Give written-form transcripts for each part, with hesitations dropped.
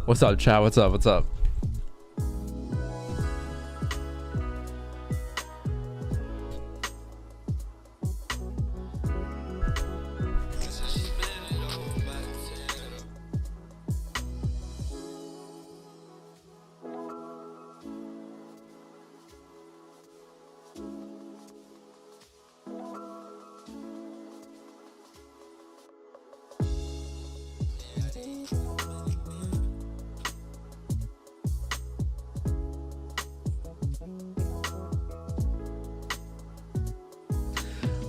What's up, chat? What's up? What's up?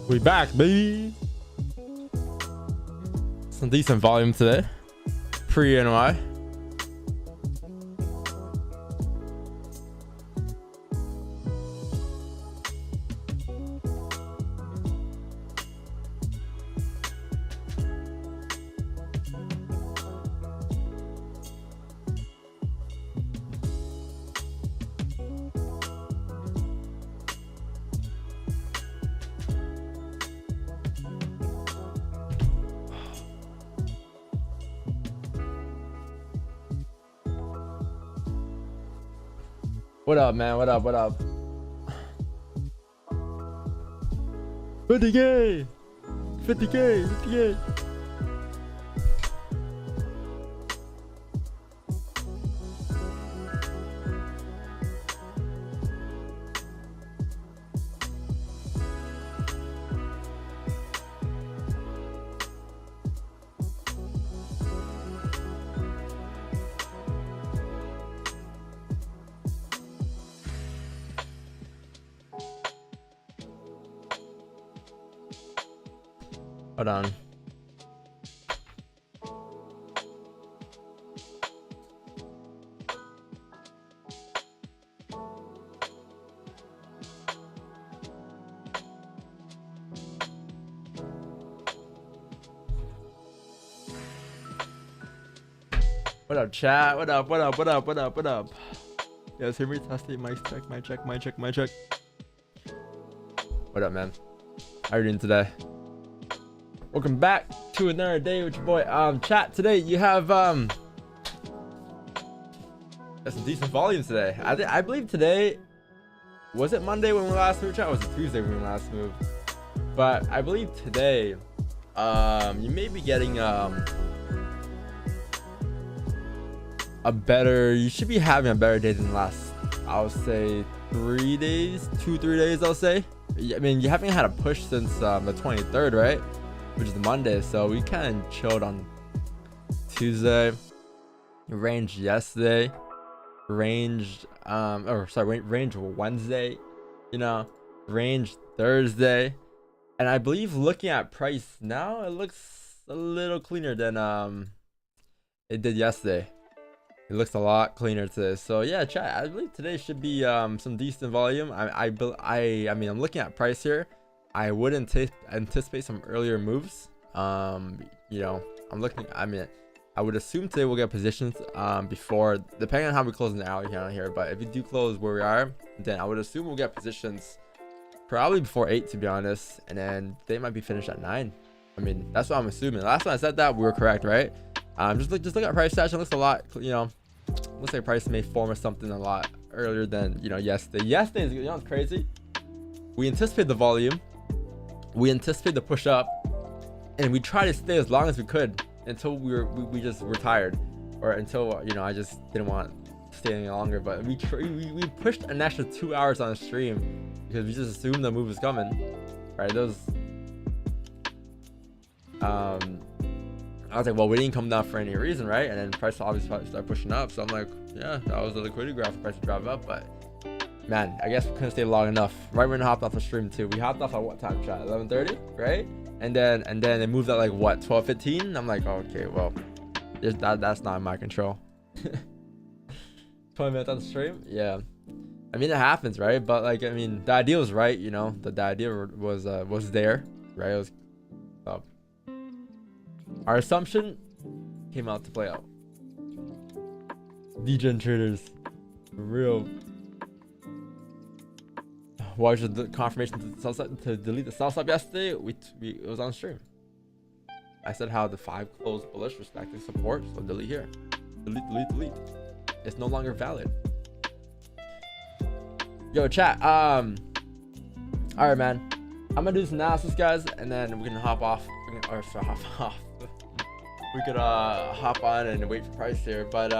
We back, baby. Some decent volume today. Pre-NY. What up, man? What up? What up? 50K! 50K! 50K! Hold on. What up, chat? What up? What up? What up? What up? What up? Yes, hear me testing. Mic check. Mic check. Mic check. Mic check. What up, man? How are you doing today? Welcome back to another day with your boy. Chat, today you have got some decent volume today. I believe today, was it Monday when we last moved, chat? Or was it Tuesday when we last moved? But I believe today you may be getting you should be having a better day than the last, I'll say 3 days, 2-3 days, I'll say. I mean, you haven't had a push since the 23rd, right? Which is the Monday, so we kind of chilled on Tuesday, ranged yesterday, ranged Wednesday, you know, ranged Thursday, and I believe looking at price now, it looks a little cleaner than it did yesterday. It looks a lot cleaner today. So yeah, chat, I believe today should be some decent volume. I mean, I'm looking at price here. I would anticipate some earlier moves. You know, I would assume today we'll get positions before, depending on how we close in the hour here. But if we do close where we are, then I would assume we'll get positions probably before 8, to be honest. And then they might be finished at 9. I mean, that's what I'm assuming. Last time I said that, we were correct, right? Just look at price action. Looks a lot, you know, looks like price may form or something a lot earlier than, you know, yesterday. Yesterday is, you know, it's crazy. We anticipate the volume. We anticipate the push up, and we try to stay as long as we could until we just were tired, or until, you know, I just didn't want to stay any longer. But we pushed an extra 2 hours on the stream because we just assumed the move was coming, right? Those I was like, well, we didn't come down for any reason, right? And then price obviously started pushing up, so I'm like, yeah, that was the liquidity graph for price to drive up. But man, I guess we couldn't stay long enough. Right when I hopped off the stream too. We hopped off at what time, chat? 11:30, right? And then it moved at like what, 12:15? I'm like, oh, okay, well, that's not in my control. 20 minutes on the stream, yeah. I mean, it happens, right? But like, I mean, the idea was right, you know. The idea was there, right? It was our assumption came out to play out. Degen traders, for real. Watched the confirmation to delete the sell stop yesterday. It was on stream. I said how the 5 closed bullish respecting support, so delete here. Delete. It's no longer valid. Yo, chat. All right, man. I'm gonna do some analysis, guys, and then we can hop off. We could hop on and wait for price here, but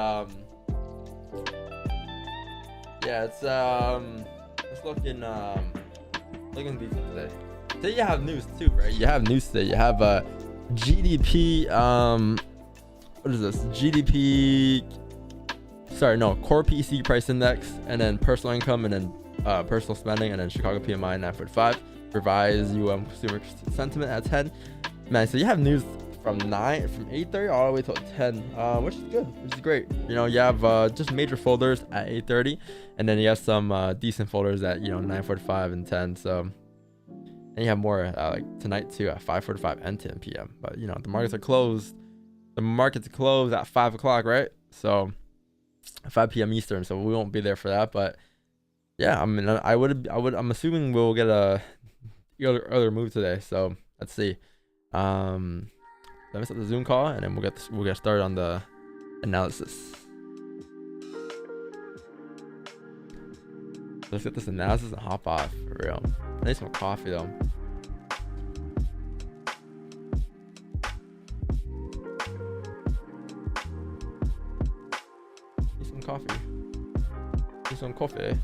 yeah, it's looking decent today. Today you have news too, right? You have news today. You have GDP. What is this? Core PCE price index, and then personal income, and then personal spending, and then Chicago PMI 9.5. Revised consumer sentiment at 10. Man, so you have news from 8:30 all the way till 10, which is good, which is great. You know, you have just major folders at 8:30, and then you have some decent folders at 9:45 and 10. So, and you have more like tonight too at 5:45 and 10 p.m. But the markets are closed. The markets close at 5 o'clock, right? So 5 p.m. Eastern. So we won't be there for that. But yeah, I mean, I'm assuming we'll get a earlier move today. So let's see. Let me set the Zoom call, and then we'll get started on the analysis. Let's get this analysis and hop off for real. I need some coffee though. Need some coffee. Need some coffee.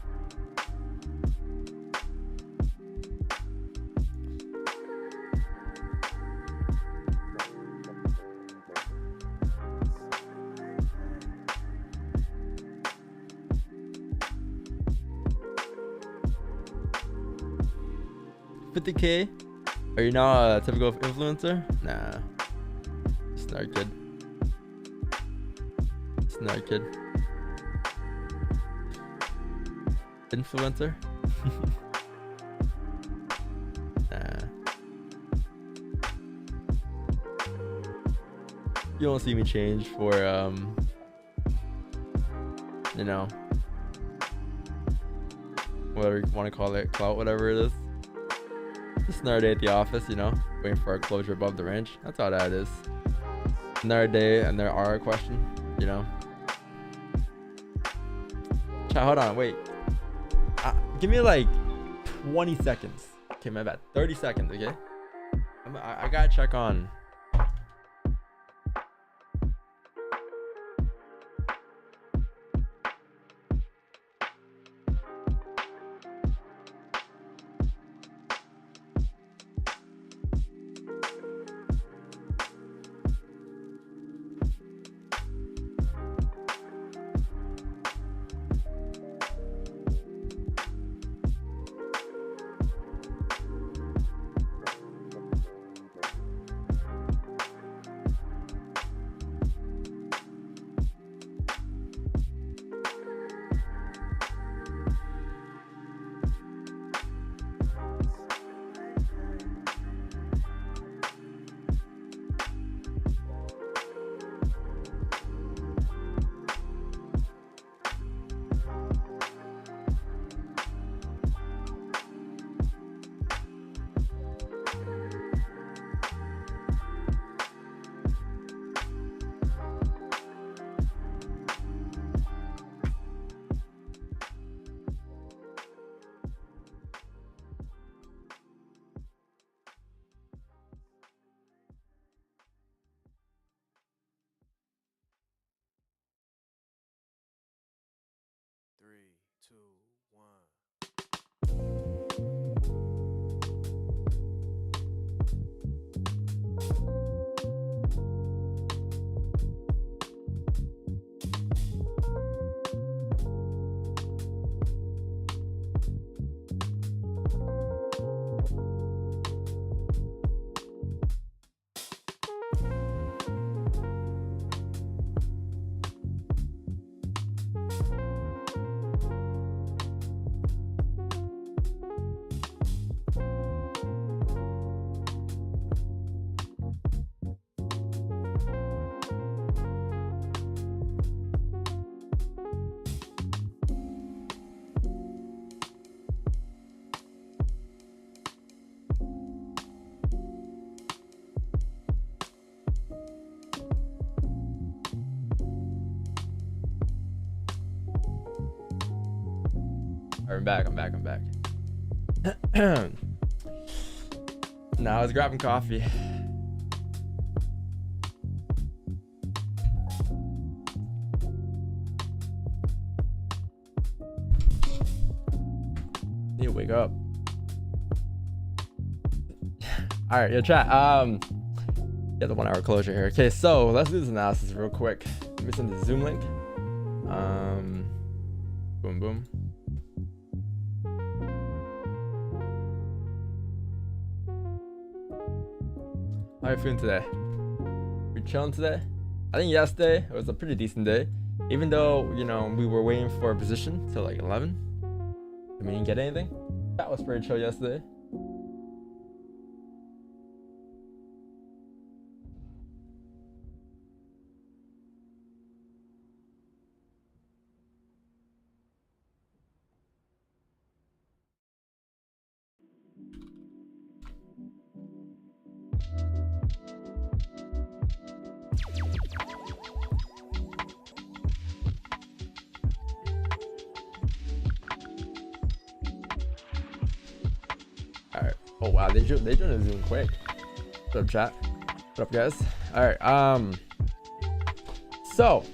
$50K? Are you now a typical influencer? Nah. Snark kid. Influencer? Nah. You won't see me change for whatever you want to call it, clout, whatever it is. Just another day at the office, waiting for our closure above the range. That's all that is. Another day and there are a question, Chat, hold on, wait. Give me like 20 seconds. Okay, my bad. 30 seconds, okay? I gotta check on. Alright, I'm back. Now I was grabbing coffee. Need to wake up. All right, yo, chat. Get the 1 hour closure here. Okay, so let's do this analysis real quick. Let me send the Zoom link. Boom, boom. How are you feeling today? We chilling today? I think yesterday it was a pretty decent day. Even though, you know, we were waiting for a position till like 11. We didn't get anything. That was pretty chill yesterday. Alright. Oh wow, they joined the Zoom quick. What up, chat? What up, guys? Alright, so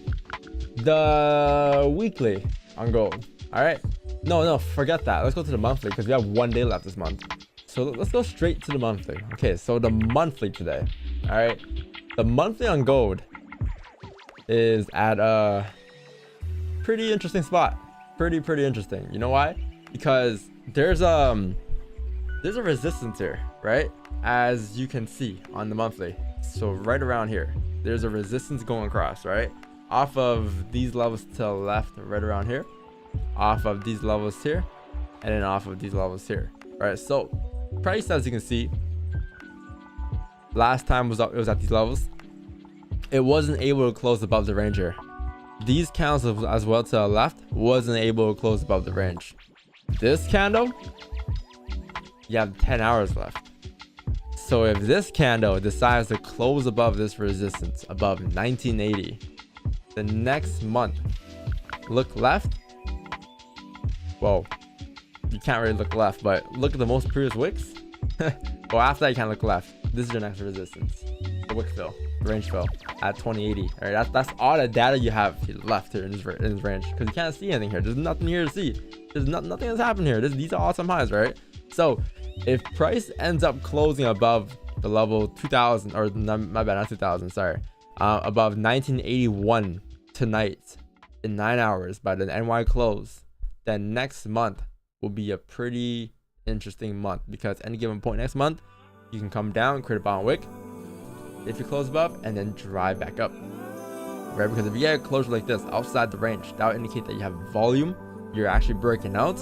the weekly on gold. Alright. No, forget that. Let's go to the monthly because we have 1 day left this month. So let's go straight to the monthly. Okay, so the monthly today. Alright. The monthly on gold is at a pretty interesting spot. Pretty interesting. You know why? Because there's a resistance here, right? As you can see on the monthly. So right around here, there's a resistance going across, right? Off of these levels to the left, right around here, off of these levels here, and then off of these levels here, right? So price, as you can see, last time was up, it was at these levels. It wasn't able to close above the range here. These candles as well to the left wasn't able to close above the range. This candle, you have 10 hours left. So if this candle decides to close above this resistance, above 1980, the next month, look left. Well, you can't really look left, but look at the most previous wicks. Well, after that, you can't look left. This is your next resistance. The wick fill, the range fill at 2080. All right, that's all the data you have left here in this range, because you can't see anything here. There's nothing here to see. There's nothing that's happened here. These are awesome highs, right? So if price ends up closing above the level 2000, or my bad, not 2000, sorry, above 1981 tonight in 9 hours by the NY close, then next month will be a pretty interesting month, because any given point next month, you can come down, create a bottom wick if you close above, and then drive back up, right? Because if you get a closure like this outside the range, that would indicate that you have volume, you're actually breaking out,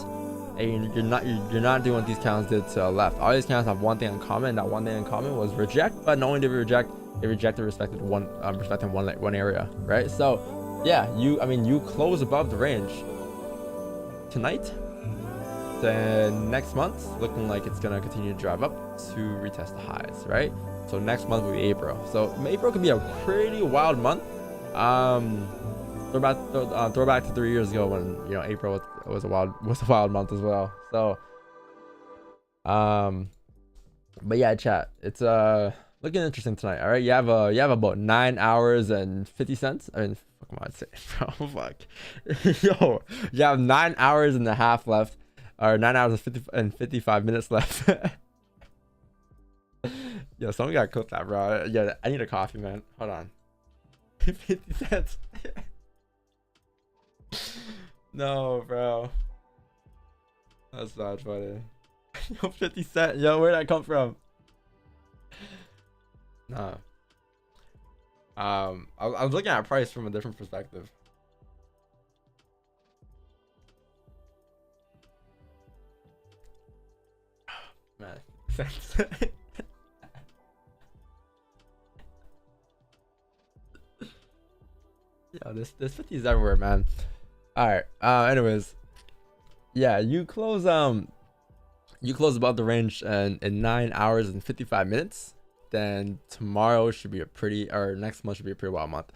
and you're not doing what these candles did to the left. All these candles have one thing in common, and that one thing in common was reject. But not only did we reject, they rejected respecting one area, right? So yeah, you close above the range tonight. Then next month looking like it's gonna continue to drive up to retest the highs, right? So next month will be April. So April could be a pretty wild month. Throw back to 3 years ago when, you know, April was a wild month as well. So but yeah, chat, it's looking interesting tonight. All right, you have about 9 hours and 50 cents. I mean, come on, say, bro, fuck. Yo, you have 9 hours and a half left, or 9 hours and 55 minutes left. Yo, someone gotta cook that, bro. Yeah, I need a coffee, man. Hold on. 50 cents. No, bro. That's not funny. Yo, 50 cents. Yo, where'd that come from? Nah. I was looking at price from a different perspective. Man. Yo, this 50 is everywhere, man. All right. Anyways, yeah, you close above the range in 9 hours and 55 minutes. Then tomorrow should be next month should be a pretty wild month.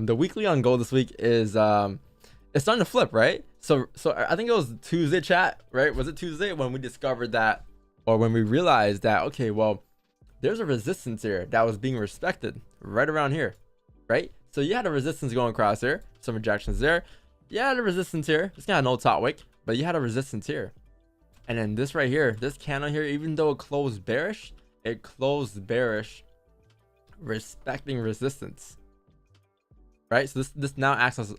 The weekly on gold this week is it's starting to flip, right? So I think it was Tuesday, chat, right? Was it Tuesday when we discovered that, or when we realized that, okay, well, there's a resistance here that was being respected right around here, right? So you had a resistance going across here, some rejections there. You had a resistance here. It's got no top wick, but you had a resistance here. And then this right here, this candle here, even though it closed bearish, respecting resistance. Right, so this now acts as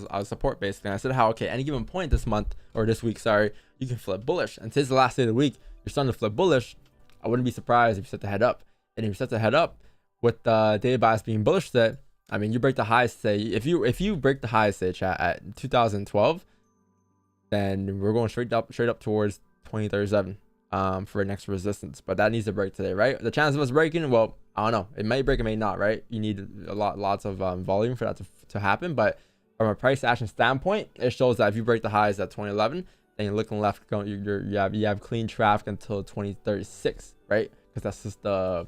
a support basically. And I said how, okay, any given point this month or this week, sorry, you can flip bullish. And today's the last day of the week, you're starting to flip bullish. I wouldn't be surprised if you set the head up. And if you set the head up with the daily bias being bullish today, I mean, you break the highs, say if you break the highs, say chat at 2012, then we're going straight up towards 2037 for next resistance. But that needs to break today, right? The chance of us breaking, well, I don't know, it may break, it may not, right? You need lots of volume for that to happen. But from a price action standpoint, it shows that if you break the highs at 2011, then you're looking left, you have clean traffic until 2036, right? Because that's just the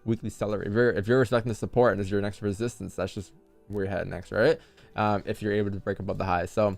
weekly seller. If you're respecting the support and is your next resistance, that's just where you're heading next, right? If you're able to break above the highs. So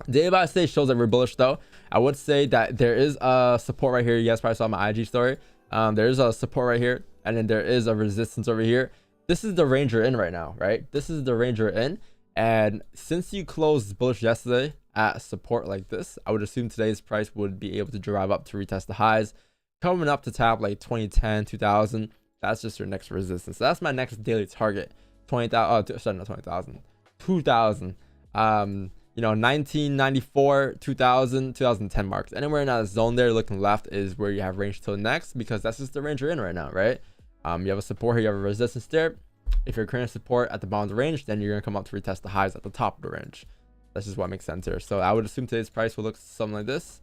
daily bias today shows that we're bullish though. I would say that there is a support right here. You guys probably saw my IG story. There is a support right here, and then there is a resistance over here. This is the range you're in right now, right? This is the range you're in. And since you closed bullish yesterday at support like this, I would assume today's price would be able to drive up to retest the highs, coming up to tap like 2010, 2000. That's just your next resistance. So that's my next daily target. 20,000. Sorry, not 20,000. 2000. You know, 1994, 2000, 2010 marks. Anywhere in that zone there, looking left is where you have range till next, because that's just the range you're in right now, right? You have a support here, you have a resistance there. If you're creating support at the bottom of the range, then you're gonna come up to retest the highs at the top of the range. That's just what makes sense here. So I would assume today's price will look something like this,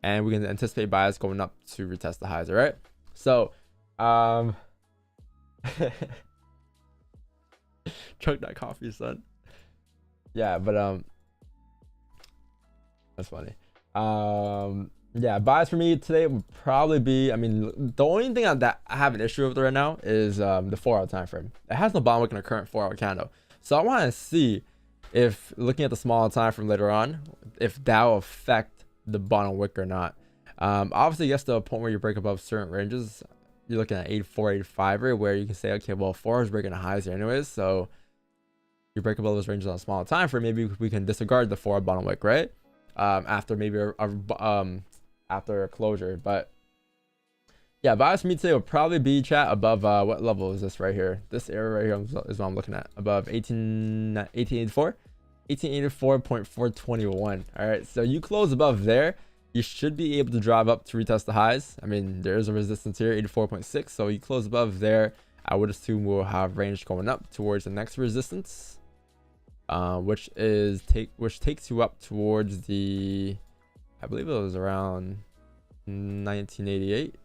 and we can anticipate bias going up to retest the highs. All right. So chug that coffee, son. Yeah, but that's funny. Yeah, bias for me today would probably be, I mean, the only thing that I have an issue with right now is the 4-hour time frame. It has no bottom wick in a current 4-hour candle. So I want to see if, looking at the smaller time frame later on, if that will affect the bottom wick or not. Obviously, it gets to a point where you break above certain ranges. You're looking at 84, 85, where you can say, okay, well, 4 is breaking the highs here anyways, so you break above those ranges on a smaller time frame, maybe we can disregard the 4 bottom wick, right? After maybe after a closure. But yeah, bias for me today will probably be, chat, above what level is this right here? This area right here is what I'm looking at, above 1884, 1884.421. All right, so you close above there, you should be able to drive up to retest the highs. I mean, there is a resistance here, 84.6, so you close above there, I would assume we'll have range going up towards the next resistance, which takes you up towards the, I believe it was around 1988.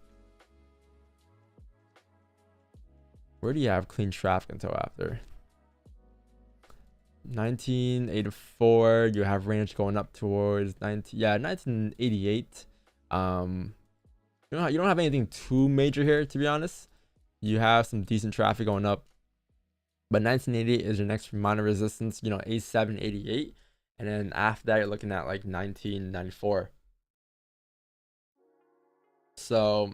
Where do you have clean traffic until after 1984? You have range going up towards 1988. You don't have anything too major here, to be honest. You have some decent traffic going up, but 1988 is your next minor resistance, you know, 87, 88. And then after that, you're looking at like 1994. So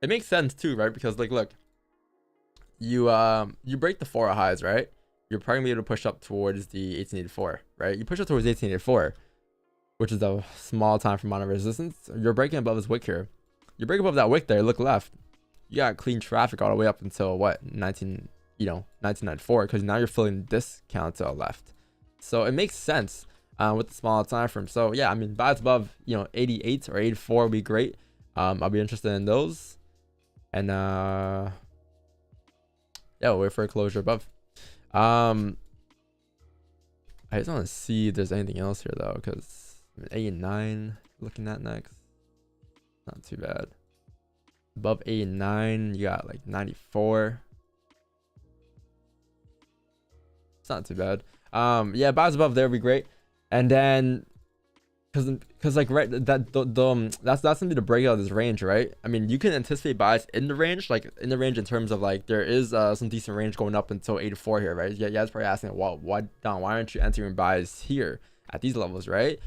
it makes sense too, right? Because like, look, you break the 4 highs, right? You're probably gonna be able to push up towards the 1884, right? You push up towards 1884, which is a small time for minor resistance. You're breaking above this wick here. You break above that wick there, look left. You got clean traffic all the way up until what, 1994, because now you're filling this count to the left. So it makes sense with the smaller time frame. So yeah, I mean, bias above, 88 or 84 would be great. I'll be interested in those. And yeah, we'll wait for a closure above. I just want to see if there's anything else here though, because 8 and 9 looking at next, not too bad. Above 8 and 9, you got like 94. It's not too bad. Yeah, bias above there would be great. And then because like, right, that's gonna be the breakout of this range, right? I mean, you can anticipate bias in the range, like in the range in terms of like there is some decent range going up until 84 here, right? Yeah, it's probably asking, well, why aren't you entering bias here at these levels, right?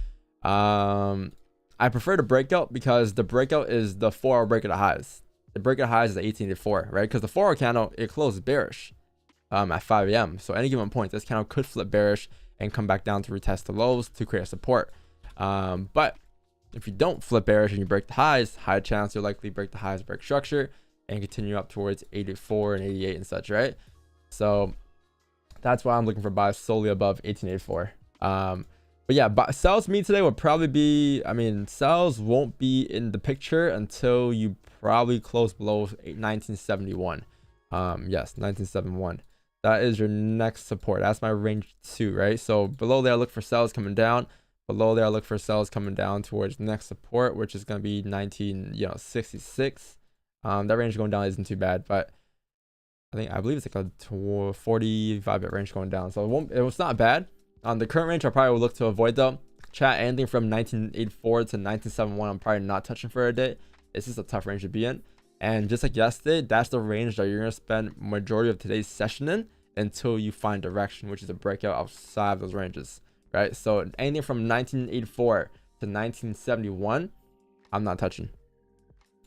I prefer the breakout because the breakout is the 4-hour breakout of highs. The breakout highs is the 1884, right? Because the 4-hour candle, it closed bearish at 5 a.m. So any given point, this candle could flip bearish and come back down to retest the lows to create a support. But if you don't flip bearish and you break the highs, high chance you'll likely break the highs, break structure, and continue up towards 84 and 88 and such, right? So that's why I'm looking for buys solely above 1884. But yeah, sells me today would probably be, I mean, sells won't be in the picture until you probably close below 1971. Yes, 1971. That is your next support. That's my range 2, right? So below there, look for sells coming down. Below there, look for sells coming down towards next support, which is going to be 1966. That range going down isn't too bad, but I believe it's like a 45 bit range going down. So it's not bad. The current range I probably would look to avoid though. Chat, anything from 1984 to 1971, I'm probably not touching for a day. It's just a tough range to be in. And just like yesterday, that's the range that you're going to spend majority of today's session in until you find direction, which is a breakout outside of those ranges, right? So anything from 1984 to 1971, I'm not touching.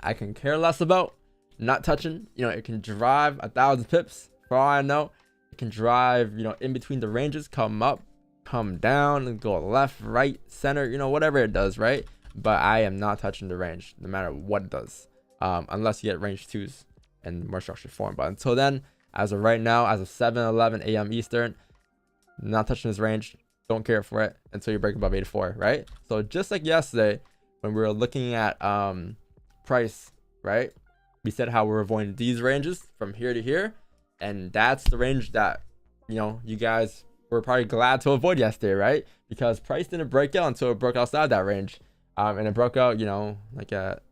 I can care less about not touching. You know, it can drive 1,000 pips for all I know. It can drive, you know, in between the ranges, come up, come down, and go left, right, center, you know, whatever it does, right? But I am not touching the range no matter what it does, unless you get range 2s in more structured form. But until then, as of right now, as of 7:11 a.m. Eastern, not touching this range. Don't care for it until you break above 84, right? So just like yesterday when we were looking at price, right? We said how we're avoiding these ranges from here to here, and that's the range that, you know, you guys were probably glad to avoid yesterday, right? Because price didn't break out until it broke outside that range, and it broke out, you know, like at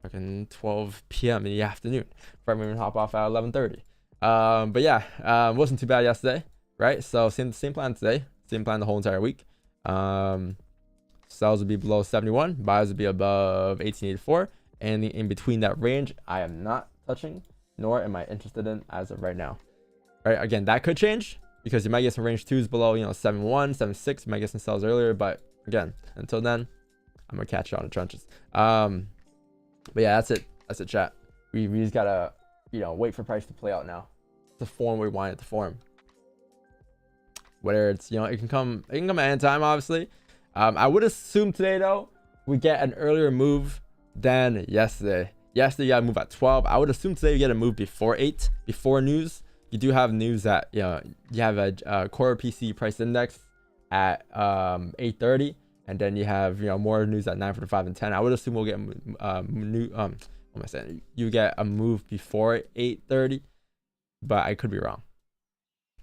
fucking 12 p.m. in the afternoon. Probably even hop off at 11:30. But yeah, it wasn't too bad yesterday, right? So same plan today, same plan the whole entire week. Sells would be below 71, buys would be above 1884, and in between that range, I am not touching, nor am I interested in as of right now. Right? Again, that could change because you might get some range 2s below, you know, 71, 76. You might get some sells earlier, but again, until then, I'm gonna catch you on the trenches. But yeah, that's it. That's it, chat. We just gotta, you know, wait for price to play out now to form we want it to form. Whether it's, you know, it can come at any time, obviously. I would assume today though we get an earlier move than yesterday. Yesterday you got to move at 12. I would assume today you get a move before 8, before news. You do have news that, you know, you have a core PCE price index at 8:30, and then you have, you know, more news at 9:45 and 10. I would assume we'll get new what am I saying? You get a move before 8:30, but I could be wrong.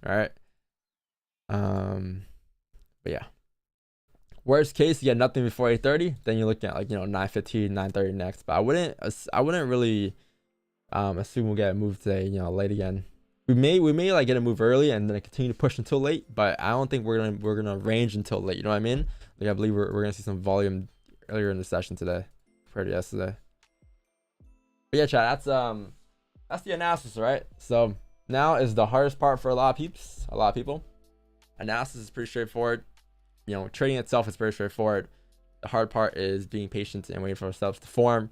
All right. But yeah. Worst case, you get nothing before 8:30, then you're looking at like, you know, 9:15, 9:30 next. But I wouldn't really assume we'll get a move today, you know, late again. We may like get a move early and then continue to push until late, but I don't think we're gonna range until late. You know what I mean? Like I believe we're gonna see some volume earlier in the session today compared to yesterday. But yeah, chat, that's the analysis, right? So now is the hardest part for a lot of people. Analysis is pretty straightforward. You know, trading itself is very straightforward. The hard part is being patient and waiting for ourselves to form.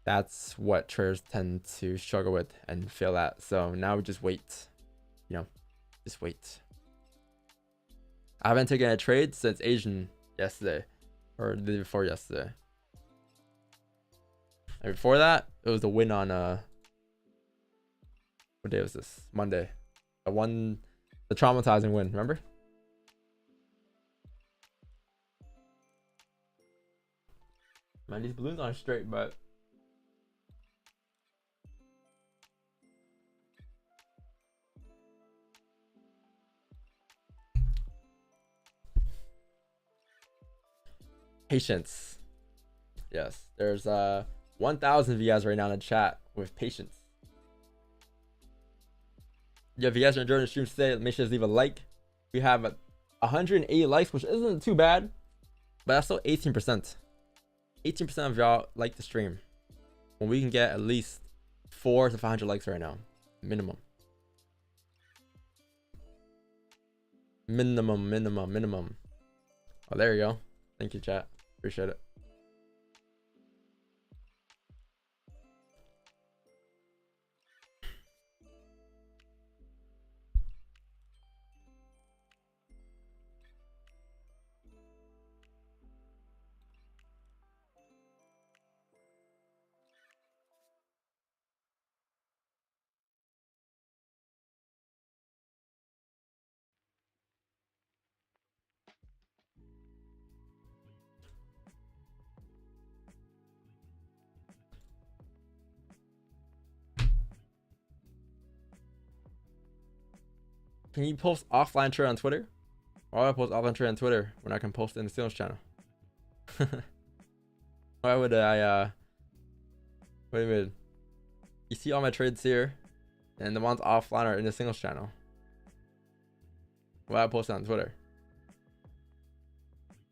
That's what traders tend to struggle with and fail at. So now we just wait. You know, just wait. I haven't taken a trade since Asian yesterday, or the day before yesterday. And before that, it was a win on what day was this? Monday. The traumatizing win, remember? Man, these balloons aren't straight, but patience. Yes, there's 1,000 of you guys right now in the chat with patience. Yeah, if you guys are enjoying the stream today, make sure to leave a like. We have 180 likes, which isn't too bad, but that's still 18%. 18% of y'all like the stream. When we can get at least 400 to 500 likes right now, minimum. Minimum. Oh, there you go. Thank you, chat. Appreciate it. Can you post offline trade on Twitter? Why would I post offline trade on Twitter when I can post it in the sales channel? Why would I wait a minute. You see all my trades here, and the ones offline are in the singles channel. Why I post it on Twitter?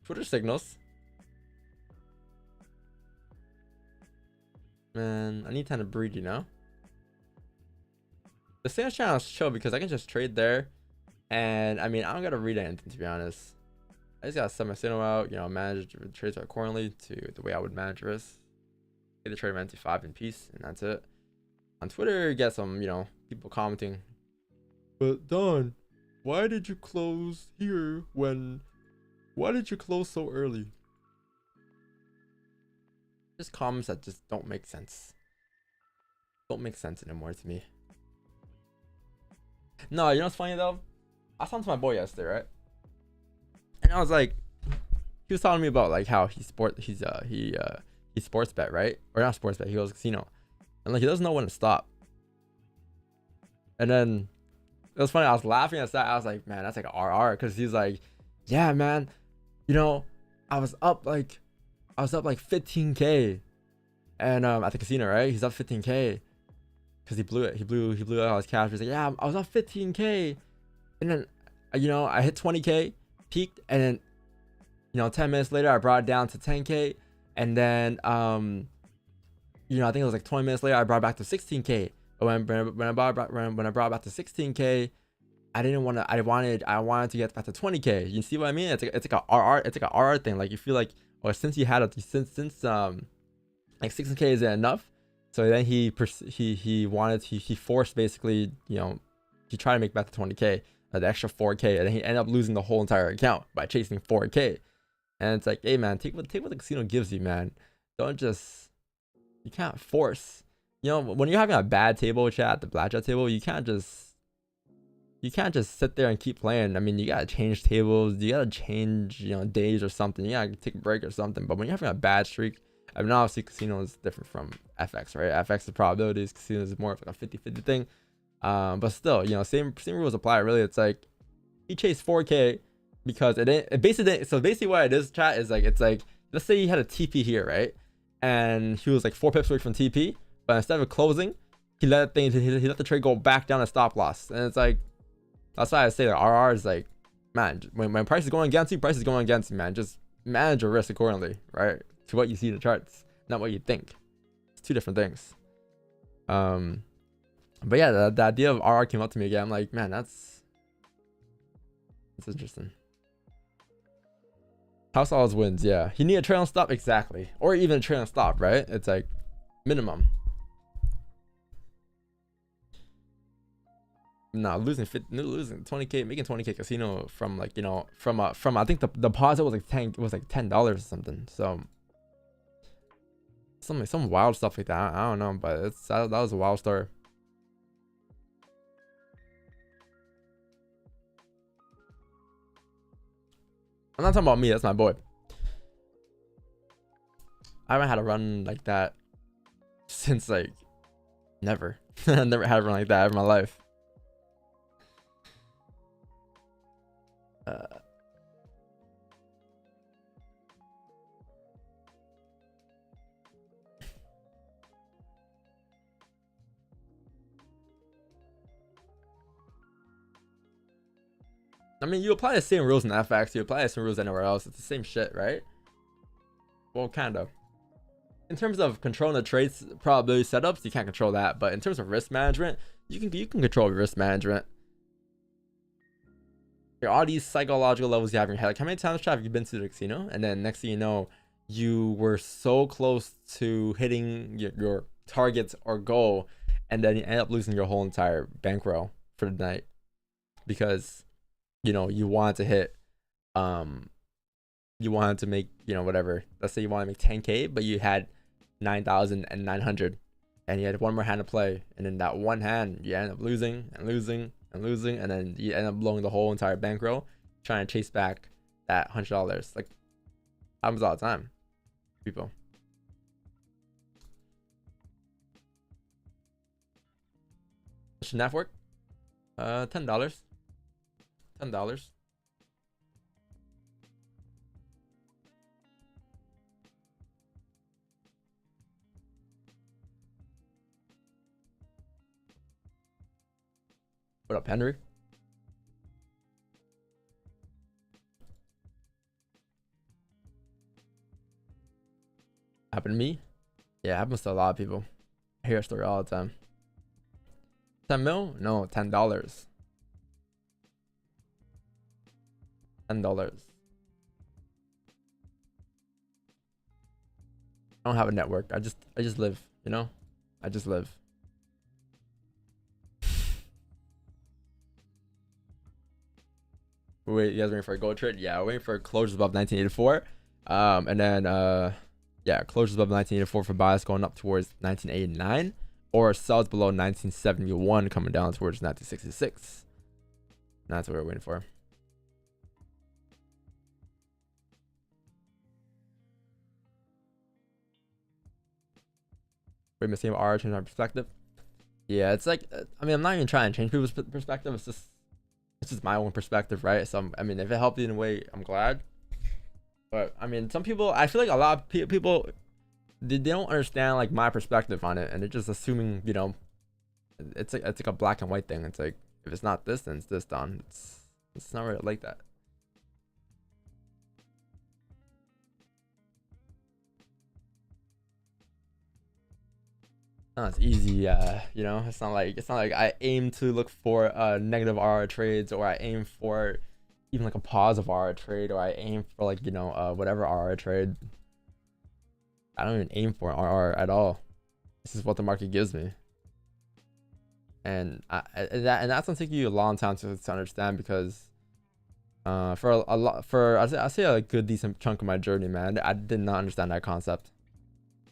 Twitter signals. Man, I need time to breed, you know? The sales channel is chill because I can just trade there. And I mean, I don't gotta read anything, to be honest. I just gotta set my signal out, you know, manage the trades accordingly to the way I would manage risk. Get the trade of 5 in peace, and that's it. On Twitter, you get some, you know, people commenting. But Don, why did you close here when... Why did you close so early? Just comments that just don't make sense. Don't make sense anymore to me. No, you know what's funny though? I was talking to my boy yesterday, right? And I was like, he was telling me about like how he sports bet, right? Or not sports bet, he goes casino. And like he doesn't know when to stop. And then it was funny, I was laughing at that. I was like, man, that's like an RR, because he's like, yeah, man, you know, I was up like 15k, and at the casino, right? He's up 15k because he blew it. He blew out all his cash. He's like, yeah, I was up 15k, and then you know I hit 20k, peaked, and then you know 10 minutes later I brought it down to 10k, and then you know I think it was like 20 minutes later I brought it back to 16k. But when I brought it back to 16k, I wanted to get back to 20k. You see what I mean? It's like a RR. It's like a RR thing. Like you feel like, or since you had since like 16k isn't enough, so then he forced basically, you know, he tried to make back to 20k, the extra 4k, and then he ended up losing the whole entire account by chasing 4k. And it's like, hey man, take what the casino gives you, man. Don't just, you can't force. You know, when you're having a bad table chat at the blackjack table, you can't just sit there and keep playing. I mean, you gotta change tables, you gotta change, you know, days or something. You gotta take a break or something. But when you're having a bad streak, I mean, obviously casino is different from FX, right? FX is probabilities, casino is more of like a 50-50 thing. But still, you know, same rules apply. Really, it's like he chased 4k because it basically, so basically what it is, chat, is like, it's like, let's say he had a TP here, right? And he was like 4 pips away from TP, but instead of closing, he let the trade go back down to stop loss. And it's like, that's why I say that RR is like, man, when price is going against you, price is going against you, man. Just manage your risk accordingly, right? To what you see in the charts, not what you think. It's two different things. But yeah, the idea of RR came up to me again. I'm like, man, that's interesting. House always wins, yeah. You need a trail and stop, exactly. Or even a trail and stop, right? It's like minimum. No, losing 20k, making 20k casino from like, you know, from I think the deposit was like $10 or something. So some wild stuff like that. I don't know, but that was a wild story. I'm not talking about me, that's my boy. I haven't had a run like that since like never. I never had a run like that in my life. I mean, you apply the same rules in FX, you apply the same rules anywhere else. It's the same shit, right? Well, kind of. In terms of controlling the trades probability setups, you can't control that. But in terms of risk management, you can control risk management. Like, all these psychological levels you have in your head. Like, how many times have you been to the casino, and then next thing you know, you were so close to hitting your targets or goal, and then you end up losing your whole entire bankroll for the night because you wanted to hit you wanted to make whatever. Let's say you want to make 10K, but you had 9,900, and you had one more hand to play, and in that one hand you end up losing and losing and losing, and then you end up blowing the whole entire bankroll trying to chase back that $100. Like, happens all the time, people. Should that work? $10. $10. What up, Henry? Happened to me? Yeah, it happens to a lot of people. I hear a story all the time. 10 mil? No, $10. $10. I don't have a network. I just live, I just live. Wait, you guys waiting for a gold trade? Yeah, waiting for closures above 1984. And then yeah, closures above 1984 for bias going up towards 1989, or sells below 1971 coming down towards 1966. That's what we're waiting for. Wait, same R change my perspective. Yeah, it's like, I mean, I'm not even trying to change people's perspective. It's just my own perspective, right? So I mean, if it helped you in a way, I'm glad. But I mean, some people, I feel like a lot of people, they don't understand like my perspective on it, and they're just assuming, it's like a black and white thing. It's like, if it's not this, then it's this, Don. It's not really like that. No, it's easy. It's not like I aim to look for negative RR trades, or I aim for even like a positive RR trade, or I aim for like whatever RR trade. I don't even aim for RR at all. This is what the market gives me, and that's gonna take you a long time to understand, because for I say a good decent chunk of my journey, man, I did not understand that concept.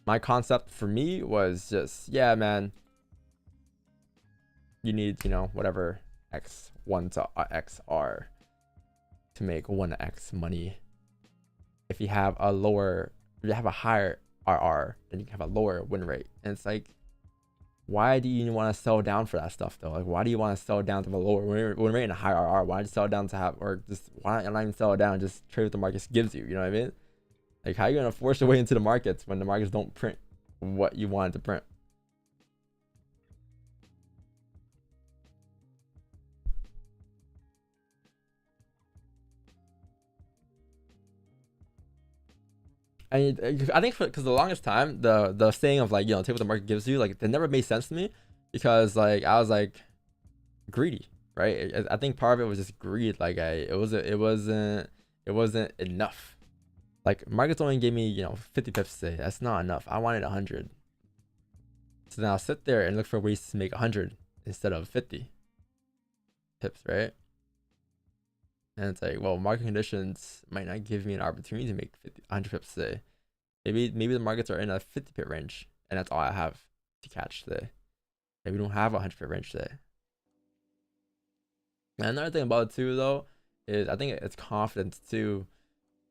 My concept for me was just, yeah, man, you need whatever x1 to xr to make 1x money. If you have a higher RR, then you can have a lower win rate. And it's like, why do you want to sell down for that stuff though? Like, why do you want to sell down to the lower win rate and a higher RR? Why just sell down to have, or just why not even sell it down and just trade what the market gives you? You know what I mean? Like, how are you gonna force your way into the markets when the markets don't print what you wanted to print? I think because the longest time, the saying of like, take what the market gives you, like, it never made sense to me, because like I was like greedy, right? I think part of it was just greed. Like, it wasn't enough. Like, markets only gave me 50 pips today. That's not enough. I wanted 100. So now I'll sit there and look for ways to make 100 instead of 50 pips, right? And it's like, well, market conditions might not give me an opportunity to make 100 pips today. Maybe the markets are in a 50 pip range, and that's all I have to catch today. Maybe we don't have a 100 pip range today. And another thing about it too, though, is I think it's confidence too.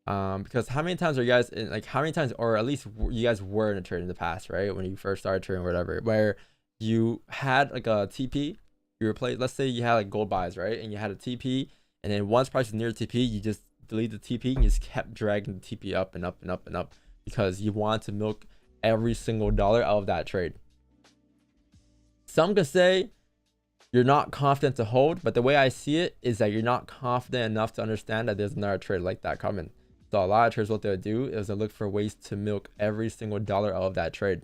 Because how many times are you guys in, like, how many times, or at least you guys were in a trade in the past, right? When you first started trading or whatever, where you had like a TP, you replaced, let's say you had like gold buys, right? And you had a TP, and then once price is near TP, you just delete the TP and you just kept dragging the TP up and up and up and up, because you want to milk every single dollar out of that trade. Some could say you're not confident to hold, but the way I see it is that you're not confident enough to understand that there's another trade like that coming. So a lot of traders, what they'll do is they'll look for ways to milk every single dollar out of that trade.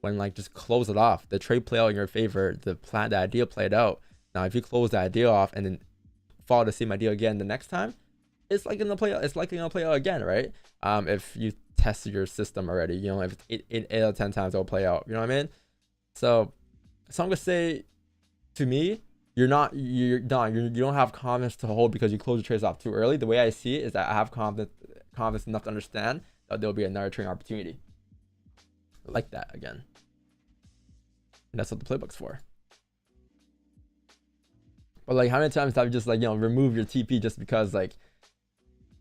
When like, just close it off. The trade play out in your favor. The idea played out. Now, if you close that idea off and then follow the same idea again the next time, it's likely gonna play out again, right? If you test your system already, you know, if it's 8 out of 10 times it'll play out, you know what I mean? So I'm gonna say, to me, you don't have confidence to hold because you close your trades off too early. The way I see it is that I have confidence enough to understand that there'll be another trading opportunity like that again. And that's what the playbook's for. But like, how many times have you just like, you know, remove your TP just because like,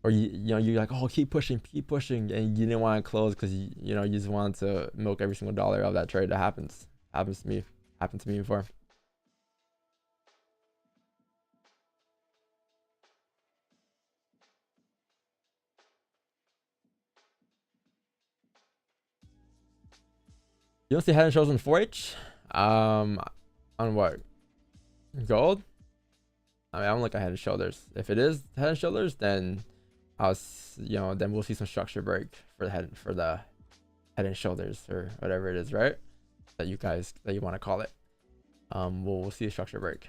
or you're like, oh, keep pushing, and you didn't want to close because you know, you just wanted to milk every single dollar of that trade. That happens to me before. You don't see head and shoulders on 4H? On what? Gold? I mean, I don't look at head and shoulders. If it is head and shoulders, then then we'll see some structure break for the head and shoulders or whatever it is, right? That you want to call it. We'll see a structure break.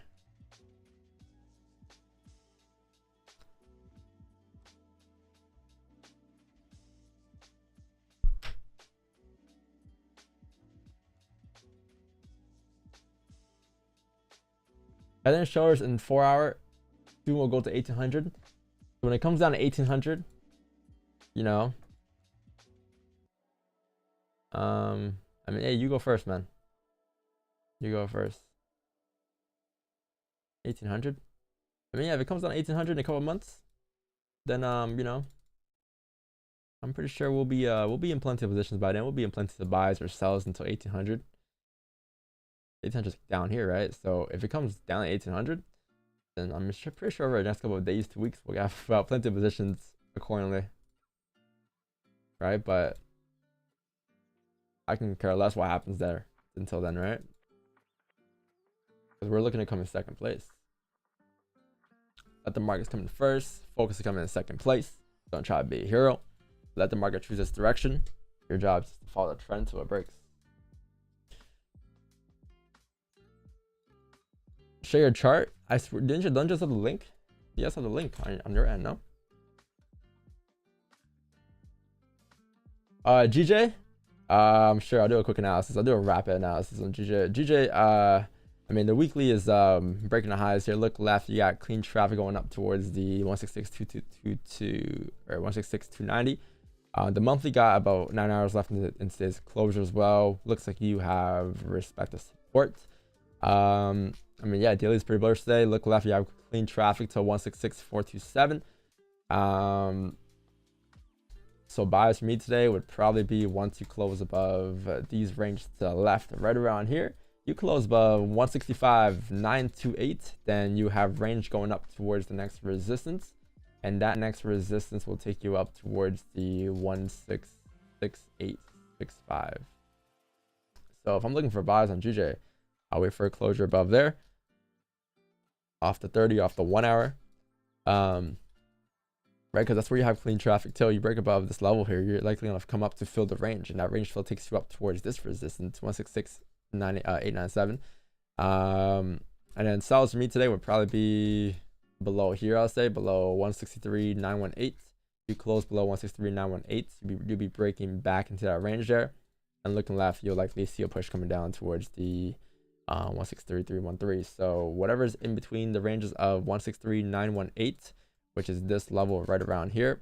Head and shoulders in 4 hour, soon will go to 1800. When it comes down to 1800, you know, I mean, hey, you go first, man. You go first. 1800. I mean, yeah, if it comes down to 1800 in a couple of months, then you know, I'm pretty sure we'll be in plenty of positions by then. We'll be in plenty of buys or sells until 1800. 1800 is down here, right? So if it comes down to 1800, then I'm pretty sure over the next couple of days to weeks we'll have plenty of positions accordingly, right? But I can care less what happens there until then, right? Because we're looking to come in second place. Let the markets come in first. Focus to come in second place. Don't try to be a hero. Let the market choose its direction. Your job is to follow the trend till it breaks. Share your chart. I swear, didn't you just have the link? You guys have the link on your end, no? GJ? Sure, I'll do a quick analysis. I'll do a rapid analysis on GJ. GJ, I mean, the weekly is breaking the highs here. Look left, you got clean traffic going up towards the 166.222 or 166.290. The monthly got about 9 hours left in today's closure as well. Looks like you have respective support. I mean, yeah, daily is pretty bullish today. Look left, you have clean traffic to 166.427. So buys for me today would probably be once you close above these ranges to the left, right around here. You close above 165.928, then you have range going up towards the next resistance, and that next resistance will take you up towards the 166.865. So if I'm looking for buys on GJ, I'll wait for a closure above there, off the 30, off the 1 hour, right? Because that's where you have clean traffic till you break above this level here. You're likely gonna come up to fill the range, and that range fill takes you up towards this resistance, 166.897. And then sells for me today would probably be below here. I'll say below 163.918. You close below 163.918, you'll be breaking back into that range there. And looking left, you'll likely see a push coming down towards the 163.313. So whatever's in between the ranges of 163.918, which is this level right around here,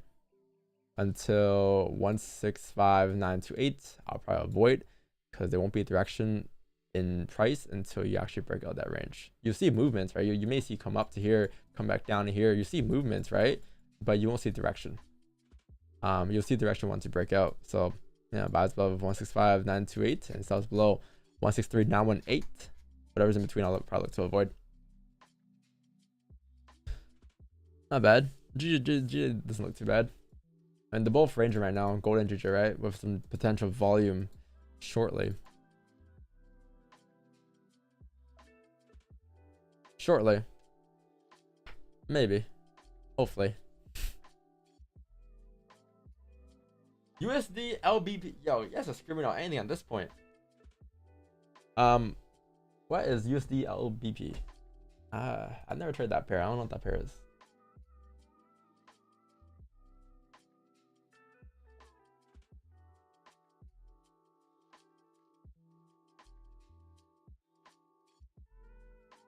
until 165.928, I'll probably avoid, because there won't be a direction in price until you actually break out that range. You'll see movements, right? You may see come up to here, come back down to here. You see movements, right? But you won't see direction. You'll see direction once you break out. So yeah, buys above 165.928 and sells below 163.918. Whatever's in between, I'll probably look to avoid. Not bad. GG doesn't look too bad. And they're both ranging right now, gold and GG, right? With some potential volume shortly. Maybe. Hopefully. USD LBP. Yo, you guys are screaming out anything at this point. What is USD LBP? I've never tried that pair. I don't know what that pair is.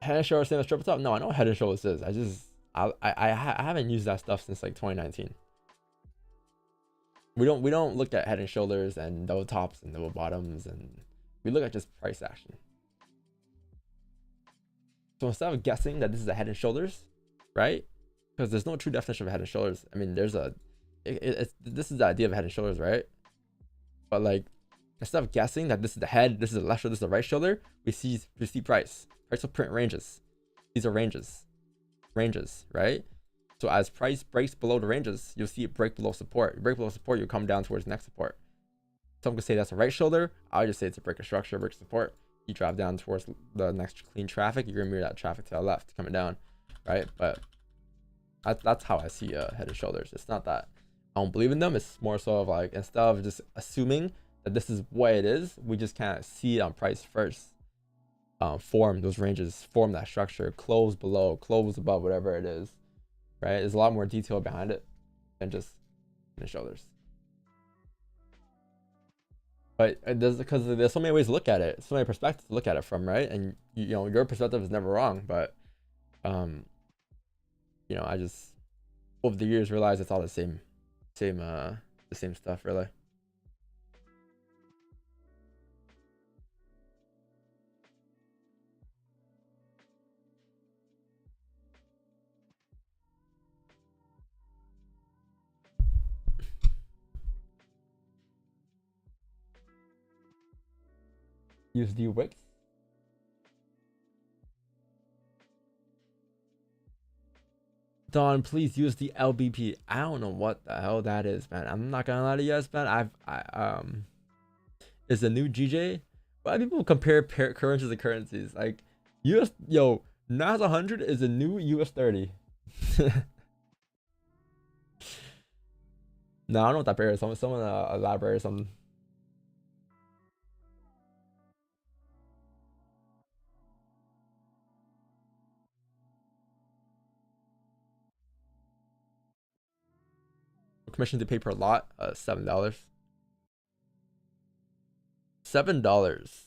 Head and shoulders, same as triple top. No, I know what head and shoulders is. I haven't used that stuff since like 2019. We don't look at head and shoulders and double tops and double bottoms, and we look at just price action. So instead of guessing that this is a head and shoulders, right? Because there's no true definition of head and shoulders. I mean, there's a this is the idea of head and shoulders, right? But like, instead of guessing that this is the head, this is the left shoulder, this is the right shoulder, we see price. Price will print ranges. These are ranges, right? So as price breaks below the ranges, you'll see it break below support. You break below support, you'll come down towards the next support. Some could say that's a right shoulder. I'll just say it's a break of structure, break support. You drop down towards the next clean traffic, you're gonna mirror that traffic to the left coming down, right? But that's how I see head and shoulders. It's not that I don't believe in them. It's more so of like, instead of just assuming that this is what it is, we just kind of see it on price first. Form those ranges, form that structure, close below, close above, whatever it is, right? There's a lot more detail behind it than just head and shoulders. But it does, because there's so many ways to look at it, so many perspectives to look at it from, right? And you know, your perspective is never wrong, but you know, I just over the years realized it's all the same stuff, really. USD wicks. Don, please use the LBP. I don't know what the hell that is, man. I'm not gonna lie to you guys, man. It's a new GJ. Why do people compare currencies to currencies? Like NAS 100 is a new US 30. No, I don't know what that pair is. Someone elaborate or something. Commission to pay per lot, $7. $7.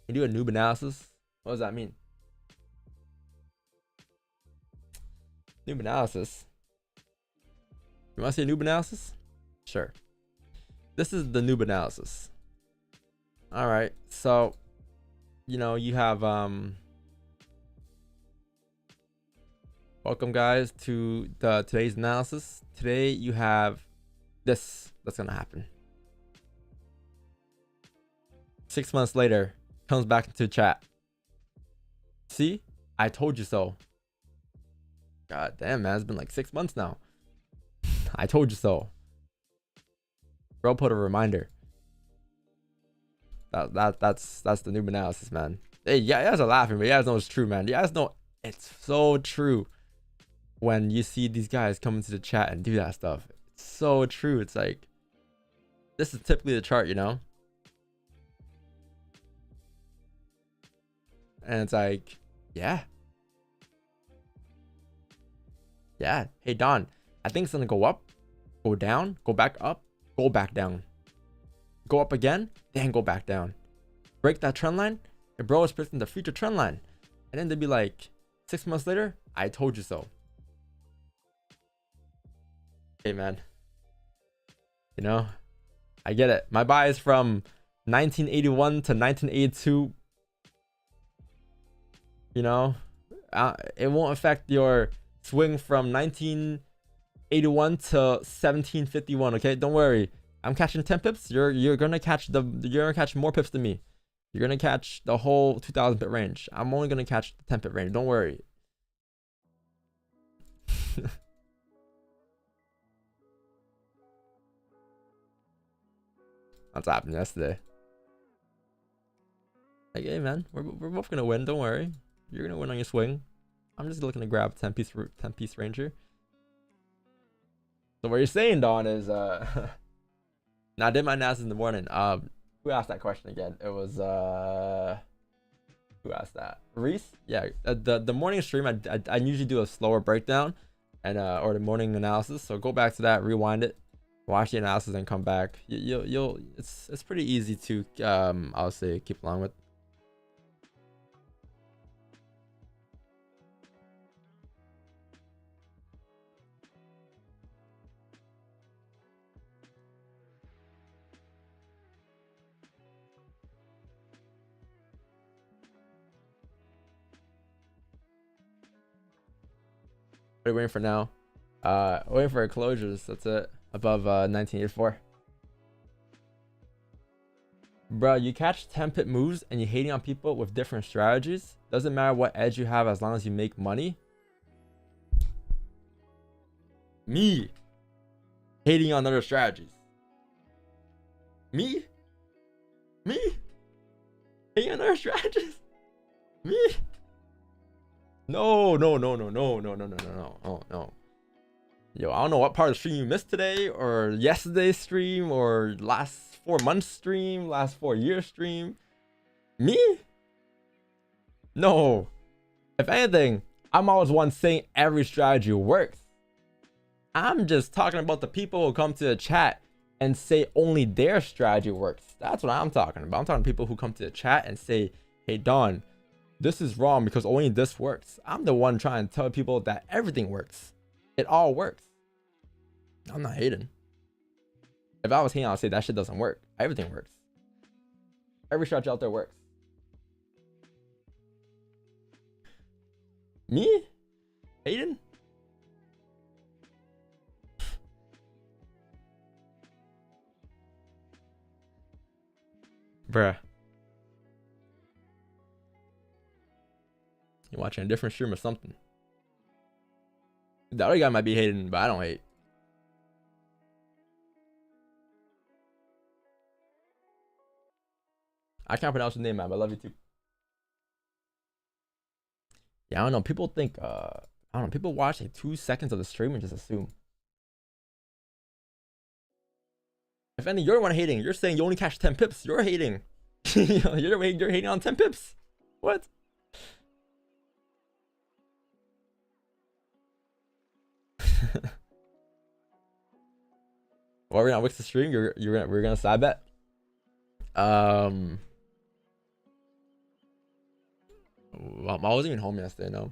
You do a noob analysis. What does that mean? Noob analysis. You want to see a noob analysis? Sure. This is the noob analysis. All right. So, you know, you have welcome guys to today's analysis. Today you have this that's gonna happen. 6 months later, comes back into chat. See, I told you so. God damn, man, it's been like 6 months now. I told you so. Bro put a reminder. That's the noob analysis, man. Hey, yeah, you guys are laughing, but you guys know it's true, man. You guys know it's so true when you see these guys come into the chat and do that stuff. It's so true. It's like, this is typically the chart, you know? And it's like, yeah. Yeah. Hey, Don, I think it's going to go up, go down, go back up, go back down. Go up again, then go back down. Break that trend line, and bro is predicting the future trend line. And then they'd be like, 6 months later, I told you so. Hey, man. You know, I get it. My buy is from 1981 to 1982. You know, it won't affect your swing from 1981 to 1751. Okay, don't worry. I'm catching 10 pips. You're gonna catch more pips than me. You're gonna catch the whole 2000 pip range. I'm only gonna catch the 10 pip range. Don't worry. That's what happened yesterday. Like, hey man, we're both gonna win. Don't worry, you're gonna win on your swing. I'm just looking to grab 10 piece ranger. So what you're saying, Don, is now I did my analysis in the morning. Who asked that question again? It was who asked that? Reese? Yeah. The morning stream, I usually do a slower breakdown and or the morning analysis. So go back to that, rewind it, watch the analysis, and come back. You'll it's pretty easy to I'll say keep along with. What are we waiting for now? Waiting for closures. That's it. Above 1984. Bro, you catch 10 pip moves and you're hating on people with different strategies. Doesn't matter what edge you have as long as you make money. Me hating on other strategies. Me hating on other strategies. Me. No. Oh no. Yo, I don't know what part of the stream you missed today, or yesterday's stream, or last 4 months stream, last 4 years stream. Me? No. If anything, I'm always one saying every strategy works. I'm just talking about the people who come to the chat and say only their strategy works. That's what I'm talking about. I'm talking to people who come to the chat and say, hey Don, this is wrong because only this works. I'm the one trying to tell people that everything works. It all works. I'm not hating. If I was hating, I'd say that shit doesn't work. Everything works. Every strategy out there works. Me? Hating? Bruh. You're watching a different stream or something. The other guy might be hating, but I don't hate. I can't pronounce your name, man, but I love you too. Yeah, I don't know. People think, I don't know. People watch like 2 seconds of the stream and just assume. If any, you're the one hating. You're saying you only catch 10 pips. You're hating. you're hating on 10 pips. What? Well, we're gonna wix the stream. We're gonna side bet. Well, I wasn't even home yesterday. No.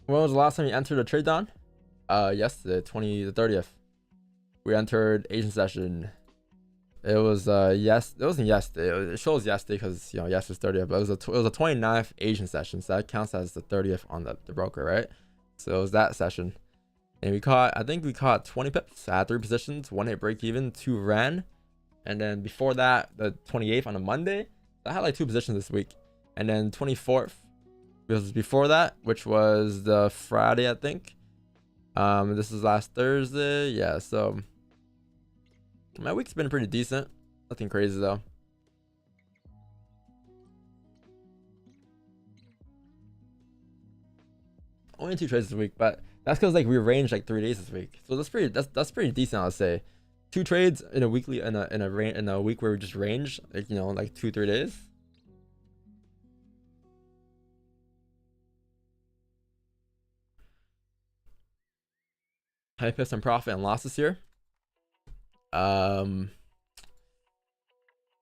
When was the last time you entered a trade down? Yesterday, the 30th. We entered Asian session. It was it wasn't yesterday. It shows yesterday because you know yesterday's 30th, but it was a 29th Asian session, so that counts as the 30th on the broker, right? So it was that session, and I think we caught 20 pips. I had 3 positions, 1 hit break even, 2 ran, and then before that, the 28th on a Monday, I had like 2 positions this week, and then 24th. Because before that, which was the Friday, I think. This is last Thursday. Yeah, so my week's been pretty decent. Nothing crazy though. Only 2 trades this week, but that's because like we ranged like 3 days this week. So that's pretty decent, I'll say. 2 trades in a weekly in a week where we just range, like you know, like 2-3 days. High pips and profit and losses here. Well,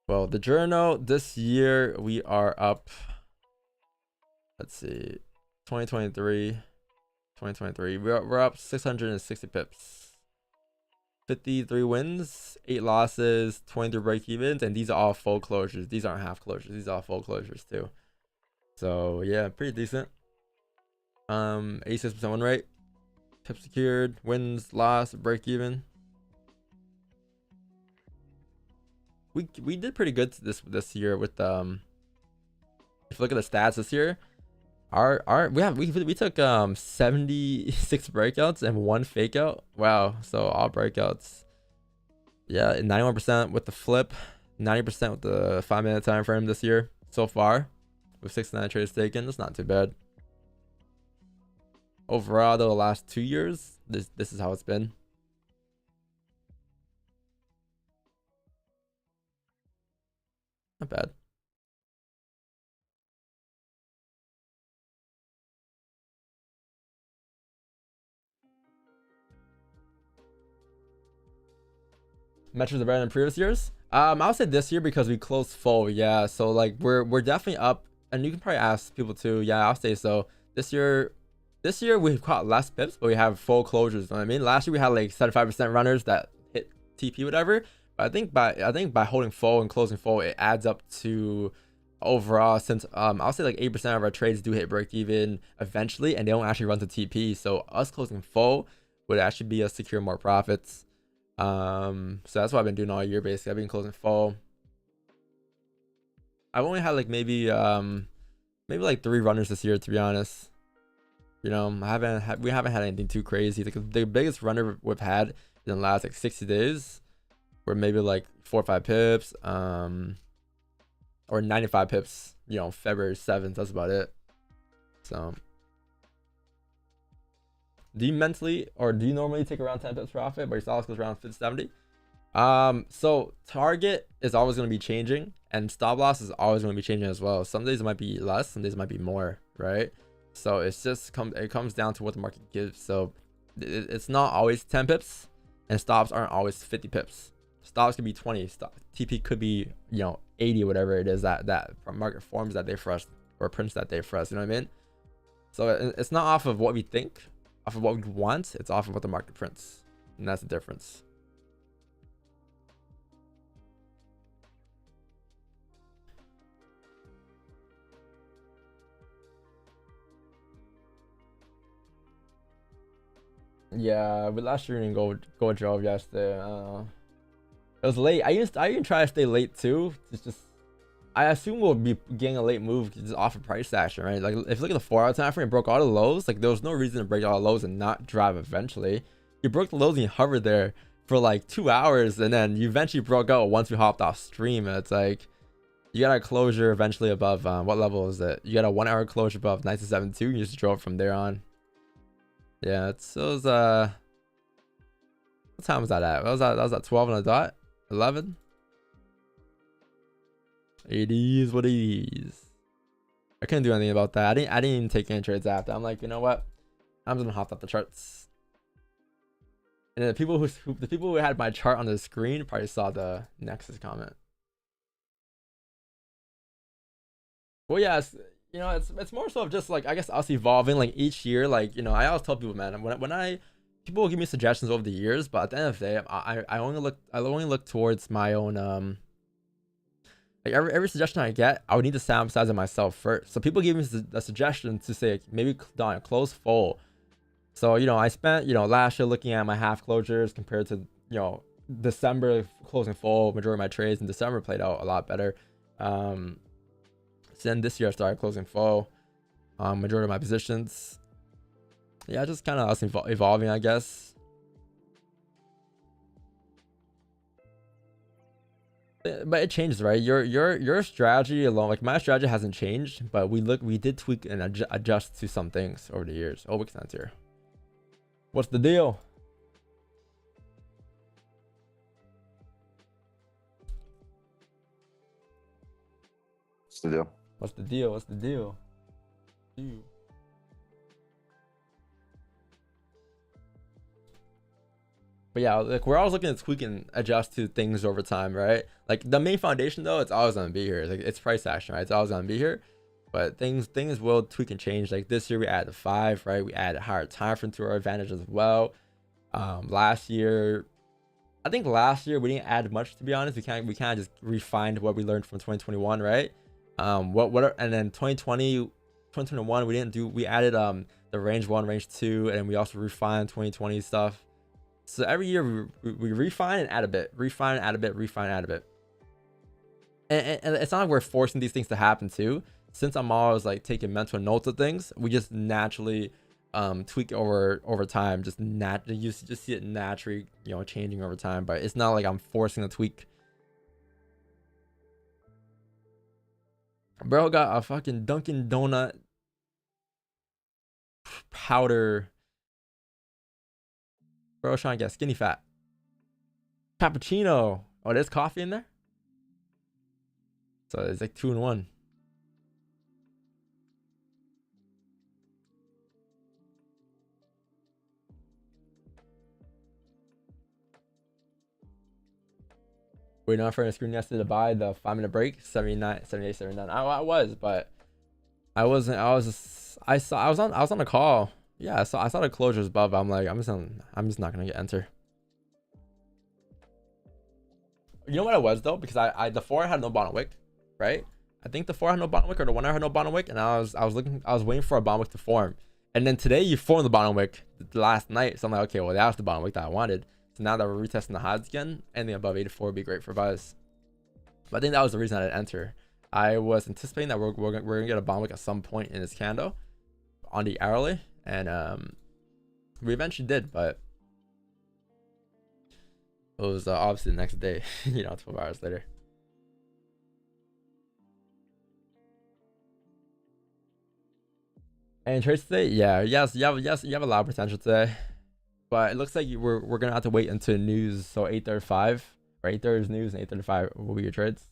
the journal this year we are up. Let's see, 2023. We're up 660 pips. 53 wins, 8 losses, 23 break evens, and these are all full closures. These aren't half closures. These are all full closures too. So yeah, pretty decent. 86% win rate. Pip secured, wins, loss, break even. We did pretty good this year with if you look at the stats this year, we took 76 breakouts and 1 fake out. Wow, so all breakouts. Yeah, 91% with the flip, 90% with the 5-minute time frame this year so far, with 69 trades taken. That's not too bad. Overall, though, the last 2 years, this is how it's been. Not bad. Metrics are better than previous years. I'll say this year because we closed full. Yeah, so like we're definitely up, and you can probably ask people too. Yeah, I'll say so. This year we've caught less pips, but we have full closures. You know what I mean? Last year we had like 75% runners that hit TP whatever. But I think by holding full and closing full, it adds up to overall, since I'll say like 8% of our trades do hit break even eventually, and they don't actually run to TP. So us closing full would actually be us secure more profits. So that's what I've been doing all year. Basically, I've been closing full. I've only had like maybe like 3 runners this year, to be honest. You know, we haven't had anything too crazy. Like the biggest runner we've had in the last like 60 days were maybe like 4 or 5 pips, or 95 pips, you know, February 7th. That's about it. So do you normally take around 10 pips profit, but your stop loss goes around 50-70? So target is always going to be changing, and stop loss is always going to be changing as well. Some days it might be less, some days it might be more, right? So it's just it comes down to what the market gives. So it's not always 10 pips, and stops aren't always 50 pips. Stops could be 20, TP could be, you know, 80, whatever it is that market forms that day for us, or prints that day for us. You know what I mean? So it's not off of what we think, off of what we want. It's off of what the market prints, and that's the difference. Yeah, but last year we didn't go drove yesterday. It was late. I even try to stay late too. It's just, I assume we'll be getting a late move just off of price action, right? Like if you look at the 4-hour time frame, it broke all the lows. Like there was no reason to break all the lows and not drive eventually. You broke the lows and you hovered there for like 2 hours, and then you eventually broke out once we hopped off stream. And it's like you got a closure eventually above what level is it? You got a 1 hour closure above 97.2. You just drove from there on. Yeah, it was what time was that at? That was at 12 on the dot. 11. It is what it is. I couldn't do anything about that. I didn't even take any trades after. I'm like, you know what? I'm just gonna hop off the charts. And the people who had my chart on the screen probably saw the Nexus comment. Well, yeah, you know, it's more so of just like, I guess, us evolving like each year. Like, you know, I always tell people, man, when people will give me suggestions over the years, but at the end of the day, I only look towards my own like every suggestion I get, I would need to sample size it myself first. So people give me a suggestion to say maybe Don close full. So, you know, I spent, you know, last year looking at my half closures compared to, you know, December closing full. Majority of my trades in December played out a lot better. So then this year I started closing full. Majority of my positions. Yeah, just kind of us evolving, I guess. But it changes, right? Your strategy alone, like my strategy hasn't changed, but we did tweak and adjust to some things over the years. Oh, Wixnet's here. What's the deal? What's the deal? What's the deal? What's the deal? But yeah, like we're always looking to tweak and adjust to things over time, right? Like the main foundation though, it's always gonna be here. Like it's price action, right? It's always gonna be here. But things will tweak and change. Like this year we added 5, right? We added higher time frame to our advantage as well. Last year, I think last year we didn't add much, to be honest. We kind of just refined what we learned from 2021, right? And then 2020, 2021 we added the range 1, range 2, and we also refined 2020 stuff. So every year we refine and add a bit, refine, add a bit, refine, add a bit. And it's not like we're forcing these things to happen too. Since I'm always like taking mental notes of things, we just naturally tweak over time. You just see it naturally, you know, changing over time. But it's not like I'm forcing a tweak. Bro got a fucking Dunkin' Donut powder. Bro trying to get skinny fat. Cappuccino. Oh, there's coffee in there? So it's like 2 in 1. Waiting on for a screen yesterday to buy the 5-minute break, 79, 78, 79. I was, but I wasn't. I was on a call. Yeah, I saw the closures above. I'm like, I'm just not gonna get enter. You know what it was though, because the 4 had no bottom wick, right? I think the 4 had no bottom wick, or the 1 had no bottom wick, and I was waiting for a bottom wick to form. And then today you formed the bottom wick last night, so I'm like, okay, well that was the bottom wick that I wanted. So now that we're retesting the highs again, anything above 84 would be great for buys. But I think that was the reason I didn't enter. I was anticipating that we're gonna get a bottom wick at some point in this candle on the hourly, and we eventually did, but it was obviously the next day, you know, 12 hours later. And trades today, yeah, yes, you have a lot of potential today, but it looks like we're gonna have to wait until news. So 8:35 or 8:30 is news, and 8:35 will be your trades.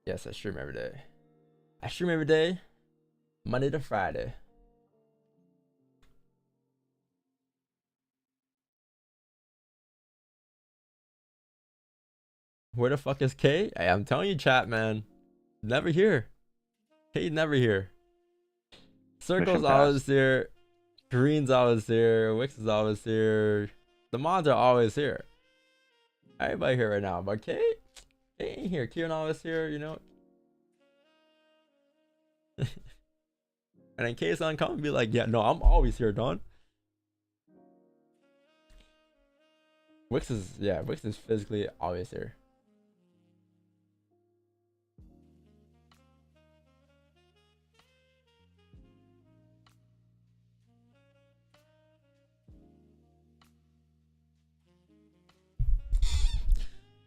Yes, I stream every day. I stream every day, Monday to Friday. Where the fuck is K? Hey, I'm telling you, chat, man. Never here. K never here. Circle's always here. Green's always here. Wix is always here. The mods are always here. Everybody here right now, but K ain't here. Kieran always here, you know. And in case I'm coming, be like, yeah, no, I'm always here, Don. Wix is physically always here.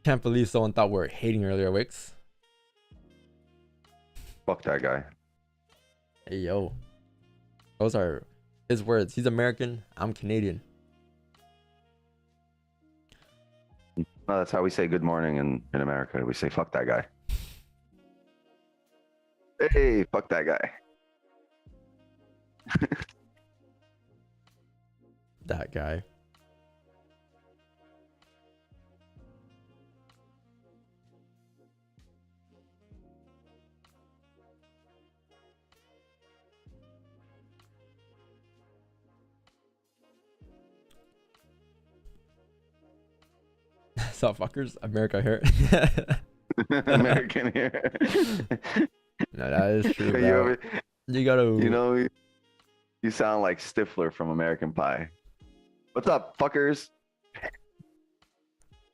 Can't believe someone thought we were hating earlier, Wix. Fuck that guy. Hey, yo. Those are his words. He's American. I'm Canadian. No, that's how we say good morning in America. We say fuck that guy. Hey, fuck that guy. That guy. Sup, fuckers? America here. American here. No, that is true, bro. You gotta. You know, you sound like Stifler from American Pie. What's up, fuckers?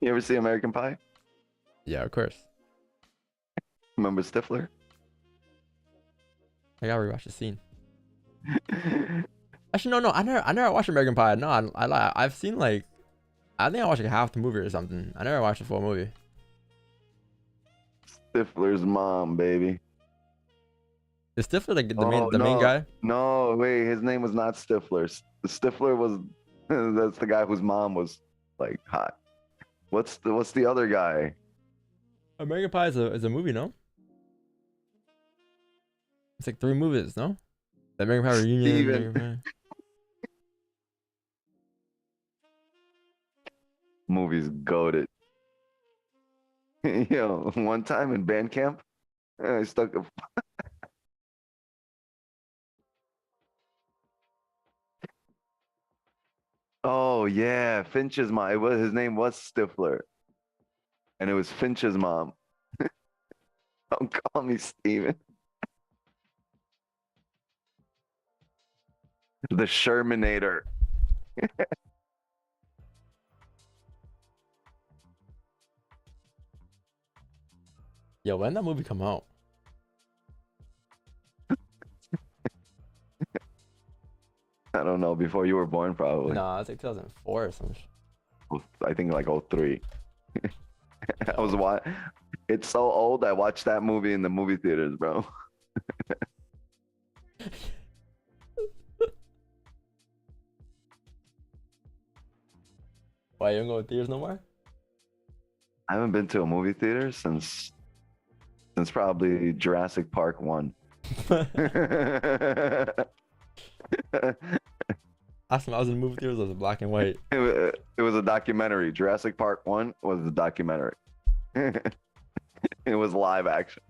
You ever see American Pie? Yeah, of course. Remember Stifler? I gotta rewatch the scene. Actually, no. I never watched American Pie. No, I've seen like. I think I watched like half the movie or something. I never watched the full movie. Stifler's mom, baby. Is Stifler like the main guy? No, wait. His name was not Stifler. Stifler was that's the guy whose mom was like hot. What's the other guy? American Pie is a movie, no? It's like 3 movies, no? The American Pie reunion. American Pie. movie's goated. Yo, one time in band camp, I stuck a Oh yeah, Finch's mom. His name was Stifler, and it was Finch's mom. Don't call me Steven. The Shermanator. Yo, when that movie come out? I don't know, before you were born, probably. Nah, it's like 2004 or some shit. I think like '03. I was It's so old. I watched that movie in the movie theaters, bro. Why, you don't go to theaters no more? I haven't been to a movie theater since probably Jurassic Park 1. Last time I was in movie theaters, it was black and white. It was a documentary. Jurassic Park 1 was a documentary. It was live action.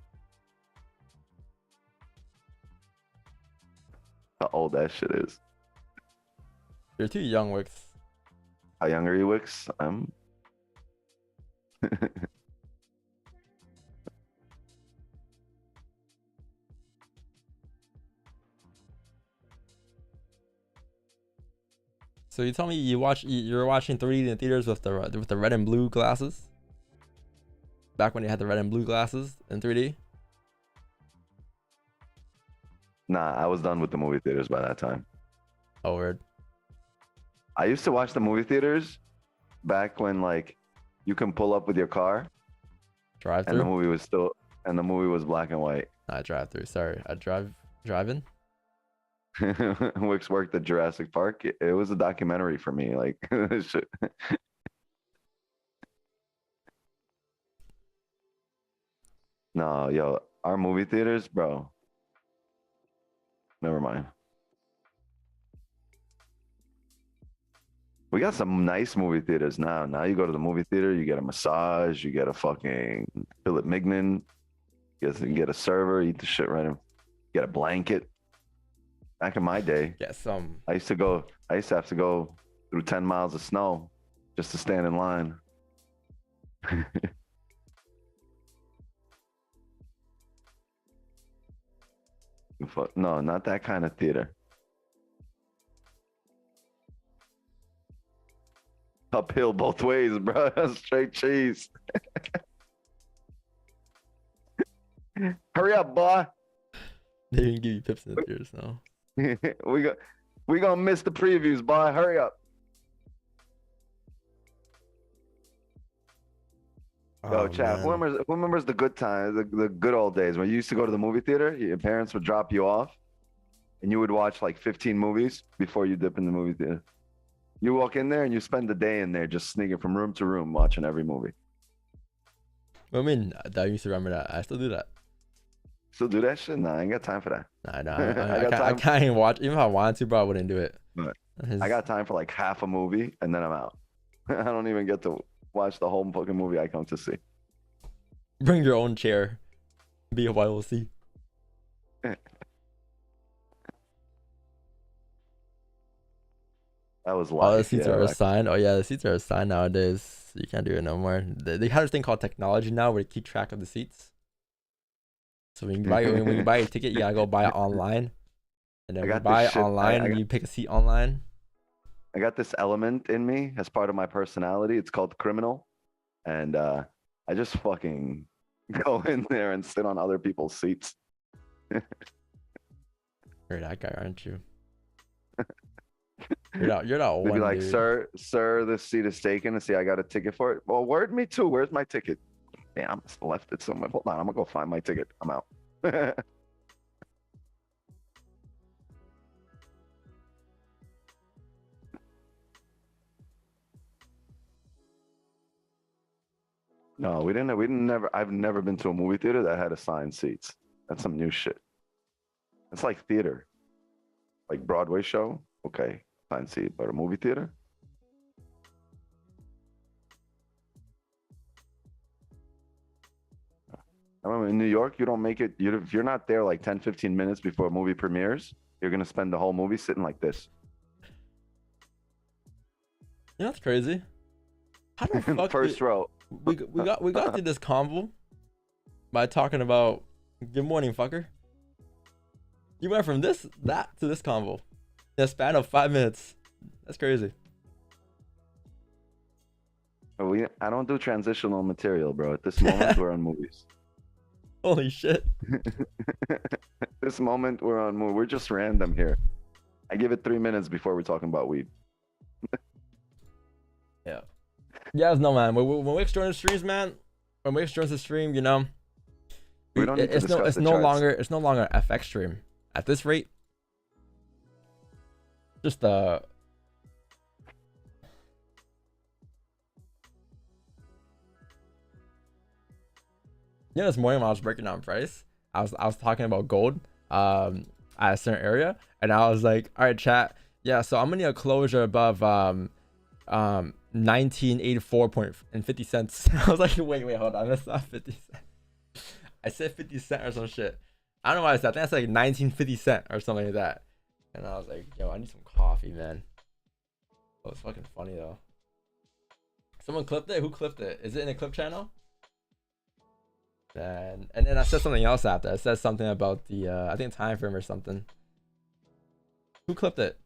How old that shit is. You're too young, Wix. How young are you, Wix? So you tell me you're watching 3D in the theaters with the red and blue glasses? Back when you had the red and blue glasses in 3D? Nah, I was done with the movie theaters by that time. Oh, weird. I used to watch the movie theaters back when like you can pull up with your car Drive and the through? movie was black and white. Not drive through. Sorry, I drive in. Wix worked at Jurassic Park. It was a documentary for me. Like shit. No, yo, our movie theaters, bro. Never mind. We got some nice movie theaters now. Now you go to the movie theater, you get a massage, you get a fucking Philip Mignon, you get a server, eat the shit right in, get a blanket. Back in my day, Yeah, some. I used to have to go through 10 miles of snow just to stand in line. No, not that kind of theater. Uphill both ways, bro. Straight cheese. Hurry up, boy. They didn't give you pips in the theaters, no. we gonna miss the previews, boy. Hurry up. Yo, chat. Who remembers the good times, the good old days when you used to go to the movie theater? Your parents would drop you off, and you would watch like 15 movies before you dip in the movie theater. You walk in there and you spend the day in there just sneaking from room to room watching every movie. I mean, I used to remember that. I still do that. Still do that shit? Nah, I ain't got time for that. Nah, I can't even watch. Even if I wanted to, bro, I wouldn't do it. But I got time for like half a movie and then I'm out. I don't even get to watch the whole fucking movie I come to see. Bring your own chair. Be a YOC. That was live. Oh, the seats are assigned. Oh yeah, the seats are assigned nowadays. You can't do it no more. They have this thing called technology now where they keep track of the seats. So when you buy a ticket, you gotta go buy it online. And then when you buy it online, you pick a seat online. I got this element in me as part of my personality. It's called criminal. And I just fucking go in there and sit on other people's seats. You're that guy, aren't you? You're not one. They'd be like, dude. sir, this seat is taken. And see, I got a ticket for it. Well, word me too. Where's my ticket? Damn, I must have left it somewhere. Hold on, I'm gonna go find my ticket. I'm out. No, we didn't never. I've never been to a movie theater that had assigned seats. That's some new shit. It's like theater, like Broadway show. Okay, assigned seat, but a movie theater. I remember in New York, you don't make it. If you're not there like 10, 15 minutes before a movie premieres, you're gonna spend the whole movie sitting like this. You know what's crazy? How the fuck First row. we got through this convo by talking about good morning, fucker. You went from that to this convo in a span of 5 minutes. That's crazy. I don't do transitional material, bro. At this moment, we're on movies. Holy shit. This moment, we're on movie. We're just random here. I give it 3 minutes before we're talking about weed. Yeah. Yeah, no, man. When Wix joins the streams, man, when Wix joins the stream, you know, We don't need to discuss it's the no charts. longer an FX stream at this rate. Just you know, this morning when I was breaking down price, I was talking about gold at a certain area, and I was like, all right, chat, yeah, so I'm gonna need a closure above 1984.50 cents. I was like, wait, hold on, that's not 50 cents. I said 50 cent or some shit. I don't know why I said. I think that's like 1950 cent or something like that. And I was like, yo, I need some coffee, man. Oh, it's fucking funny though. Someone clipped it? Who clipped it? Is it in the clip channel? And then I said something else after. I said something about the I think time frame or something. Who clipped it?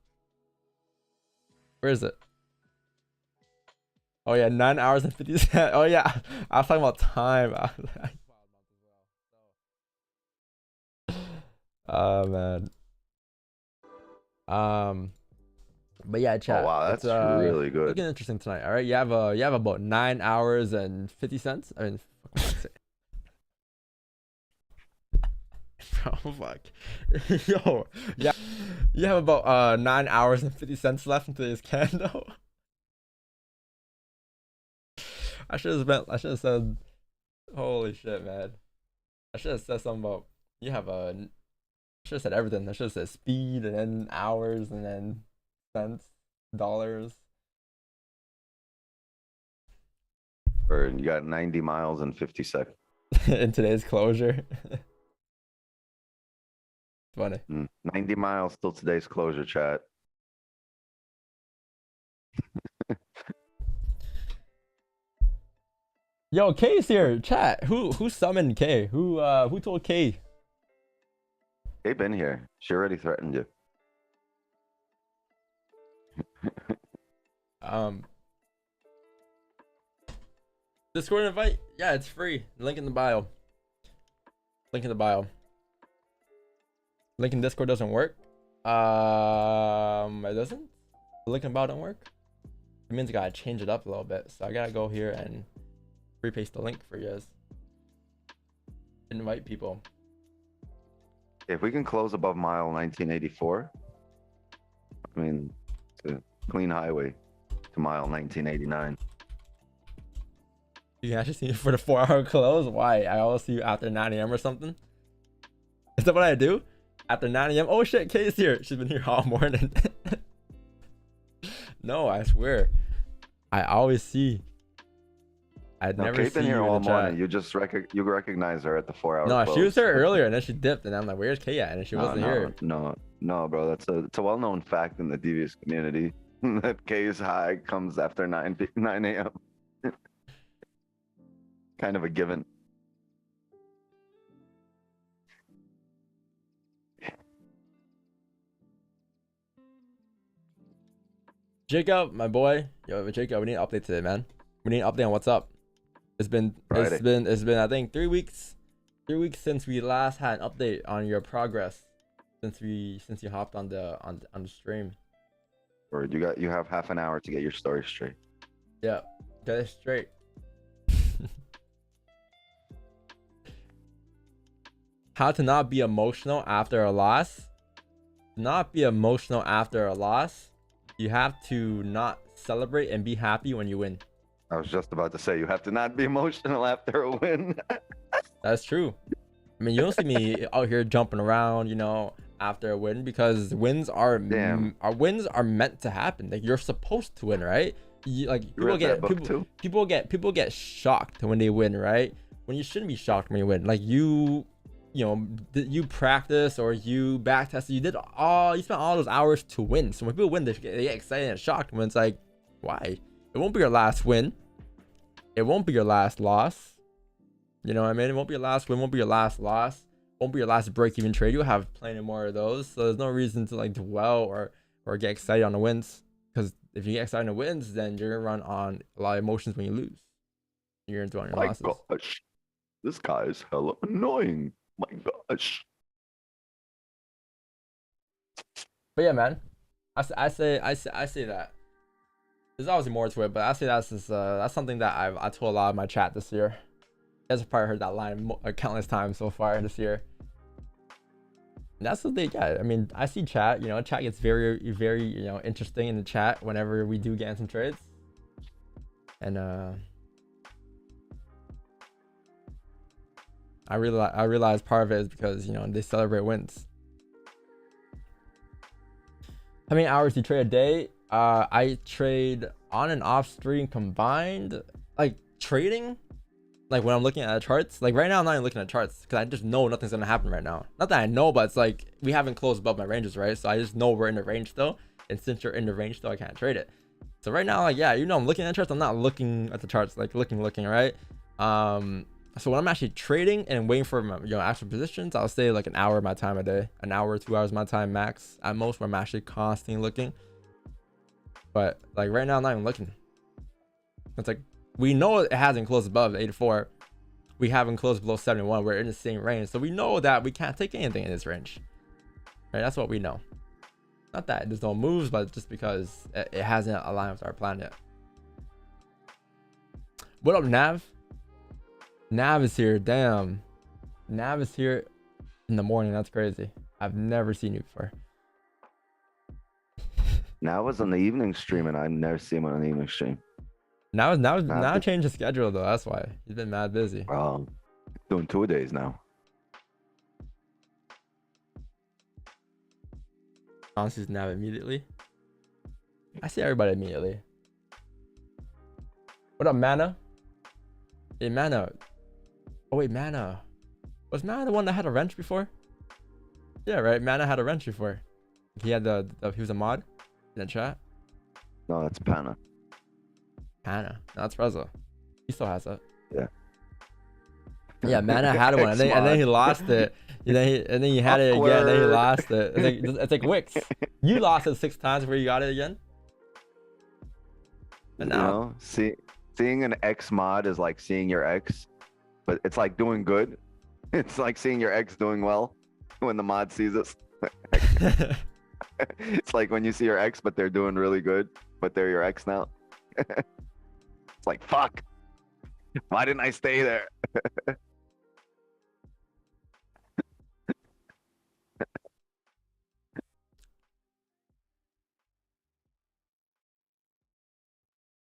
Where is it? Oh yeah, 9 hours and 50 cents. Oh yeah, I was talking about time. Oh man. But yeah, chat. Oh wow, that's really good. Looking interesting tonight. All right, you have about 9 hours and 50 cents. I mean, oh fuck. Yo, yeah, you have about 9 hours and 50 cents left in today's candle. I should have said, holy shit, man. I should have said something about you have a. I should have said everything. I should have said speed and then hours and then cents, dollars. Or you got 90 miles and 50 seconds. In today's closure. Funny. 90 miles till today's closure, chat. Yo, K's here, chat. Who summoned K? Who told K? They've been here. She already threatened you. Discord invite? Yeah, it's free. Link in the bio. Link in the bio. Link in Discord doesn't work. It doesn't? The link in bio don't work? It means I gotta change it up a little bit. So I gotta go here and repaste the link for you guys. Invite people. If we can close above mile 1984, I mean, it's a clean highway to mile 1989. You can actually see me for the 4-hour close? Why? I always see you after 9 a.m. or something? Is that what I do? After 9 a.m.? Oh shit, Kay's here. She's been here all morning. No, I swear. I always see. I'd never Kay's been see here you all in the morning. chat. You just recognize her at the 4-hour No, close. she was here earlier and then she dipped and I'm like, where's Kay at? And she wasn't here. No, bro. It's a well-known fact in the devious community that Kay's high comes after 9 a.m. Kind of a given. Jacob, my boy. Yo, Jacob, we need an update today, man. We need an update on what's up. It's been I think 3 weeks. 3 weeks since we last had an update on your progress. Since you hopped on the stream. Or you have half an hour to get your story straight. Yeah, get it straight. How to not be emotional after a loss. Not be emotional after a loss. You have to not celebrate and be happy when you win. I was just about to say, you have to not be emotional after a win. That's true. I mean, you don't see me out here jumping around, you know, after a win, because wins are meant to happen. Like, you're supposed to win, right? People get shocked when they win, right? when you shouldn't be shocked when you win. Like you know, you practice or you back test. You spent all those hours to win. So when people win, they get excited and shocked. When it's like, why? It won't be your last win. It won't be your last loss. You know what I mean? It won't be your last win. Won't be your last loss. Won't be your last break-even trade. You'll have plenty more of those. So there's no reason to like dwell or get excited on the wins. Because if you get excited on the wins, then you're gonna run on a lot of emotions when you lose. You're gonna dwell on your losses. My gosh, this guy is hella annoying. My gosh. But yeah, man, I say that. There's obviously more to it, but I say that's something that I told a lot of my chat this year. You guys have probably heard that line countless times so far this year. And that's what they get. I mean, I see chat. You know, chat gets very interesting in the chat whenever we do get in some trades. And I realize part of it is because, you know, they celebrate wins. How many hours do you trade a day? I trade on and off stream combined. Like trading, like when I'm looking at the charts, like right now I'm not even looking at charts because I just know nothing's gonna happen right now. Not that I know, but it's like we haven't closed above my ranges, right? So I just know we're in the range still, and since you're in the range still, I can't trade it. So right now, like, yeah, you know, I'm looking at charts. I'm not looking at the charts, like looking, right? So when I'm actually trading and waiting for my, you know, actual positions, I'll say like an hour of my time a day, an hour or 2 hours of my time max at most, where I'm actually constantly looking. But like right now, I'm not even looking. It's like we know it hasn't closed above 84. We haven't closed below 71. We're in the same range, so we know that we can't take anything in this range. Right? That's what we know. Not that there's no moves, but just because it hasn't aligned with our plan yet. What up, Nav? Nav is here. Damn. Nav is here in the morning. That's crazy. I've never seen you before. Now I was on the evening stream, and I never see him on the evening stream. Now change the schedule though. That's why he's been mad busy. Doing 2 days now. Honestly, Nav immediately. I see everybody immediately. What up, Mana? Hey, Mana. Oh wait, Mana. Was Mana the one that had a wrench before? Yeah, right. Mana had a wrench before. He had he was a mod in the chat. No, that's Pana. Pana. No, that's Reza. He still has it. Yeah. Yeah, Mana had one, and then he lost it. And then he had it again, and then he lost it. It's like Wix. You lost it 6 times before you got it again. And now, you know, seeing an X mod is like seeing your ex, but it's like doing good. It's like seeing your ex doing well when the mod sees it. It's like when you see your ex, but they're doing really good, but they're your ex now. It's like, fuck. Why didn't I stay there?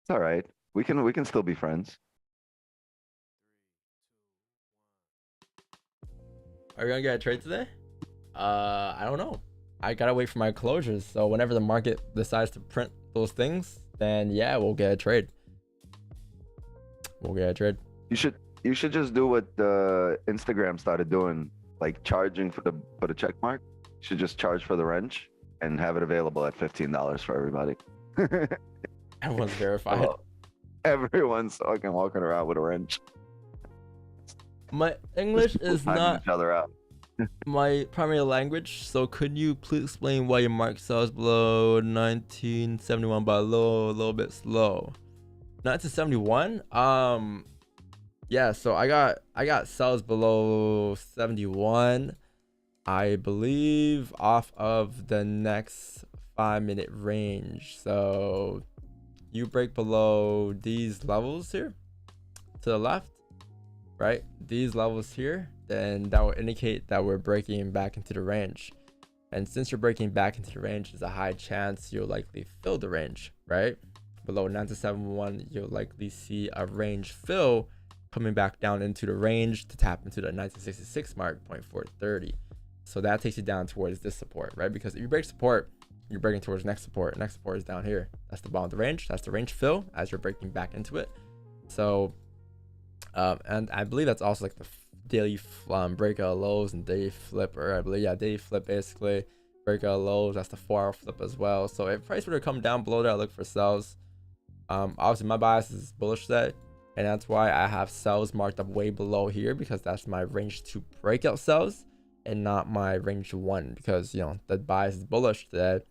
It's all right. We can still be friends. Are we gonna get a trade today? I don't know. I gotta wait for my closures. So whenever the market decides to print those things, then yeah, we'll get a trade. We'll get a trade. You should just do what Instagram started doing, like charging for the check mark. You should just charge for the wrench and have it available at $15 for everybody. Everyone's verified. Everyone's fucking walking around with a wrench. My English is not each other out. my primary language, so could you please explain why your mark sells below 1971 by a little bit slow? 1971? Yeah, so I got sells below 71, I believe, off of the next 5-minute range. So you break below these levels here to the left, right? These levels here, then that will indicate that we're breaking back into the range. And since you're breaking back into the range, there's a high chance you'll likely fill the range, right? Below 9-7-1, you'll likely see a range fill coming back down into the range to tap into the 1966 mark, 0.430. So that takes you down towards this support, right? Because if you break support, you're breaking towards next support. Next support is down here. That's the bottom of the range. That's the range fill as you're breaking back into it. So And I believe that's also like the daily breakout lows and day flipper. I believe, yeah, day flip basically. Breakout lows, that's the 4-hour flip as well. So if price were to come down below there, I look for sells. Obviously my bias is bullish today, and that's why I have sells marked up way below here, because that's my range 2 breakout sells and not my range 1, because you know the bias is bullish today,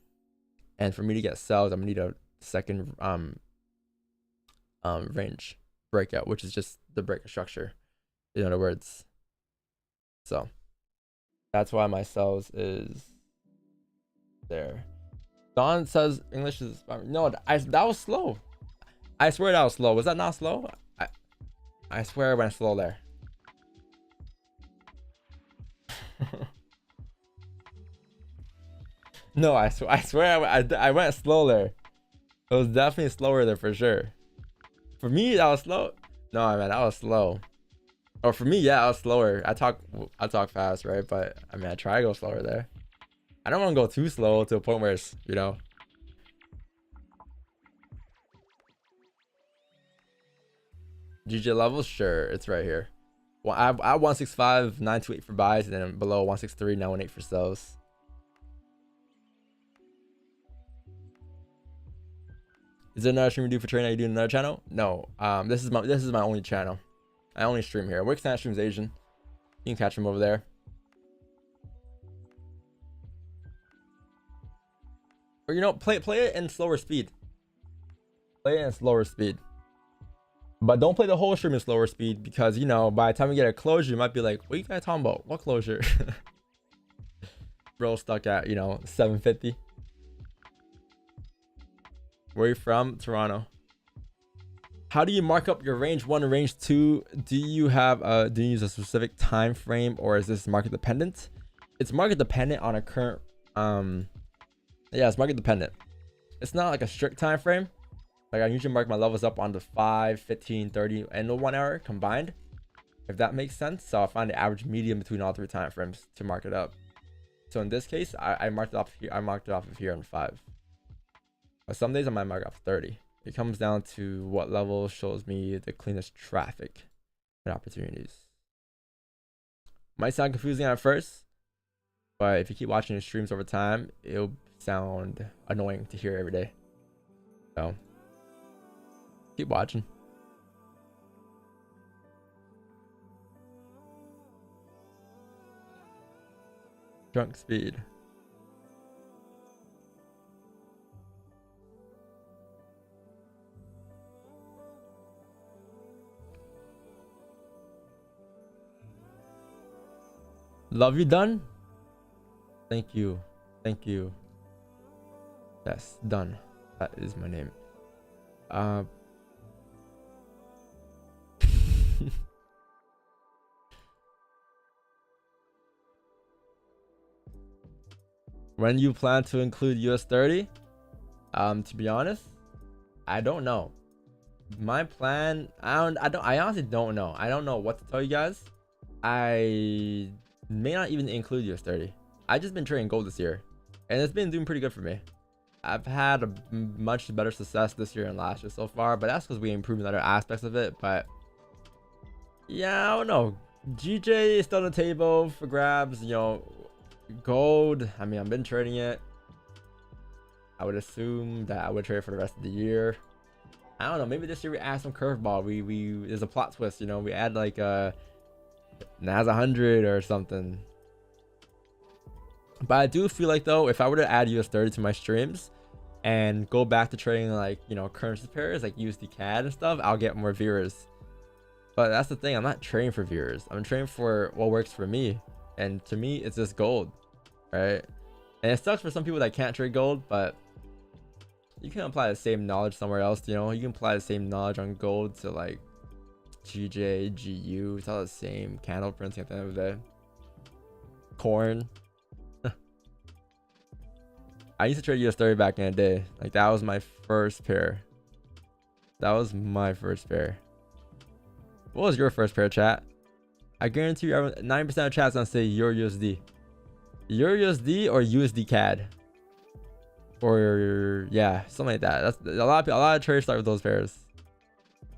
and for me to get sells I'm gonna need a second range breakout, which is just the breakout structure, in other words. So that's why my sells is there. Don says English is no, that was slow. I swear that was slow. Was that not slow? I swear I went slow there. No, I swear I went slow there. It was definitely slower there for sure. For me, that was slow. No, man, that was slow. Or for me, yeah, I was slower. I talk fast, right? But I mean, I try to go slower there. I don't want to go too slow to a point where it's, you know. GG levels, sure, it's right here. Well, I have 165, 928 for buys, and then below 163, 918 for sells. Is there another stream you do for trading that you do in another channel? No. This is my only channel. I only stream here. Workstat streams Asian. You can catch him over there. Or you know, play it in slower speed. Play it in slower speed. But don't play the whole stream in slower speed, because you know by the time we get a closure, you might be like, what are you guys talking about? What closure? Bro stuck at, you know, 750. Where are you from? Toronto. How do you mark up your range 1 and range 2? Do you use a specific time frame, or is this market dependent? It's market dependent on a current yeah, it's market dependent. It's not like a strict time frame. Like I usually mark my levels up on the 5, 15, 30, and the 1 hour combined, if that makes sense. So I'll find the average median between all 3 time frames to mark it up. So in this case, I marked it off here. I marked it off of here on 5. But some days I might mark off 30. It comes down to what level shows me the cleanest traffic and opportunities. Might sound confusing at first, but if you keep watching the streams over time, it'll sound annoying to hear every day. So keep watching. Drunk speed. Love you, done. Thank you. Thank you. Yes, done. That is my name. When you plan to include US30? To be honest, I don't know. My plan, I honestly don't know. I don't know what to tell you guys. I may not even include US30. I just been trading gold this year, and it's been doing pretty good for me. I've had a much better success this year than last year so far, but that's because we improved in other aspects of it. But yeah, I don't know. GJ is still on the table for grabs. You know, gold, I mean, I've been trading it. I would assume that I would trade for the rest of the year. I don't know, maybe this year we add some curveball. We there's a plot twist, you know, we add like NAS 100 or something. But I do feel like though, if I were to add US30 to my streams and go back to trading like, you know, currency pairs like USD CAD and stuff, I'll get more viewers. But that's the thing, I'm not trading for viewers. I'm trading for what works for me. And to me, it's just gold, right? And it sucks for some people that can't trade gold, but you can apply the same knowledge somewhere else. You know, you can apply the same knowledge on gold to like GJ, GU. It's all the same candle printing at the end of the day. Corn. I used to trade US30 back in the day. Like that was my first pair. That was my first pair. What was your first pair, chat? I guarantee you 90% of chat's gonna say Euro USD. Euro USD or USD CAD. Or yeah, something like that. That's a lot of traders start with those pairs.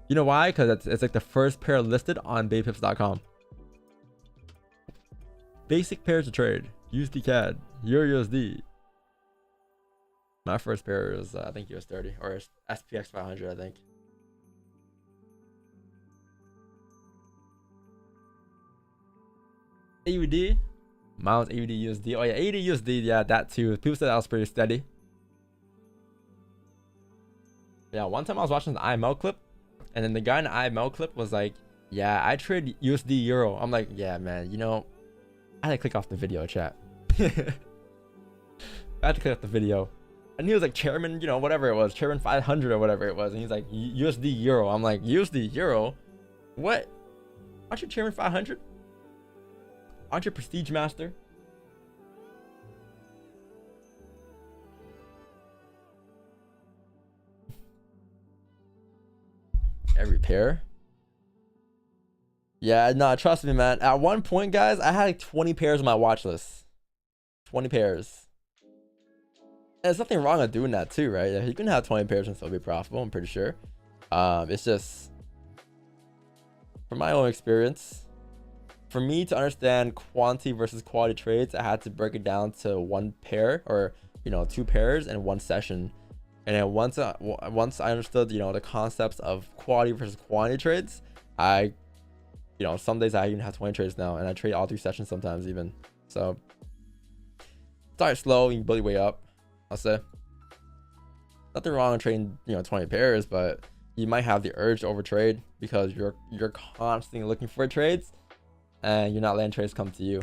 You know why? Because it's like the first pair listed on baitpips.com. Basic pairs to trade. USD CAD. Euro USD. My first pair was I think US 30 or SPX 500, I think. AUD. Mount AUD USD. Oh yeah, AUD USD. Yeah, that too. People said that was pretty steady. Yeah, one time I was watching the IML clip, and then the guy in the IML clip was like, "Yeah, I trade USD Euro." I'm like, "Yeah, man. You know, I had to click off the video, chat. I had to click off the video." And he was like, "Chairman, you know, whatever it was, Chairman 500 or whatever it was." And he's like, "USD Euro." I'm like, "USD Euro? What? Aren't you Chairman 500? Aren't you Prestige Master?" Every pair. Yeah, no, trust me, man. At one point, guys, I had like 20 pairs on my watch list. 20 pairs. And there's nothing wrong with doing that too, right? You can have 20 pairs and still be profitable, I'm pretty sure. It's just, from my own experience, for me to understand quantity versus quality trades, I had to break it down to one pair, or, you know, 2 pairs in one session. And then once I understood, you know, the concepts of quality versus quantity trades, you know, some days I even have 20 trades now, and I trade all 3 sessions sometimes even. So start slow, you build your way up, I'll say. Nothing wrong with trading, you know, 20 pairs, but you might have the urge to overtrade because you're constantly looking for trades, and you're not letting trades come to you.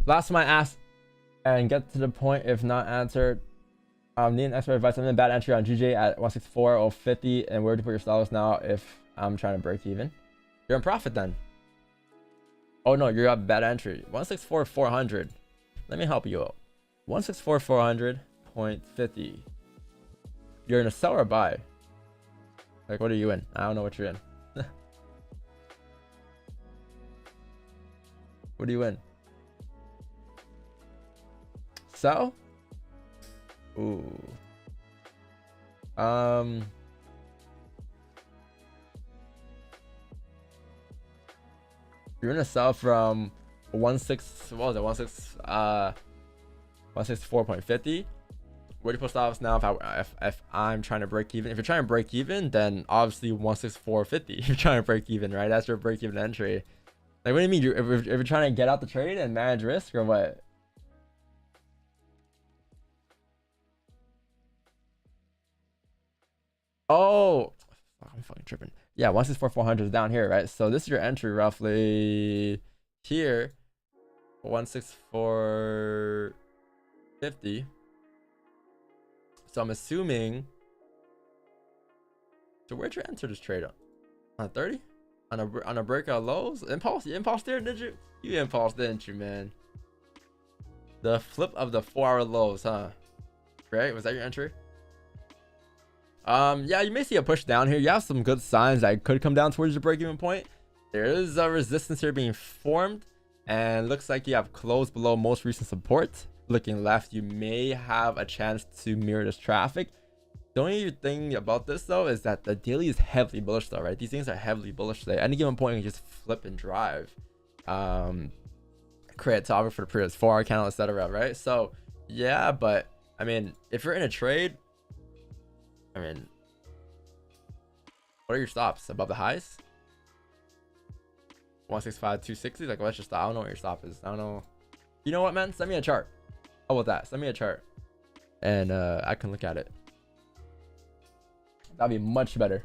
Last time I asked and get to the point if not answered. Need an expert advice. I'm in a bad entry on GJ at 164.050, and where to put your dollars now if I'm trying to break even? You're in profit then. Oh no, you're at bad entry. 164.400. Let me help you out. 164.400.50. You're in a sell or buy? Like, what are you in? I don't know what you're in. What are you in? Sell? Ooh. You're gonna sell from 164.50. Where do you put stops now if I'm trying to break even? If you're trying to break even, then obviously 164.50. You're trying to break even, right? That's your break even entry. Like, what do you mean? If you're trying to get out the trade and manage risk, or what? Oh, I'm fucking tripping. Yeah, 164.400 is down here, right? So this is your entry roughly here. 164.50. So I'm assuming. So where'd you enter this trade on 30? On a breakout lows? Impulse? You impulse there, did you? You impulse, didn't you, man? The flip of the 4-hour lows, huh? Right? Was that your entry? Yeah, you may see a push down here. You have some good signs that it could come down towards your break-even point. There is a resistance here being formed, and looks like you have closed below most recent support. Looking left, you may have a chance to mirror this traffic. The only thing about this though is that the daily is heavily bullish though, right? These things are heavily bullish today. Any given point, you can just flip and drive. Create a topic for the previous 4-hour candle, etc. Right? So yeah, but I mean, if you're in a trade, I mean, what are your stops above the highs? 165, 260. Like, what's your stop? I don't know what your stop is. I don't know. You know what, man? Send me a chart. How about that? Send me a chart, and I can look at it. That'd be much better.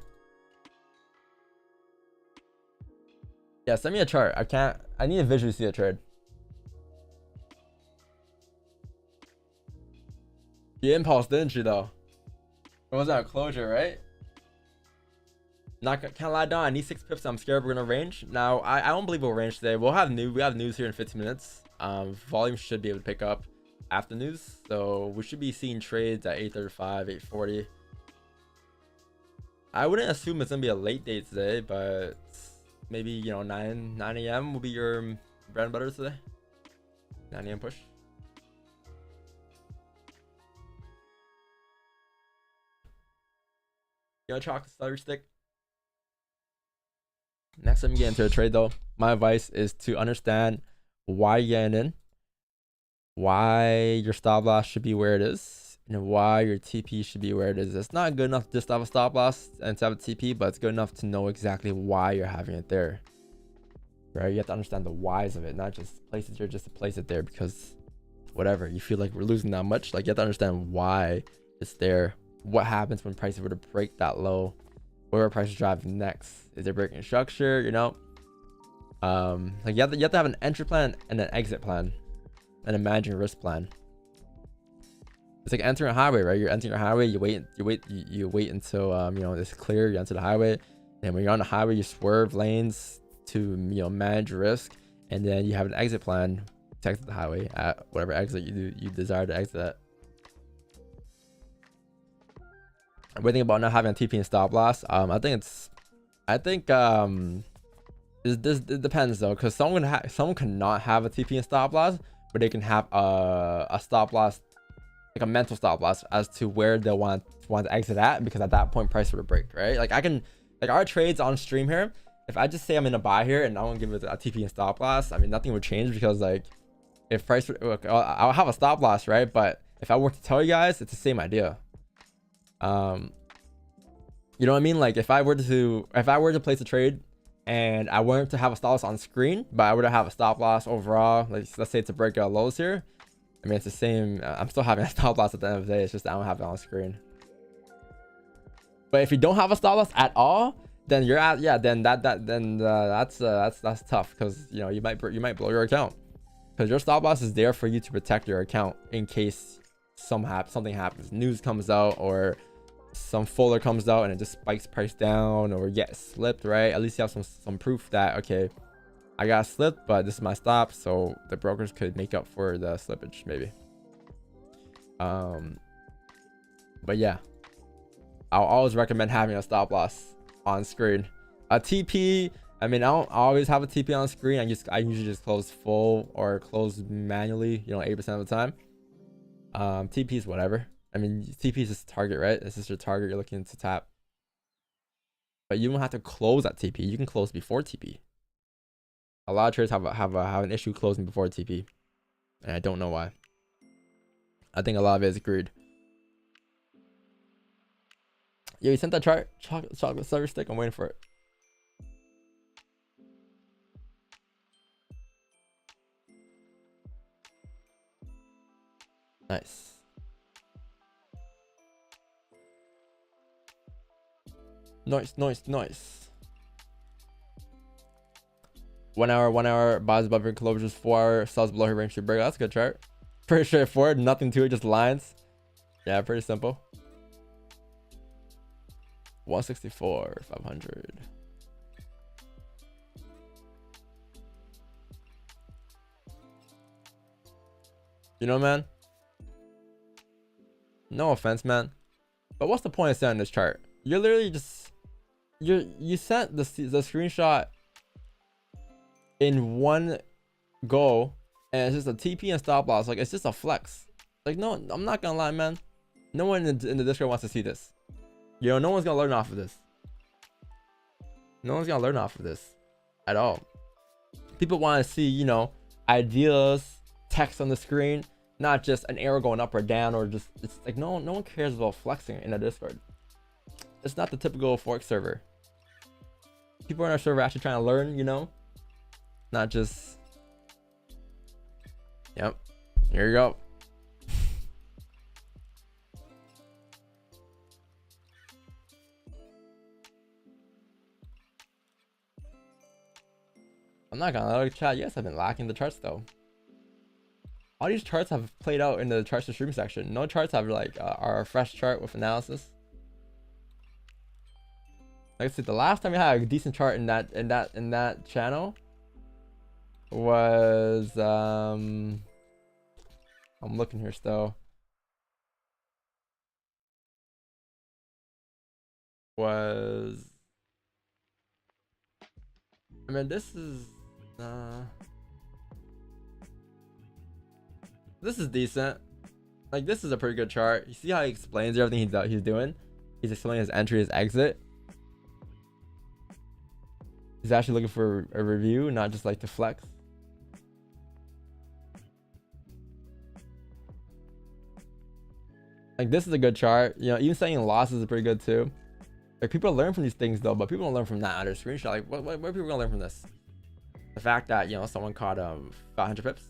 Yeah, send me a chart. I need to visually see a trade. You impulse, didn't you, though? It wasn't a closure, right? Can't lie down. I need 6 pips. I'm scared we're gonna range. Now, I don't believe we'll range today. We have news here in 15 minutes. Volume should be able to pick up after news. So we should be seeing trades at 835, 840. I wouldn't assume it's gonna be a late day today, but maybe, you know, 9 a.m. will be your bread and butter today. 9 a.m. push. You know, chocolate celery stick. Next time you get into a trade, though, my advice is to understand why you're getting in, why your stop loss should be where it is, and why your TP should be where it is. It's not good enough just to have a stop loss and to have a TP, but it's good enough to know exactly why you're having it there. Right? You have to understand the whys of it, not just place it there just to place it there because whatever, you feel like we're losing that much. Like, you have to understand why it's there. What happens when prices were to break that low? Where are prices driving next? Is there breaking structure? You know, like you have to have an entry plan and an exit plan, and a managing risk plan. It's like entering a highway, right? You're entering a highway. You wait until you know, it's clear. You enter the highway, and when you're on the highway, you swerve lanes to, you know, manage risk, and then you have an exit plan to exit the highway at whatever exit you desire to exit at. What think about not having a TP and stop loss? I think it depends though, because someone cannot have a TP and stop loss, but they can have a stop loss, like a mental stop loss as to where they want to exit at, because at that point price would break, right? Like I can, like our trades on stream here, if I just say I'm in a buy here and I want to give it a TP and stop loss, I mean nothing would change, because like if price, look, I'll have a stop loss, right? But if I were to tell you guys, it's the same idea. You know what I mean? Like if I were to place a trade and I weren't to have a stop loss on screen, but I were to have a stop loss overall, like let's say it's a breakout lows here, I mean it's the same. I'm still having a stop loss at the end of the day. It's just I don't have it on screen. But if you don't have a stop loss at all, then you're at, yeah, then that's tough, because you know you might blow your account, because your stop loss is there for you to protect your account in case something happens, news comes out, or some folder comes out and it just spikes price down, or get slipped, right? At least you have some proof that, okay, I got slipped, but this is my stop, so the brokers could make up for the slippage maybe. But yeah, I'll always recommend having a stop loss on screen. A TP, I mean, I don't always have a TP on screen. I usually just close full or close manually, you know, 80% of the time. TP is whatever. I mean, TP is just target, right? This is your target you're looking to tap. But you don't have to close at TP. You can close before TP. A lot of traders have an issue closing before TP, and I don't know why. I think a lot of it is greed. Yeah, you sent that chart, chocolate celery stick. I'm waiting for it. Nice. Nice. 1 hour buys above your closures, 4 hour sells below your range to break. That's a good chart. Pretty straightforward, nothing to it, just lines. Yeah, pretty simple. 164, 500. You know, man, no offense, man, but what's the point of sending this chart? You're literally just, you sent the screenshot in one go, and it's just a TP and stop loss. Like, it's just a flex. Like, no, I'm not gonna lie, man, no one in the Discord wants to see this. You know, no one's gonna learn off of this. No one's gonna learn off of this at all. People want to see, you know, ideas, text on the screen, not just an arrow going up or down, or just, it's like no one cares about flexing in a Discord. It's not the typical FOREX server. People in our server actually trying to learn, you know, not just, yep, here you go. I'm not gonna lie, chat. Yes, I've been lacking the charts though. All these charts have played out in the charts to stream section. No charts have like are a fresh chart with analysis. Like I said, the last time we had a decent chart in that channel was I'm looking here still. was, I mean, this is decent. Like, this is a pretty good chart. You see how he explains everything he's doing? He's explaining his entry, his exit. He's actually looking for a review, not just like to flex. Like, this is a good chart. You know, even saying losses is pretty good too. Like, people learn from these things though, but people don't learn from that under screenshot. Like, what are people gonna learn from this? The fact that, you know, someone caught 500 pips.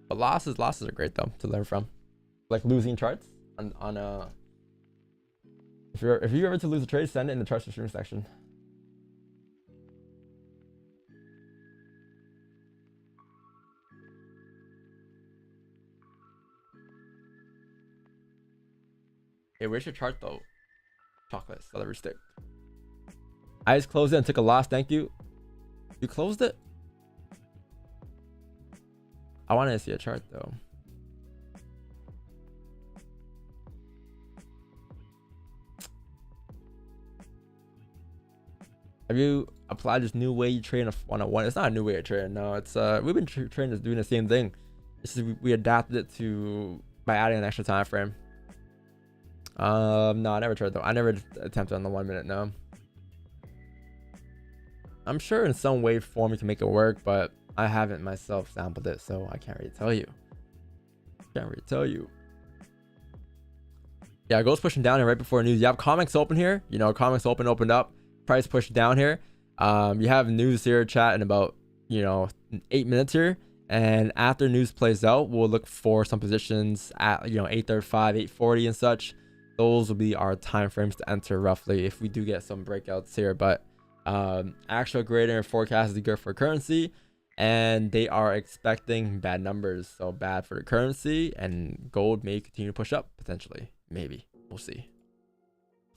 But losses are great though to learn from. Like losing charts on if you ever to lose a trade, send it in the charts stream section. Hey, where's your chart though? Chocolate celery stick. I just closed it and took a loss. Thank you. You closed it? I wanted to see a chart though. Have you applied this new way you trade on a one? It's not a new way of trading. No, it's we've been trading doing the same thing. It's just we adapted it to by adding an extra time frame. No, I never tried though. I never attempted on the 1 minute. No. I'm sure in some way form you can make it work, but I haven't myself sampled it, so I can't really tell you. Yeah, gold's pushing down here right before news. You have comics open here. You know, comics opened up. Price pushed down here. You have news here, chat, in about 8 minutes here. And after news plays out, we'll look for some positions at 835, 840 and such. Those will be our time frames to enter roughly if we do get some breakouts here. But actual grader forecast is good for currency, and they are expecting bad numbers, so bad for the currency, and gold may continue to push up potentially. Maybe we'll see.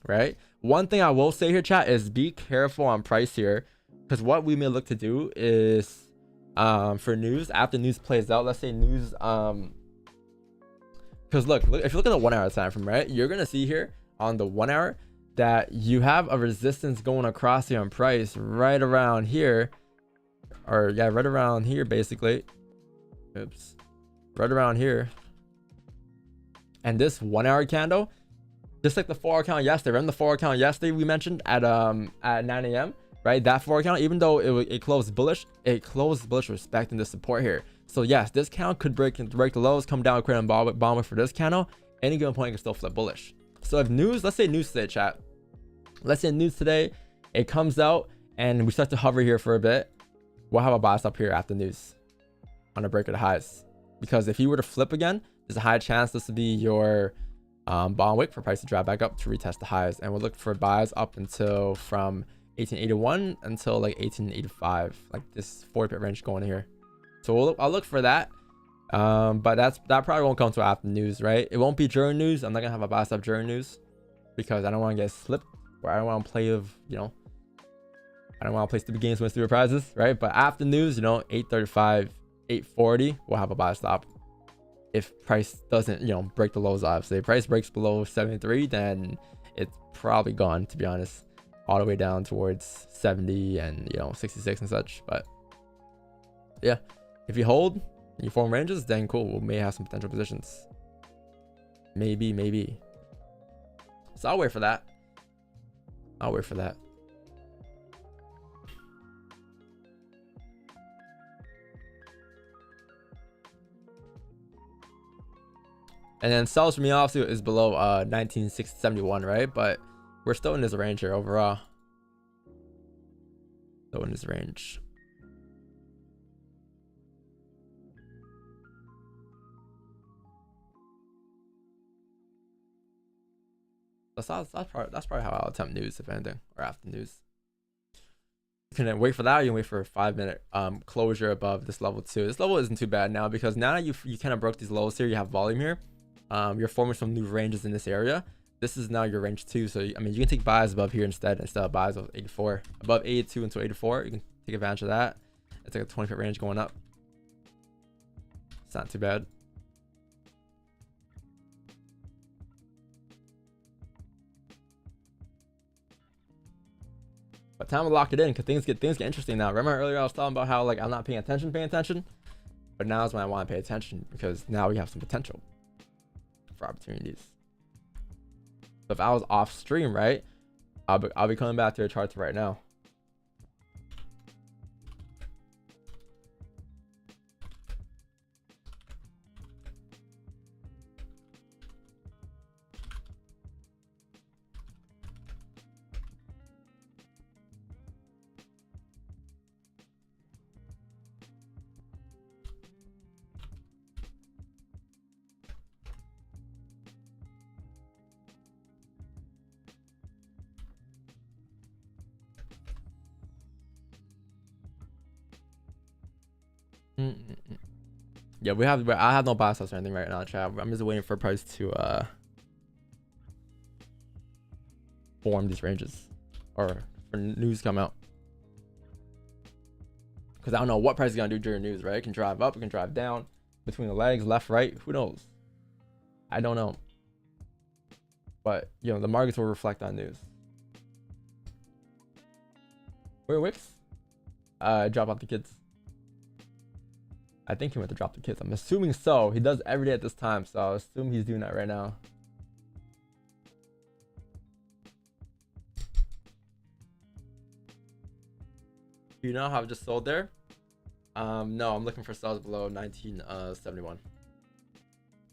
Right, one thing I will say here, chat, is be careful on price here, because what we may look to do is for news, after news plays out, let's say news because look, if you look at the 1 hour time frame, right, you're gonna see here on the 1 hour that you have a resistance going across here on price right around here, or yeah, right around here basically. Oops, right around here. And this 1 hour candle, just like the 4 hour candle yesterday, remember the 4 hour candle yesterday we mentioned at 9 a.m, right? That 4 hour candle, even though it closed bullish, respecting the support here. So yes, this candle could break the lows, come down, create a bomb for this candle. Any given point, it can still flip bullish. So if news, let's say news today, chat, let's say news today, it comes out and we start to hover here for a bit, we'll have a bias up here after news on a break of the highs. Because if you were to flip again, there's a high chance this would be your bond wick for price to drop back up to retest the highs. And we'll look for buys up until from 1881 until like 1885, like this 4 pip range going here. So I'll look for that. But that probably won't come until after news, right? It won't be during news. I'm not gonna have a bias up during news because I don't want to get slipped, or I don't want to play with, I don't want to play stupid games, win stupid prizes, right? But after news, 835, 840, we'll have a buy stop. If price doesn't, break the lows, obviously. If price breaks below 73, then it's probably gone, to be honest, all the way down towards 70 and 66 and such. But yeah, if you hold and you form ranges, then cool, we may have some potential positions. Maybe. So I'll wait for that. And then sells for me obviously is below 1971, right? But we're still in this range here overall. Still in this range. That's probably how I'll attempt news, if anything, or after news. You can wait for that, or you can wait for a 5 minute closure above this level 2. This level isn't too bad now, because now that you kind of broke these lows here, you have volume here. You're forming some new ranges in this area. This is now your range 2, so I mean you can take buys above here instead of buys of 84, above 82 until 84. You can take advantage of that. It's like a 20 foot range going up. It's not too bad. But time to lock it in because things get interesting now. Remember earlier I was talking about how like I'm not paying attention, but now is when I want to pay attention because now we have some potential for opportunities. So if I was off stream, right, I'll be coming back to the charts right now. Yeah, I have no buy stops or anything right now, chat. I'm just waiting for price to form these ranges or for news to come out. Because I don't know what price is gonna do during news, right? It can drive up, it can drive down, between the legs, left, right, who knows? I don't know. But you know, the markets will reflect on news. Where Wicks? Drop off the kids. I think he went to drop the kids. I'm assuming so. He does every day at this time, so I assume he's doing that right now. You know how I've just sold there? No, I'm looking for sales below 1971.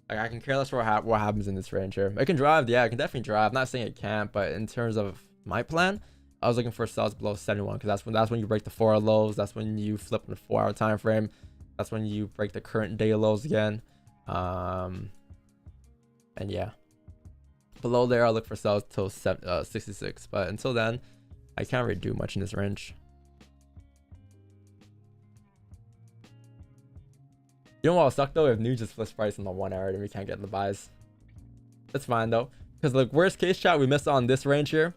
Like I can care less what happens in this range here. It can drive, yeah, it can definitely drive. I'm not saying it can't, but in terms of my plan, I was looking for sales below 71 because that's when you break the 4 hour lows. That's when you flip in the 4 hour time frame. That's when you break the current day lows again. And yeah, below there I'll look for sales till 66, but until then I can't really do much in this range. You know what will suck though? If news just flips price in the 1 hour, then we can't get in the buys. That's fine though, because like worst case chat, we miss on this range here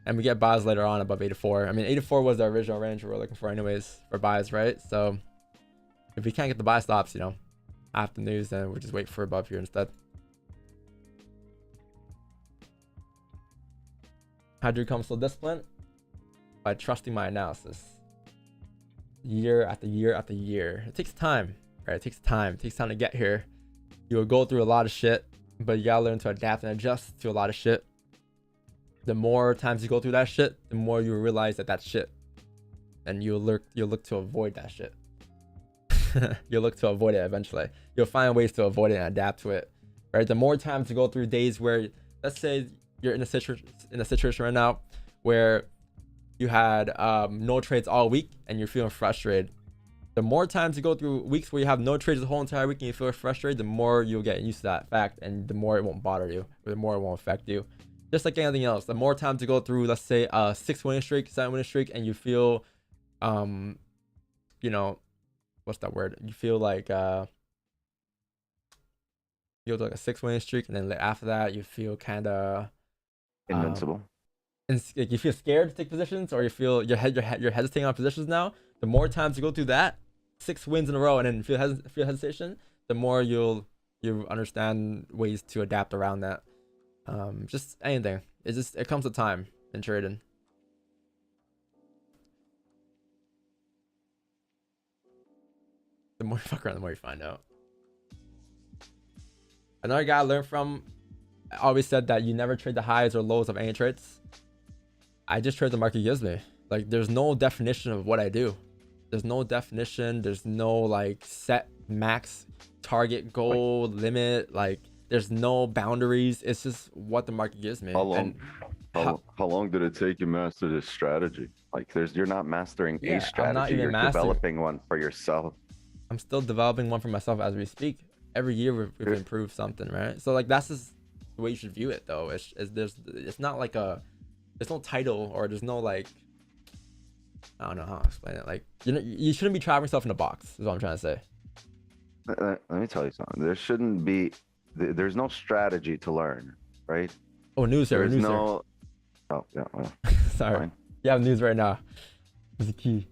and we get buys later on above 84. I mean 84 was the original range we were looking for anyways for buys, right? So if we can't get the buy stops, you know, after news, then we'll just wait for above here instead. How do you become so disciplined? By trusting my analysis. Year after year after year. It takes time, right? It takes time. It takes time to get here. You will go through a lot of shit, but you gotta learn to adapt and adjust to a lot of shit. The more times you go through that shit, the more you realize that that's shit. And you'll look to avoid that shit. You'll look to avoid it eventually. You'll find ways to avoid it and adapt to it, right? The more times you go through days where, let's say you're in a situation right now where you had no trades all week and you're feeling frustrated. The more times you go through weeks where you have no trades the whole entire week and you feel frustrated, the more you'll get used to that fact and the more it won't bother you, or the more it won't affect you. Just like anything else, the more times you go through, let's say a 6 winning streak, 7 winning streak, and you feel, you know, what's that word? You feel like a 6 winning streak, and then after that you feel kind of invincible. And like you feel scared to take positions, or you feel you're hesitating on positions now. The more times you go through that 6 wins in a row and then feel hesitation, the more you understand ways to adapt around that. Just anything. It comes with time in trading. The more you fuck around, the more you find out. Another guy I learned from always said that you never trade the highs or lows of any trades. I just trade the market gives me. Like there's no definition of what I do. There's no definition. There's no like set max target goal limit. Like there's no boundaries. It's just what the market gives me. How long did it take you to master this strategy? Like you're not mastering a strategy. You're developing one for yourself. I'm still developing one for myself as we speak. Every year we've improved something, right? So like that's just the way you should view it though. It's not like there's no title, or there's no like, I don't know how to explain it. Like you shouldn't be trapping yourself in a box is what I'm trying to say. Let me tell you something. There's no strategy to learn, right? Oh, news here. Oh yeah, well, sorry. fine. You have news right now. is the key.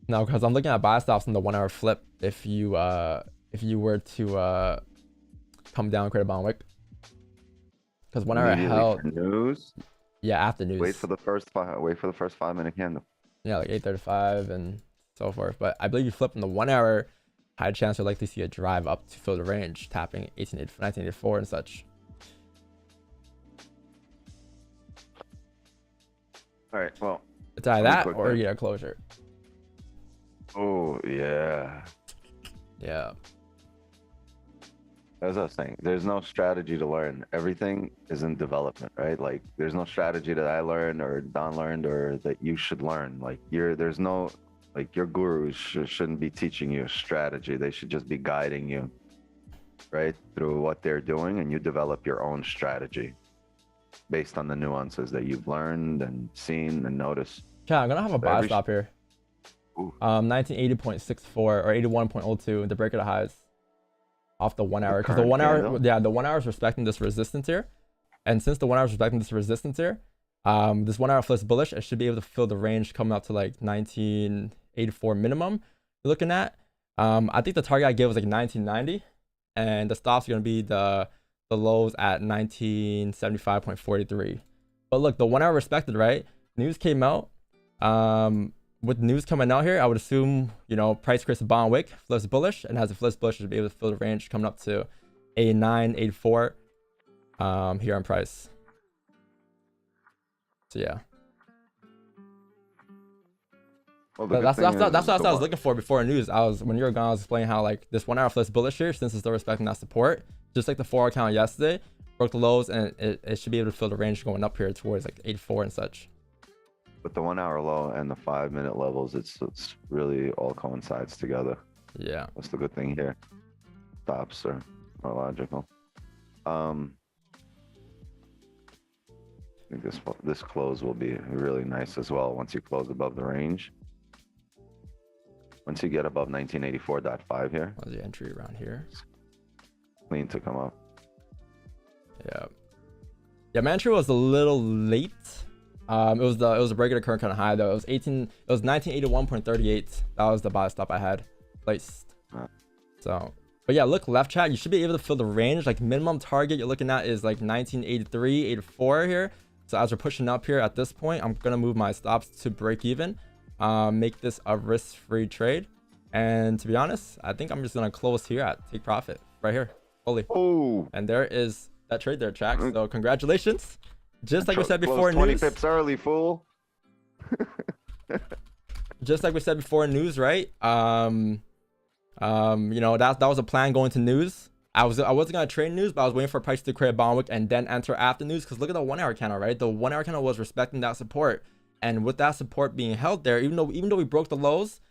No, because I'm looking at buy stops in the 1 hour flip. If you were to come down, create a bond wick, because 1 hour held. News. Yeah, after news. Wait for the first 5-minute candle. Yeah, like 8:35 and so forth. But I believe you flip in the 1 hour, high chance you'll likely see a drive up to fill the range, tapping 1984 and such. All right, well, It's either that or you get a closure. Oh yeah. Yeah. As I was saying, there's no strategy to learn. Everything is in development, right? Like, there's no strategy that I learned or Don learned or that you should learn. Like, there's no, like, your gurus shouldn't be teaching you a strategy. They should just be guiding you, right, through what they're doing, and you develop your own strategy based on the nuances that you've learned and seen and noticed. Yeah, I'm gonna have a buy stop here. 1980.64 or 81.02 to break of the highs off the 1 hour, because the 1 hour, yeah, the 1 hour is respecting this resistance here, and since the 1 hour is respecting this resistance here, this 1 hour flips bullish. It should be able to fill the range coming up to like 1984 minimum. You're looking at, I think the target I gave was like 1990, and the stops are gonna be the lows at 1975.43. But look, the 1 hour respected, right? News came out. With news coming out here, I would assume, you know, price creates a bond wick, flips bullish, and as it flips bullish, it should be able to fill the range coming up to 89, 84 here on price. So yeah. Well, that's what I was looking for before news. When you were gone, I was explaining how like this 1 hour flips bullish here, since it's still respecting that support, just like the 4 hour count yesterday, broke the lows, and it should be able to fill the range going up here towards like 84 and such. With the 1 hour low and the 5-minute levels, it's really all coincides together. Yeah, that's the good thing here. Stops are logical. I think this close will be really nice as well once you close above the range. Once you get above 1984.5 here. What's the entry around here? Clean to come up. Yeah. Yeah, my entry was a little late. It was a regular current kind of high though. It was 1981.38. That was the buy stop I had placed. So, but yeah, look left chat. You should be able to fill the range. Like minimum target you're looking at is like 1983, 84 here. So as we're pushing up here at this point, I'm gonna move my stops to break even. Make this a risk-free trade. And to be honest, I think I'm just gonna close here at take profit right here, fully. Oh. And there is that trade there, Jack. So congratulations. Just like we said before, 20 news. pips early, fool. Just like we said before, news, right? You know, that was a plan going to news. I wasn't gonna trade news, but I was waiting for price to create a bond wick and then enter after news. Because look at the 1 hour candle, right? The 1 hour candle was respecting that support, and with that support being held there, even though we broke the lows,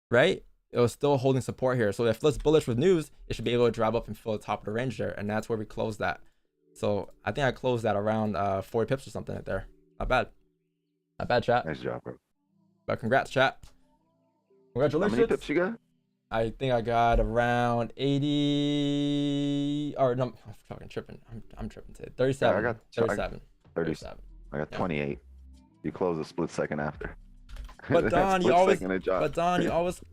right? It was still holding support here. So if it flips bullish with news, it should be able to drive up and fill the top of the range there, and that's where we closed that. So I think I closed that around 40 pips or something right there. Not bad. Not bad, chat. Nice job, bro. But congrats, chat. Congratulations. How many pips you got? I think I got around 80. Or no, I'm fucking tripping. I'm tripping today. 37. Yeah, I got 37. 37. I got 28. You close a split second after. But Don, you always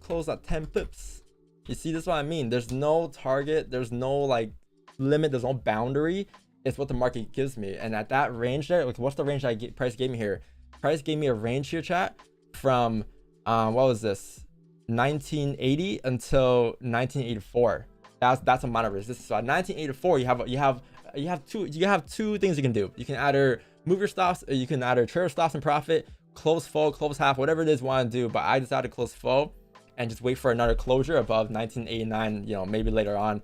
close at 10 pips. You see, this is what I mean. There's no target. There's no like limit. There's no boundary. It's what the market gives me, and at that range there, like, what's the range price gave me here? Price gave me a range here, chat, from what was this, 1980 until 1984. That's amount of resistance. So at 1984, you have two things you can do. You can either move your stops, or you can either trade your stops and profit, close full, close half, whatever it is you want to do. But I decided to close full and just wait for another closure above 1989. You know, maybe later on,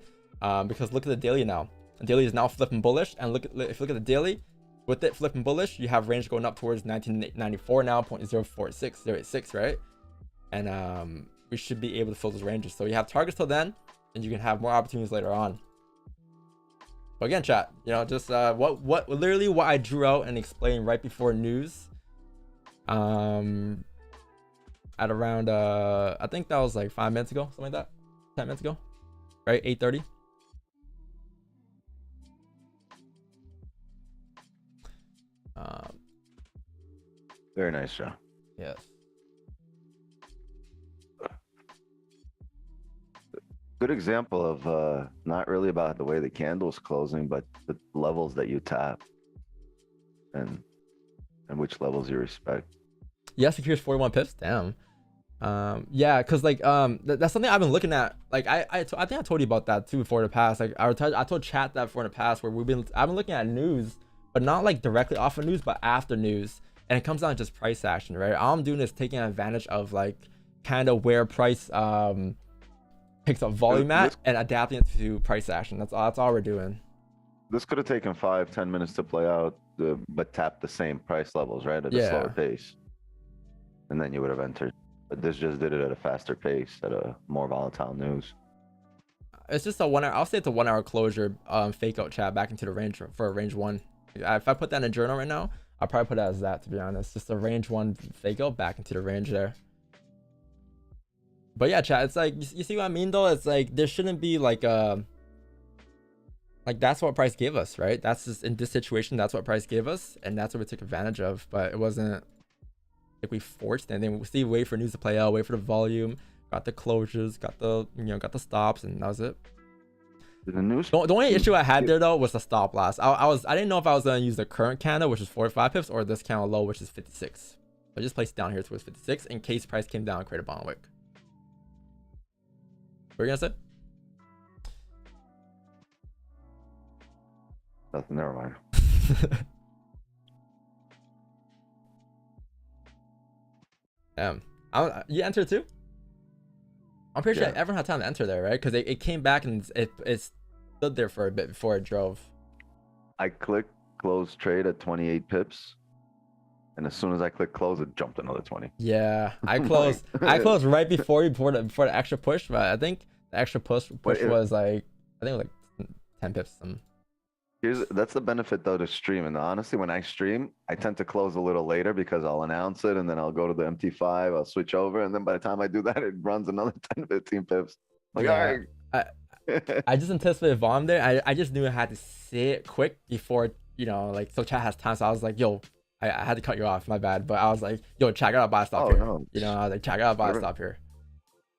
because look at the daily now. The daily is now flipping bullish, and if you look at the daily, with it flipping bullish, you have range going up towards 1994 now, 0.046086, right? And we should be able to fill those ranges. So you have targets till then, and you can have more opportunities later on. But again, chat, you know, just literally what I drew out and explained right before news. At around I think that was like 5 minutes ago, something like that, 10 minutes ago, right? 8:30. Very nice, Joe. Yes. Good example of not really about the way the candle's closing, but the levels that you tap and which levels you respect. Yeah, secures 41 pips. Damn. Yeah, because like that's something I've been looking at. Like I think I told you about that too before in the past. Like I told chat that before in the past where I've been looking at news, but not like directly off of news, but after news, and it comes down to just price action, right? All I'm doing is taking advantage of like kind of where price picks up volume at and adapting it to price action. That's all we're doing. This could have taken 5-10 minutes to play out, but tap the same price levels, right, at a slower pace, and then you would have entered. But this just did it at a faster pace, at a more volatile news. It's just a 1 hour. I'll say it's a 1 hour closure fake out chat back into the range for a range 1. If I put that in a journal right now, I'll probably put it as that, to be honest. Just a range 1 fake out back into the range there. But yeah, chat, it's like, you see what I mean though? It's like there shouldn't be like that's what price gave us, right? That's just in this situation, that's what price gave us, and that's what we took advantage of. But it wasn't like we forced anything. We wait for news to play out, wait for the volume, got the closures, got the got the stops, and that was it. The news. The only issue I had there though was the stop loss. I didn't know if I was gonna use the current candle, which is 45 pips, or this candle low, which is 56. I just placed it down here towards 56 in case price came down and created a bond wick. What are you gonna say? Nothing, never mind. Damn. You entered too? I'm pretty sure everyone had time to enter there, right? Because it came back and it stood there for a bit before it drove. I clicked close trade at 28 pips, and as soon as I clicked close, it jumped another 20. Yeah, I closed. I closed right before the extra push, but I think the extra push was like, I think it was like 10 pips. That's the benefit though to stream. And honestly, when I stream, I tend to close a little later because I'll announce it and then I'll go to the MT5, I'll switch over, and then by the time I do that, it runs another 10-15 pips. Like, yeah, all right. I just anticipated volume there. I just knew I had to say it quick before, like, so chat has time. So I was like, yo, I had to cut you off, my bad. But I was like, yo, chat, I gotta buy a stop here. No. I was like, chat, I gotta buy a stop here.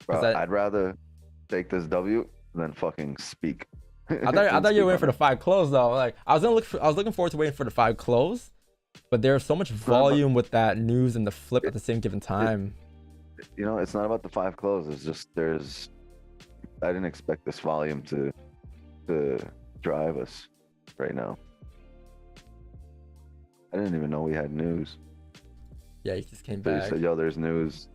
Bro, I'd rather take this W than fucking speak. I thought you were waiting for the 5 close though. Like I was looking forward to waiting for the 5 close, but there's so much volume with that news and the flip at the same given time. It's not about the 5 close. It's just I didn't expect this volume to drive us right now. I didn't even know we had news. Yeah, he just came back. You said, yo, there's news.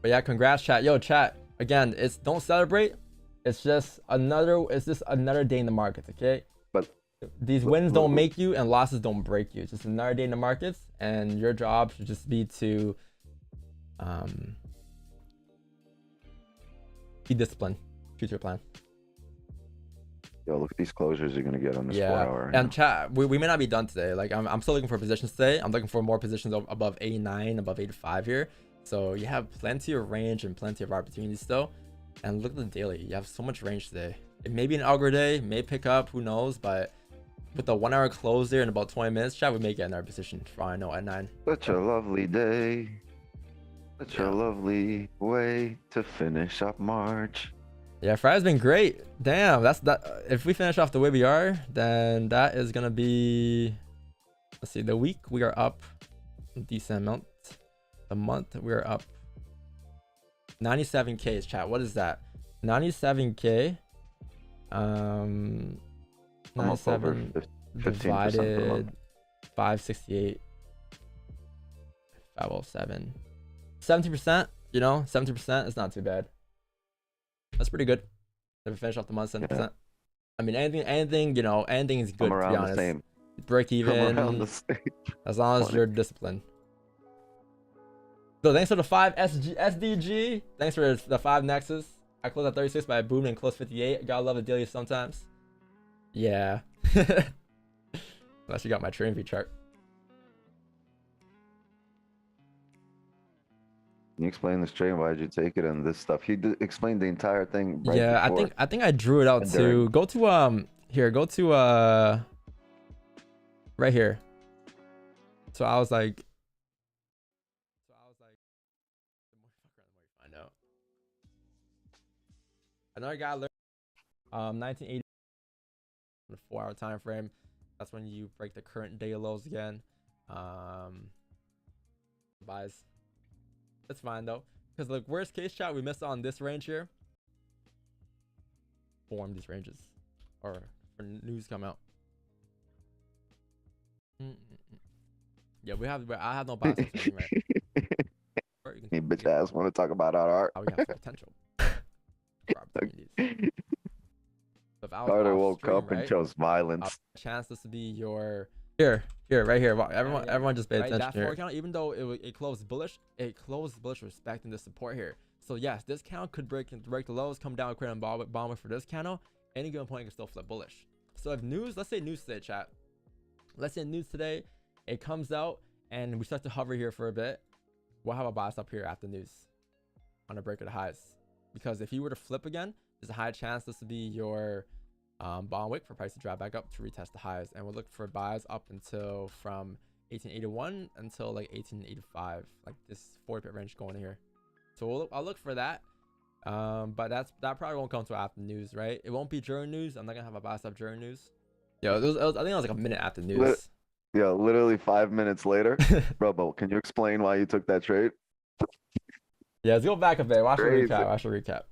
But yeah, congrats, chat. Yo, chat. Again, don't celebrate. It's just another day in the markets, okay? But these wins don't make you and losses don't break you. It's just another day in the markets, and your job should just be to be disciplined. Choose your plan. Yo, look at these closures you're gonna get on this 4 hour. And chat, we may not be done today. Like I'm still looking for positions today. I'm looking for more positions above 89, above 85 here. So you have plenty of range and plenty of opportunities still. And look at the daily. You have so much range today. It may be an algo day, may pick up, who knows? But with the 1 hour close there in about 20 minutes, chat, we may get in our position for all I know at 9. Such a lovely day. Such a lovely way to finish up March. Yeah, Friday's been great. Damn, that's that. If we finish off the way we are, then that is gonna be. Let's see. The week we are up a decent amount. The month we're up 97K is chat. What is that? 97K. 97 divided 568. 507. 70%. 70% is not too bad. That's pretty good. If we finish off the month 70%. Yeah. I mean, anything is good. To be honest. The same. Break even. As long as you're disciplined. So thanks for the 5 SDG. Thanks for the 5 Nexus. I closed at 36, but I boomed and closed 58. Gotta love the daily sometimes. Yeah. Unless you got my train view chart. Can you explain this trade? Why did you take it and this stuff? He explained the entire thing. Right yeah, before. I think I drew it out too. Go to here. Go to right here. So I was like, Another guy learned 1980 on a 4-hour time frame. That's when you break the current day lows again. Buys. That's fine though, because like worst case chat, we missed on this range here. Form these ranges, or for news come out. Yeah, I have no bias. Right? Hey, bitch ass want to talk about our art. Oh, we have potential. So Carter woke up and chose violence. Chance this to be your here, right here. Everyone just pay attention. That here. Count, even though it closed bullish, respecting the support here. So yes, this candle could break the lows, come down, create a bomb for this candle. Any given point can still flip bullish. So if news, let's say news today, chat. Let's say news today, it comes out and we start to hover here for a bit. We'll have a bias up here after news on a break of the highs. Because if you were to flip again, there's a high chance this would be your bond wick for price to drop back up to retest the highs. And we'll look for buys up until from 1881 until like 1885, like this 40-pip range going here. So I'll look for that. But that probably won't come until after news, right? It won't be during news. I'm not gonna have a bias up during news. Yo, I think it was like a minute after news. Yeah, literally 5 minutes later. Bro, can you explain why you took that trade? Yeah, let's go back a bit. Watch the recap.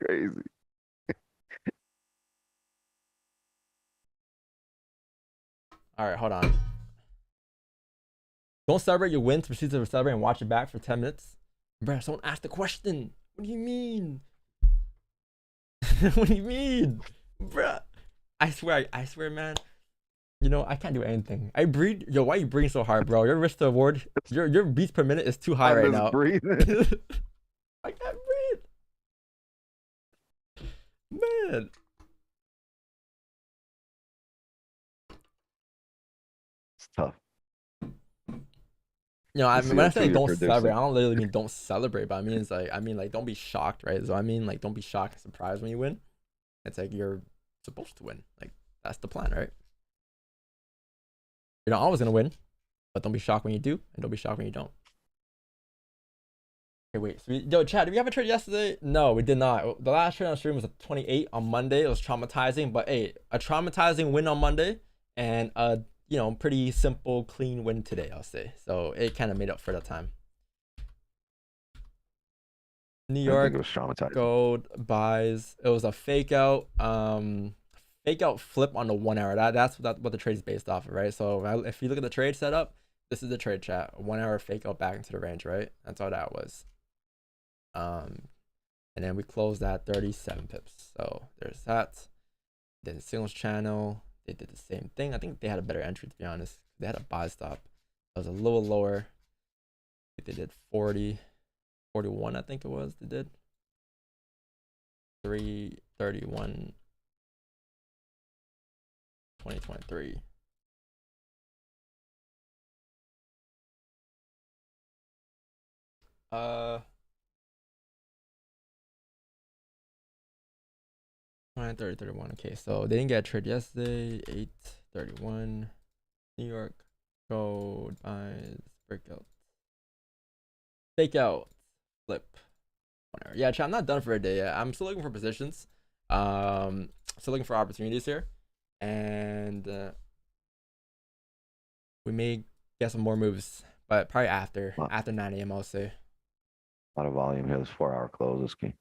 Crazy. All right, hold on. Don't celebrate your wins. Proceed to celebrate and watch it back for 10 minutes. Bruh, someone asked the question. What do you mean? What do you mean? Bruh. I swear, man. You know, I can't do anything. I breathe. Yo, why are you breathing so hard, bro? Your risk to reward, your beats per minute is too high right now. Breathing. I can't breathe. Man. It's tough. You know, I mean, when I say don't celebrate, I don't literally mean don't celebrate, but I mean like don't be shocked, right? So I mean like don't be shocked and surprised when you win. It's like you're supposed to win. Like that's the plan, right? You're not always gonna win, but don't be shocked when you do, and don't be shocked when you don't. Okay, wait. So yo, chat, did we have a trade yesterday? No, we did not. The last trade on stream was a 28 on Monday. It was traumatizing, but hey, a traumatizing win on Monday and a pretty simple, clean win today, I'll say. So it kind of made up for that time. New York, it was traumatizing. Gold buys. It was a fake out flip on the 1 hour. That's what the trade is based off of, right? So if you look at the trade setup, this is the trade chat. 1 hour fake out back into the range, right? That's all that was. And then we closed at 37 pips. So there's that. Then signals channel. They did the same thing. I think they had a better entry, to be honest. They had a buy stop. It was a little lower. I think they did 40, 41, I think it was. They did 331, 2023. Fine, 31. Okay, so they didn't get a trade yesterday. 831. New York. Gold buys. Breakout. Fake out. Flip. Whatever. Yeah, chat, I'm not done for a day yet. I'm still looking for positions. Still looking for opportunities here. And we may get some more moves, but probably after 9 a.m. I'll say. A lot of volume here. This 4 hour close is key.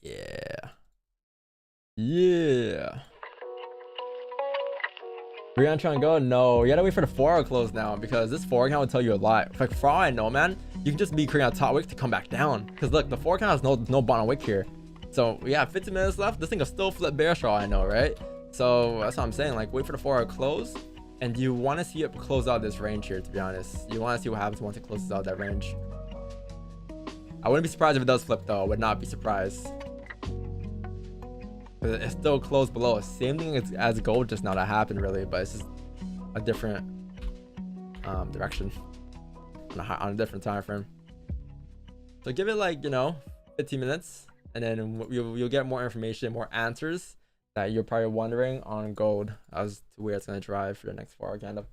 Yeah. Yeah. Brian trying to go? No, you gotta wait for the 4 hour close now because this 4 count will tell you a lot. Like for all I know, man, you can just be creating a top wick to come back down. Because look, the 4 count has no bottom wick here. So we have 15 minutes left. This thing will still flip bearish for all I know, right? So that's what I'm saying. Like wait for the 4 hour close, and you want to see it close out this range here. To be honest, you want to see what happens once it closes out that range. I wouldn't be surprised if it does flip though. I would not be surprised. But it's still closed below. Same thing as gold just now that happened really, but it's just a different direction on a different time frame. So give it like, you know, 15 minutes, and then you'll get more information, more answers that you're probably wondering on gold as to where it's going to drive for the next 4 hour candle.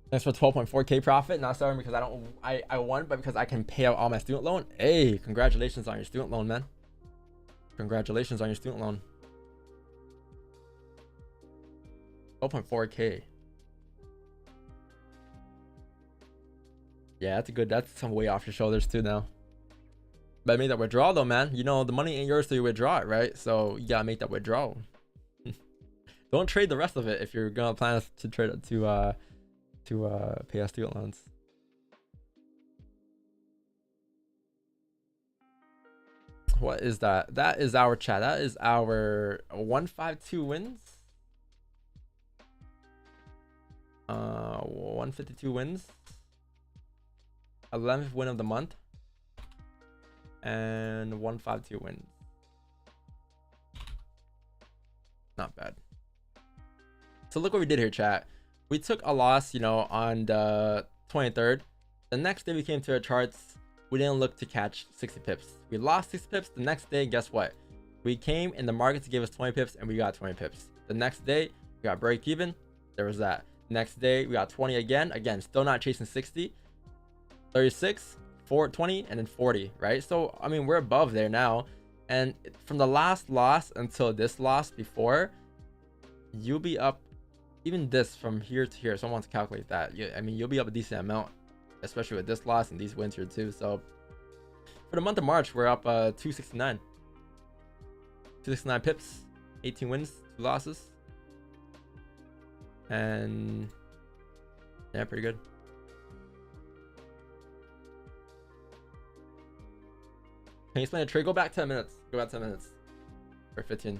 Thanks for 12.4K profit. Not starting because I won, but because I can pay out all my student loan. Hey, congratulations on your student loan, man. Congratulations on your student loan. 12.4K. Yeah, that's some weight off your shoulders too now. But I made that withdrawal though, man. You know, the money ain't yours till you withdraw it, right? So you gotta make that withdrawal. Don't trade the rest of it if you're gonna plan to trade it to pay off student loans. What is that? That is our chat. That is our 152 wins. 152 wins. 11th win of the month. And 152 wins. Not bad. So look what we did here, chat. We took a loss, you know, on the 23rd. The next day we came to our charts. We didn't look to catch 60 pips. We lost 60 pips. The next day, guess what? We came and the markets gave us 20 pips and we got 20 pips. The next day, we got break even. There was that. Next day, we got 20 again. Again, still not chasing 60. 36, 20, and then 40, right? So, I mean, we're above there now. And from the last loss until this loss before, you'll be up, even this from here to here. Someone wants to calculate that. I mean, you'll be up a decent amount, especially with this loss and these wins here too. So for the month of March, we're up 269. 269 pips, 18 wins, 2 losses. And yeah, pretty good. Can you explain the trade? Go back 10 minutes. Go back 10 minutes. Or 15.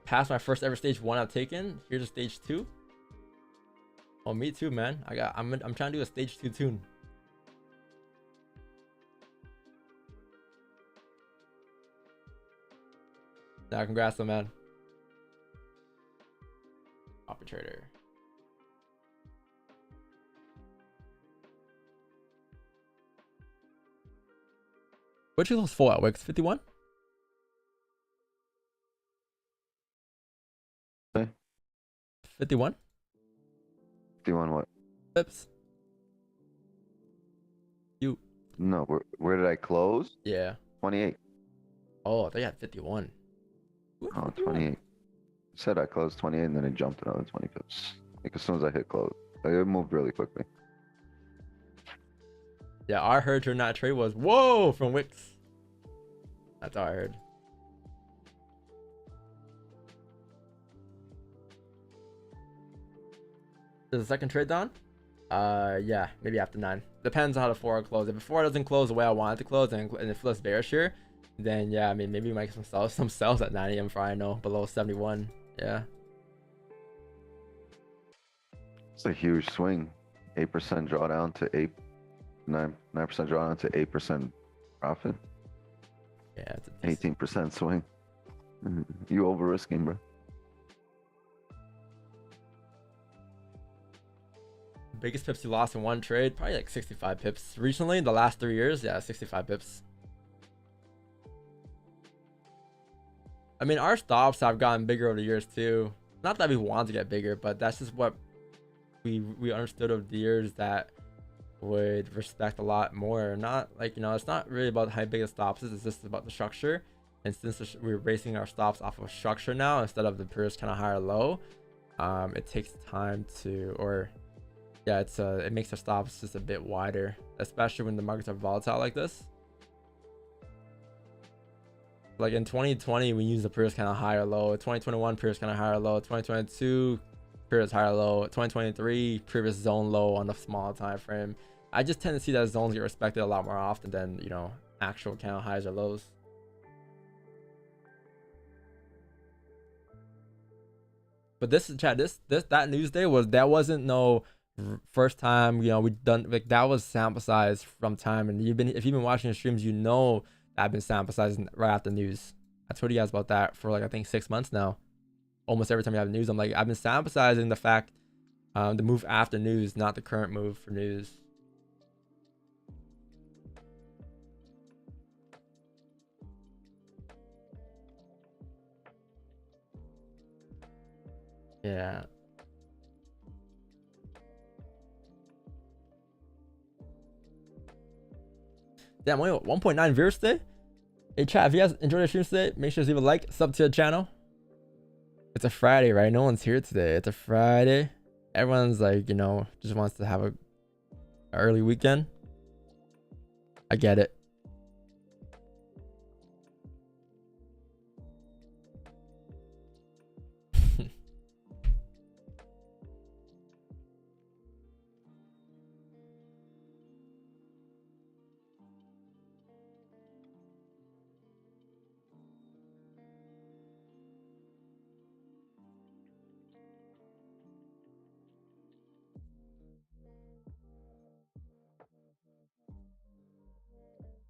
Passed my first ever stage 1 I've taken. Here's a stage 2. Oh, me too, man. I'm trying to do a stage 2 tune. Nah, congrats though, man. Copy trader. What'd you close full at, Wix? 51? Okay. 51? 51 what? Pips. You. No, where did I close? Yeah. 28. Oh, they had 51. Oh, 28. Said I closed 28 and then it jumped another 20 pips. Like as soon as I hit close. Like, it moved really quickly. Yeah, I heard your not trade was whoa from Wix. That's all I heard. Is the second trade done? Yeah, maybe after 9. Depends on how the 4 close. If the 4 doesn't close the way I want it to close and it flips bearish here, then yeah, I mean maybe we might get some sells at 9 a.m. for I know below 71. Yeah. It's a huge swing. 8% drawdown to 9% drawdown to 8% profit. Yeah, it's 18% swing. You over risking, bro. Biggest pips you lost in one trade, probably like 65 pips. Recently, the last 3 years, yeah, 65 pips. I mean, our stops have gotten bigger over the years too. Not that we want to get bigger, but that's just what we understood over the years that would respect a lot more. Not like, you know, it's not really about how big the stops is, it's just about the structure. And since we're basing our stops off of structure now instead of the previous kind of high or low, it takes time to, or yeah, it makes our stops just a bit wider, especially when the markets are volatile like this. Like in 2020, we use the periods kind of high or low. 2021 periods kind of high or low. 2022 periods high or low. 2023 previous zone low on the small time frame. I just tend to see that zones get respected a lot more often than, you know, actual kind of highs or lows. But this chat, that news day wasn't no First time, you know, we done like that was sample size from time, and if you've been watching the streams, you know that I've been sample sizing right after news. I told you guys about that for like I think 6 months now. Almost every time you have news, I'm like I've been sample sizing the fact, the move after news, not the current move for news. Yeah. Damn, only 1.9 viewers today. Hey chat, if you guys enjoyed the stream today, make sure to leave a like, sub to the channel. It's a Friday, right? No one's here today. It's a Friday. Everyone's like, you know, just wants to have a early weekend. I get it.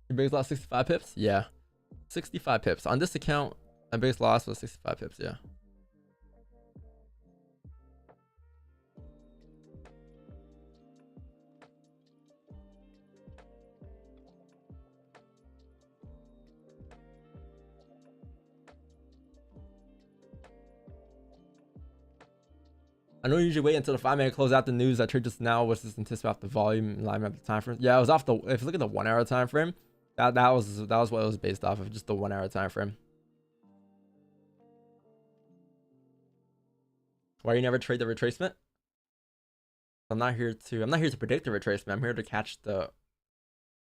Your biggest loss 65 pips? Yeah. 65 pips. On this account, my biggest loss was 65 pips, yeah. I know you usually wait until the 5-minute close out the news. I trade just now, which is anticipated off the volume and line up the time frame. Yeah, it was off the. If you look at the 1 hour time frame, that was what it was based off of, just the 1 hour time frame. Why you never trade the retracement? I'm not here to predict the retracement. I'm here to catch the.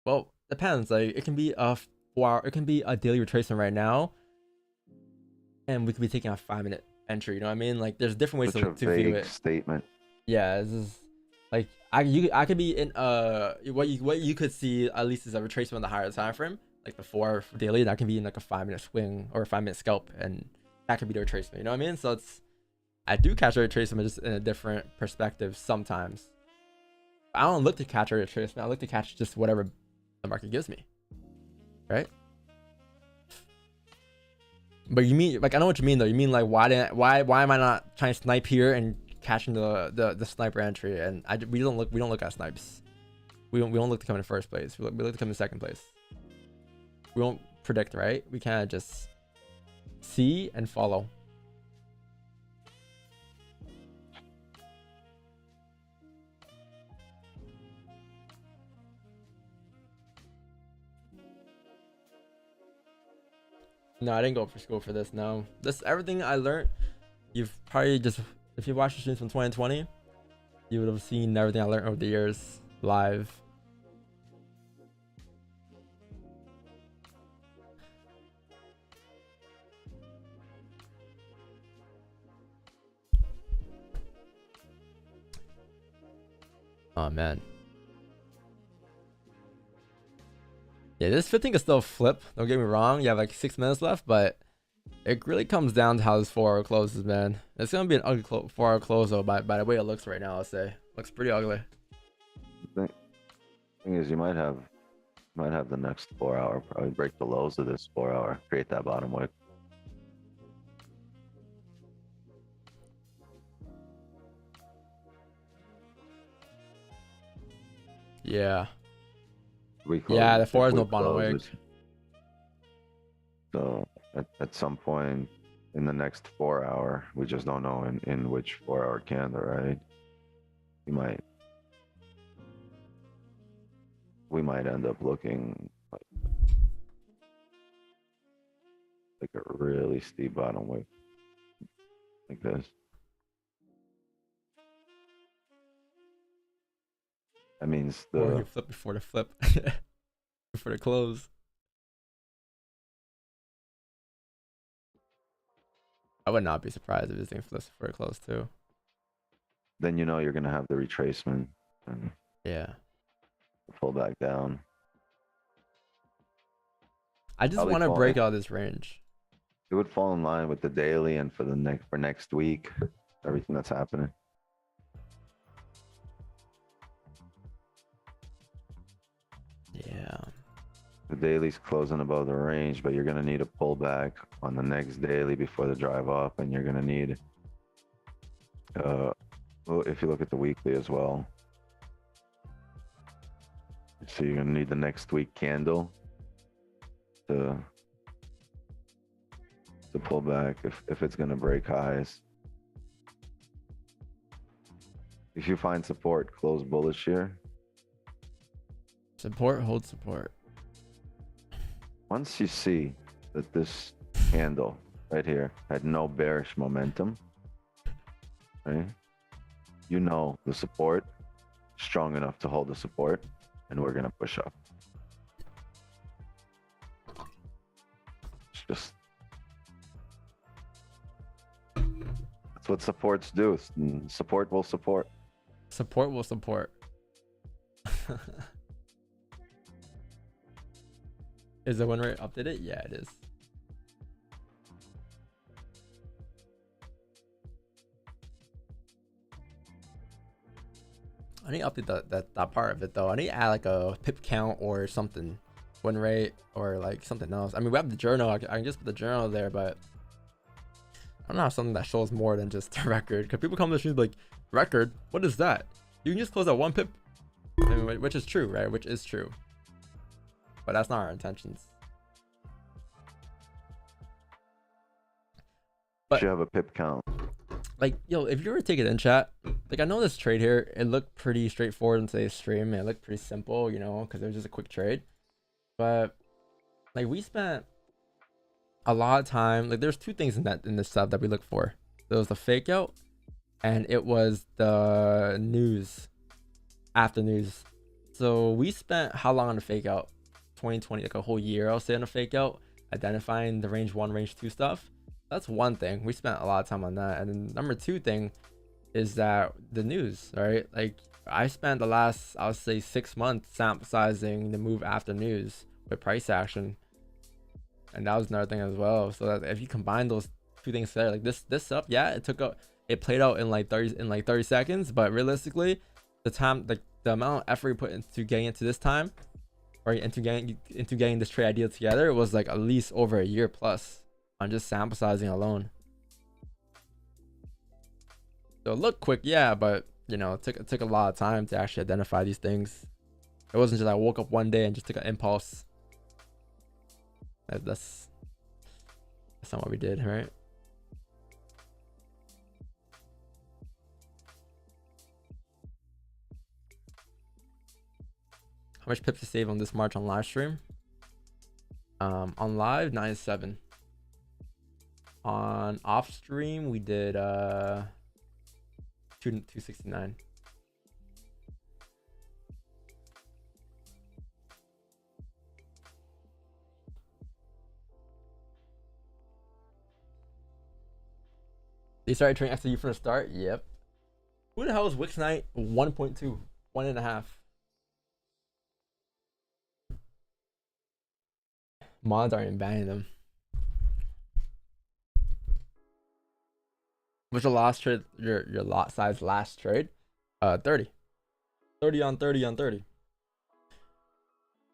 Well, depends. Like it can be a 4 hour, it can be a daily retracement right now, and we could be taking a 5-minute entry. You know what I mean? Like there's different ways to view it. Statement. Yeah, this is like I could be in what you could see at least is a retracement on the higher time frame, like the 4 daily. That can be in like a 5-minute swing or a 5-minute scalp, and that could be the retracement. You know what I mean? So I do catch a retracement just in a different perspective sometimes. I don't look to catch a retracement. I look to catch just whatever the market gives me, right? But you mean like I know what you mean though. You mean like why am I not trying to snipe here and catching the sniper entry? And we don't look at snipes. We don't look to come in first place. We look to come in second place. We don't predict, right? We kind of just see and follow. No, I didn't go for school for this. No, this everything I learned. You've probably just if you watched the streams from 2020, you would have seen everything I learned over the years live. Oh man. Yeah, this 15 can still flip. Don't get me wrong. You have like 6 minutes left, but it really comes down to how this 4 hour closes, man. It's gonna be an ugly 4 hour close though, by the way it looks right now. I'll say looks pretty ugly. The thing is, you might have the next 4 hour probably break the lows of this 4 hour, create that bottom wick. Yeah. Yeah, the 4 is no bottom wick. So at some point in the next 4 hour, we just don't know in which 4 hour candle, right? We might end up looking like a really steep bottom wick like this. That means or you flip before the flip. Before the close. I would not be surprised if this thing flips before it close too. Then you know you're gonna have the retracement and yeah, pull back down. I just want to break out this range. It would fall in line with the daily and for next week, everything that's happening. The daily's closing above the range, but you're gonna need a pullback on the next daily before the drive up, and you're gonna need, well, if you look at the weekly as well. So you're gonna need the next week candle to pull back if it's gonna break highs. If you find support, close bullish here. Support, hold support. Once you see that this candle right here had no bearish momentum, right? You know the support strong enough to hold the support, and we're gonna push up. It's just, that's what supports do. Support will support. Support will support. Is the win rate updated? Yeah, it is. I need to update that part of it though. I need to add like a pip count or something, win rate or like something else. I mean, we have the journal. I can just put the journal there, but I don't have something that shows more than just the record. Because people come to the stream like, record? What is that? You can just close at one pip. I mean, which is true, right? Which is true. But that's not our intentions. But you have a pip count. Like, yo, if you were to take it in chat, like I know this trade here, it looked pretty straightforward in today's stream. It looked pretty simple, you know, because it was just a quick trade. But like we spent a lot of time. Like there's two things in this sub that we look for. There was the fake out, and it was the news after news. So we spent how long on the fake out? 2020, like a whole year, I'll say, on the fake out, identifying the range 1, range 2 stuff. That's one thing. We spent a lot of time on that. And then number two thing is that the news, right? Like I spent the last, I'll say 6 months sample sizing the move after news with price action. And that was another thing as well. So that if you combine those two things together, like this up, yeah, it played out in like 30 seconds, but realistically, the time, like the amount of effort you put into getting into this time, or into getting this trade idea together, it was like at least over a year plus on just sample sizing alone. So it looked quick, yeah, but you know, it took a lot of time to actually identify these things. It wasn't just I woke up one day and just took an impulse. That's not what we did, right? How much pips to save on this March on live stream? On live 97. On off stream we did 269. They started trading XAU from the start. Yep. Who the hell is Wix Knight 1.2? 1.5. Mods aren't even banning them. What's your last trade? Your lot size last trade? 30. 30 on 30 on 30.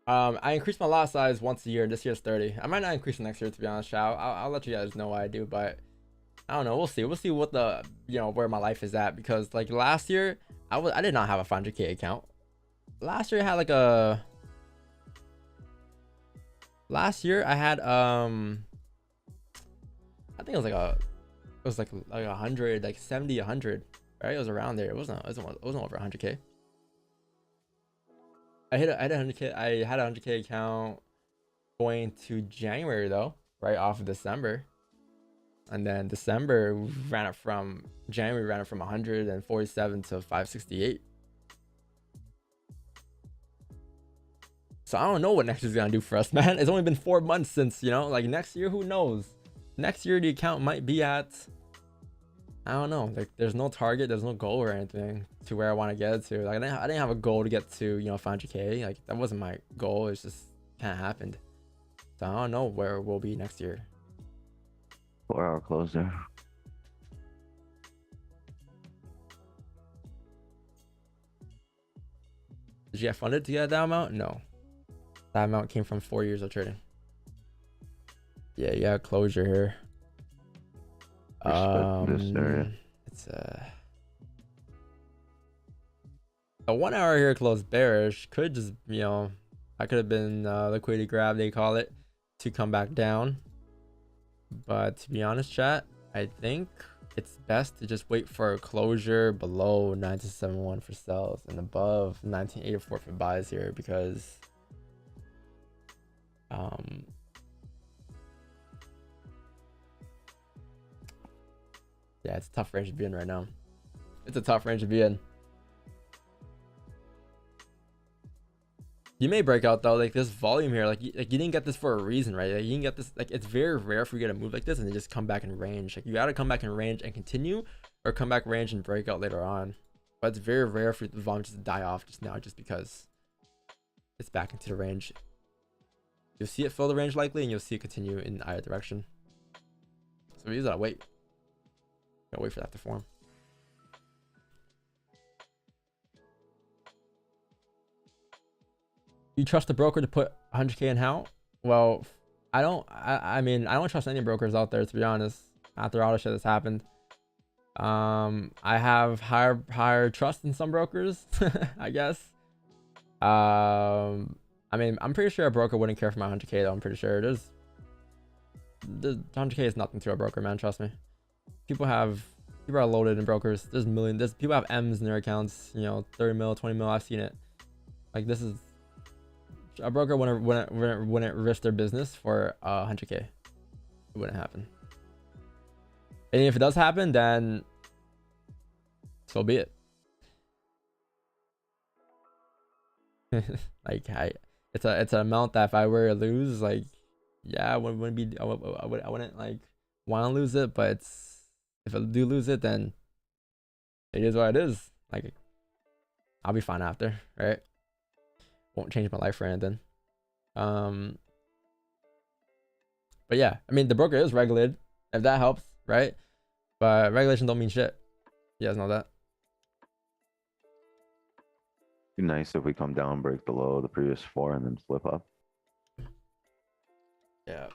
I increase my lot size once a year. This year's 30. I might not increase next year, to be honest. I'll let you guys know what I do, but I don't know. We'll see. We'll see what the, you know, where my life is at, because like last year I did not have a 500k account. Last year I had like a. Last year I had I think it was like 100, like 70, 100, right? It was around there. It wasn't over 100k. I had a 100k. I had a 100k account going to January though, right off of December, and then December ran it from January 147 to 568. So I don't know what next year's gonna do for us, man. It's only been 4 months since, you know, like next year, who knows? Next year the account might be at, I don't know, like there's no target, there's no goal or anything to where I want to get it to. Like I didn't have a goal to get to, you know, 500k. Like that wasn't my goal. It's just kind of happened. So I don't know where we'll be next year. 4-hour close there. Did you get funded to get that amount? No. That amount came from 4 years of trading. Yeah, you got closure here. Respect this area. It's a 1 hour here closed bearish. Could just, you know, that could have been liquidity grab, they call it, to come back down. But to be honest, chat, I think it's best to just wait for a closure below 1971 for sells and above 1984 for buys here, because yeah, it's a tough range to be in right now. It's a tough range to be in. You may break out though, like this volume here, like you didn't get this for a reason, right? Like you didn't get this, like it's very rare for you to move like this and then just come back in range. Like you gotta come back in range and continue, or come back range and break out later on. But it's very rare for the volume just to die off just now, just because it's back into the range. You'll see it fill the range likely, and you'll see it continue in either direction. So we just gotta wait. Gotta wait for that to form. You trust the broker to put 100K in how? Well, I mean, I don't trust any brokers out there, to be honest, after all the shit that's happened. I have higher trust in some brokers, I guess. I mean, I'm pretty sure a broker wouldn't care for my 100K though. I'm pretty sure the 100K is nothing to a broker, man. Trust me. People are loaded in brokers. There's people have M's in their accounts, you know, 30 mil, 20 mil. I've seen it. Like, this is a broker wouldn't risk their business for 100K. It wouldn't happen. And if it does happen, then so be it. Like, it's an amount that if I were to lose, like, yeah, I wouldn't like want to lose it, but if I do lose it, then it is what it is. Like, I'll be fine after, right? Won't change my life for anything. But yeah, I mean, the broker is regulated, if that helps, right? But regulation don't mean shit. You guys know that. Be nice if we come down, break below the previous 4, and then flip up. Yeah.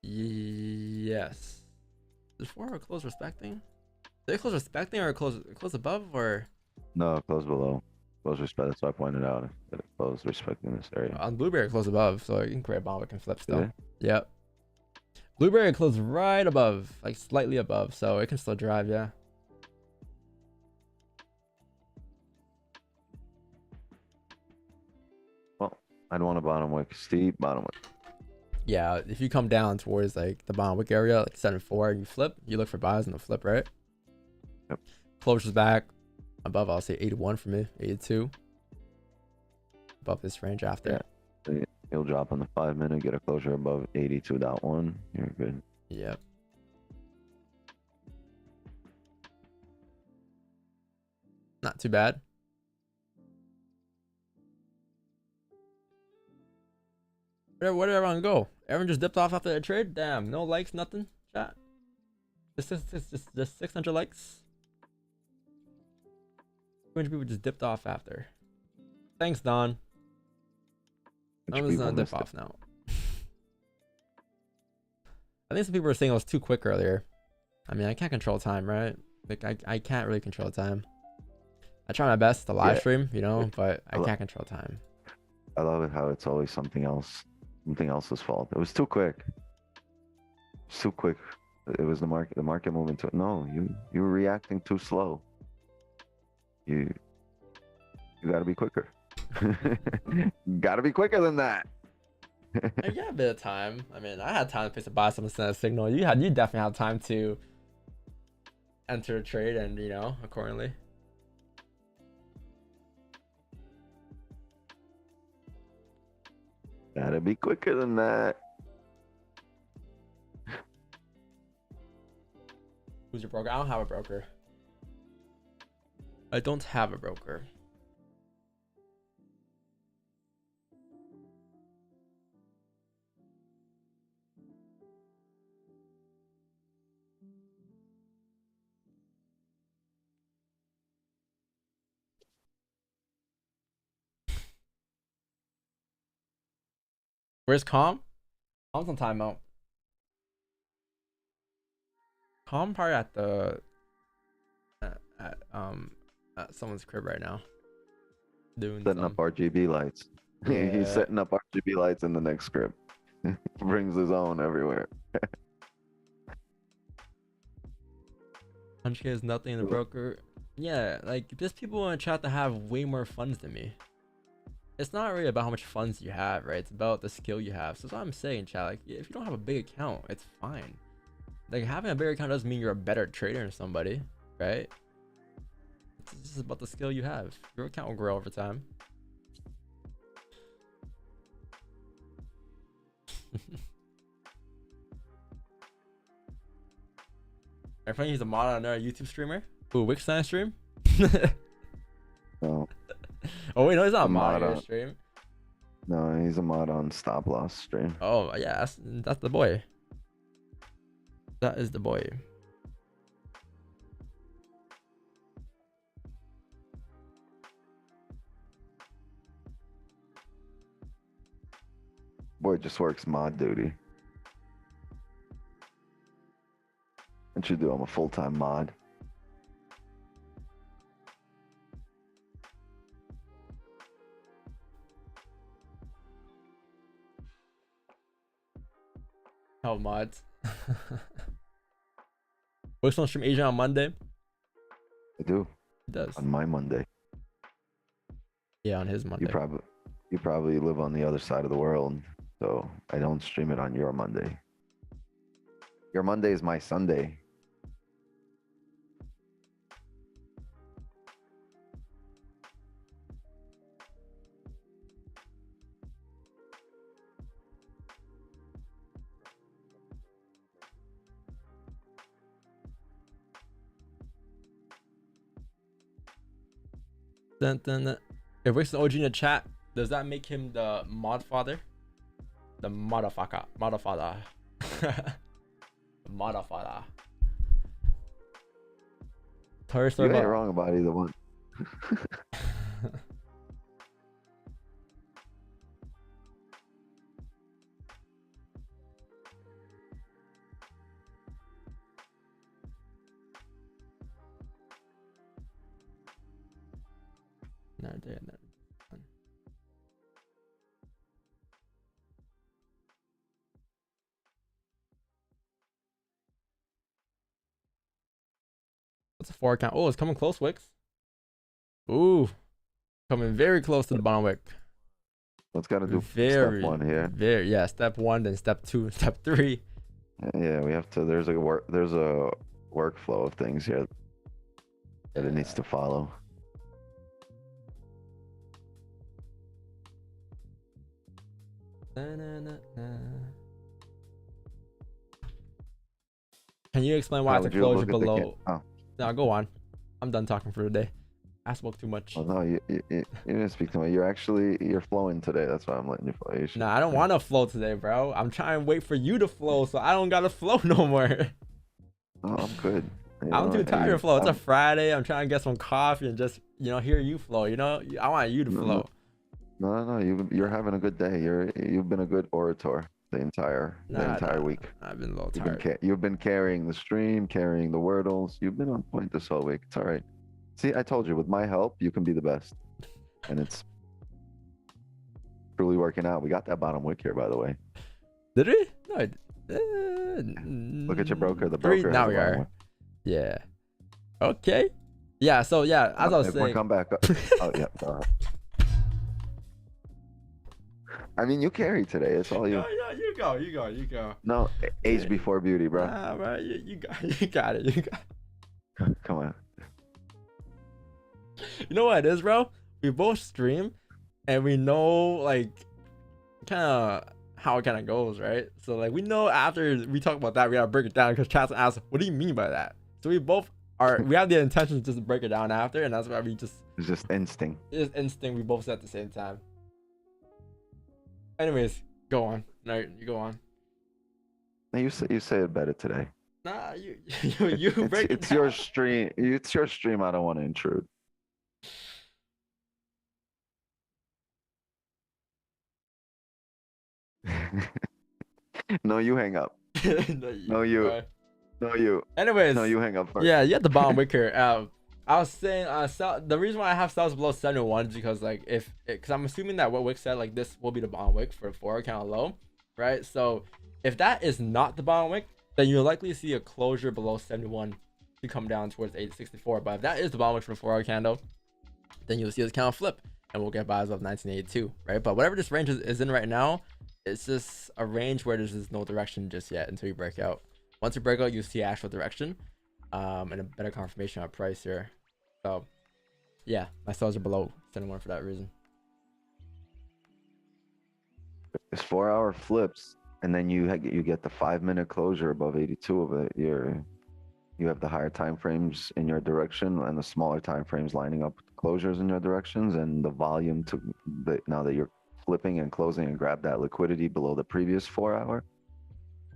Yes. Is 4 close respecting? Did they close respecting or close above, or? No, close below. Close respect. That's why I pointed out that it closed respecting this area. On Blueberry close above, so you can create a bomb, it can flip still. Yeah. Yep. Blueberry closed right above, like slightly above, so it can still drive, yeah. Well, I'd want a bottom wick, steep bottom wick. Yeah, if you come down towards like the bottom wick area, like 7-4, and you flip, you look for buys in the flip, right? Yep. Closures back above, I'll say 81 for me, 82. Above this range after. Yeah. You'll drop on the 5-minute, get a closure above 82.1. You're good. Yep. Not too bad. Where did everyone go? Everyone just dipped off after the trade? Damn, no likes, nothing? Chat. Just 600 likes. 200 people just dipped off after. Thanks, Don. I'm just gonna dip off now. I think some people were saying I was too quick earlier. I mean, I can't control time, right? Like, I can't really control time. I try my best to live stream, you know, but I can't control time. I love it how it's always something else's fault. It was too quick. It's too quick. It was the market moving to it. No, you were reacting too slow. You gotta be quicker. Gotta be quicker than that. I got a bit of time. I mean, I had time to place a buy, some send a signal. You definitely have time to enter a trade and, you know, accordingly. Gotta be quicker than that. Who's your broker? I don't have a broker. I don't have a broker. Where's Calm? Calm's on timeout. Calm probably at the at someone's crib right now. Doing Setting up RGB lights. Yeah. He's setting up RGB lights in the next crib. Brings his own everywhere. 100K is nothing in the broker. Yeah, like there's people in the chat that have way more funds than me. It's not really about how much funds you have, right? It's about the skill you have. So that's what I'm saying, chat. Like if you don't have a big account, it's fine. Like having a bigger account doesn't mean you're a better trader than somebody, right? It's just about the skill you have. Your account will grow over time. My friend, he's a mod on another YouTube streamer. Ooh, Wixline stream? No. Oh wait, no, he's not a A mod mod on your on- stream. No, he's a mod on Stop Loss stream. Oh yeah, that's the boy. That is the boy. Boy just works mod duty. What you do? I'm a full-time mod. How mods? Wixline stream Asian on Monday. I do. He does. On my Monday. Yeah, on his Monday. You probably live on the other side of the world, so I don't stream it on your Monday. Your Monday is my Sunday. If Rick's an OG in the chat, does that make him the mod father? The motherfucker. Motherfather. Motherfather. You ain't wrong about either one. Another day, another one. What's a 4 count? Oh, it's coming close, Wix. Ooh, coming very close to the bottom wick. What's got to do Very, step one here? Very, yeah. Step 1, then step 2, and step 3. Yeah, we have to. There's a workflow of things here that it needs to follow. Can you explain why How it's a would you closure look at the below? Oh. No, go on. I'm done talking for the day. I spoke too much. Oh no, you didn't speak to me. You're flowing today. That's why I'm letting you flow. Nah, I don't want to flow today, bro. I'm trying to wait for you to flow, so I don't gotta flow no more. Oh, I'm good. I'm too tired to flow. It's a Friday. I'm trying to get some coffee and just hear you flow. I want you to flow. No. You're having a good day. You've been a good orator the entire week. I've been a little tired. You've been carrying the stream, carrying the wordles. You've been on point this whole week. It's all right. See, I told you, with my help, you can be the best. And it's truly working out. We got that bottom wick here, by the way. Did we? No. Look at your broker. The broker. Now we are. Yeah. Okay. Yeah. So yeah, as I was saying. Come back up. Oh yeah. All right. I mean, you carry today. It's all you. Yeah, you go. No, age before beauty, bro. Nah, bro, you got it. Come on. You know what it is, bro? We both stream, and we know like kind of how it kind of goes, right? So like we know after we talk about that, we gotta break it down because chat's asks, "What do you mean by that?" So we both we have the intention just to break it down after, and that's why we just. It's just instinct. It's instinct. We both said at the same time. Anyways, go on. No, you go on. No, you say it better today. Nah, you break it's it your down. stream. It's your stream. I don't want to intrude. No, you hang up. No, you. Bro. No, you. Anyways, No, you hang up first. yeah, you got the bottom wicker. I was saying, the reason why I have sales below 71 is because like because I'm assuming that what Wick said, like this will be the bottom wick for 4 count low, right? So if that is not the bottom wick, then you'll likely see a closure below 71 to come down towards 864. But if that is the bottom wick for 4 candle, then you'll see this candle flip, and we'll get buys of 1982, right? But whatever this range is in right now, it's just a range where there's just no direction just yet until you break out. Once you break out, you see actual direction, and a better confirmation on price here. So yeah, my sales are below 71 for that reason. It's 4-hour flips, and then you get the 5-minute closure above 82 of it. You have the higher time frames in your direction and the smaller time frames lining up with the closures in your directions, and the volume now that you're flipping and closing and grab that liquidity below the previous 4-hour,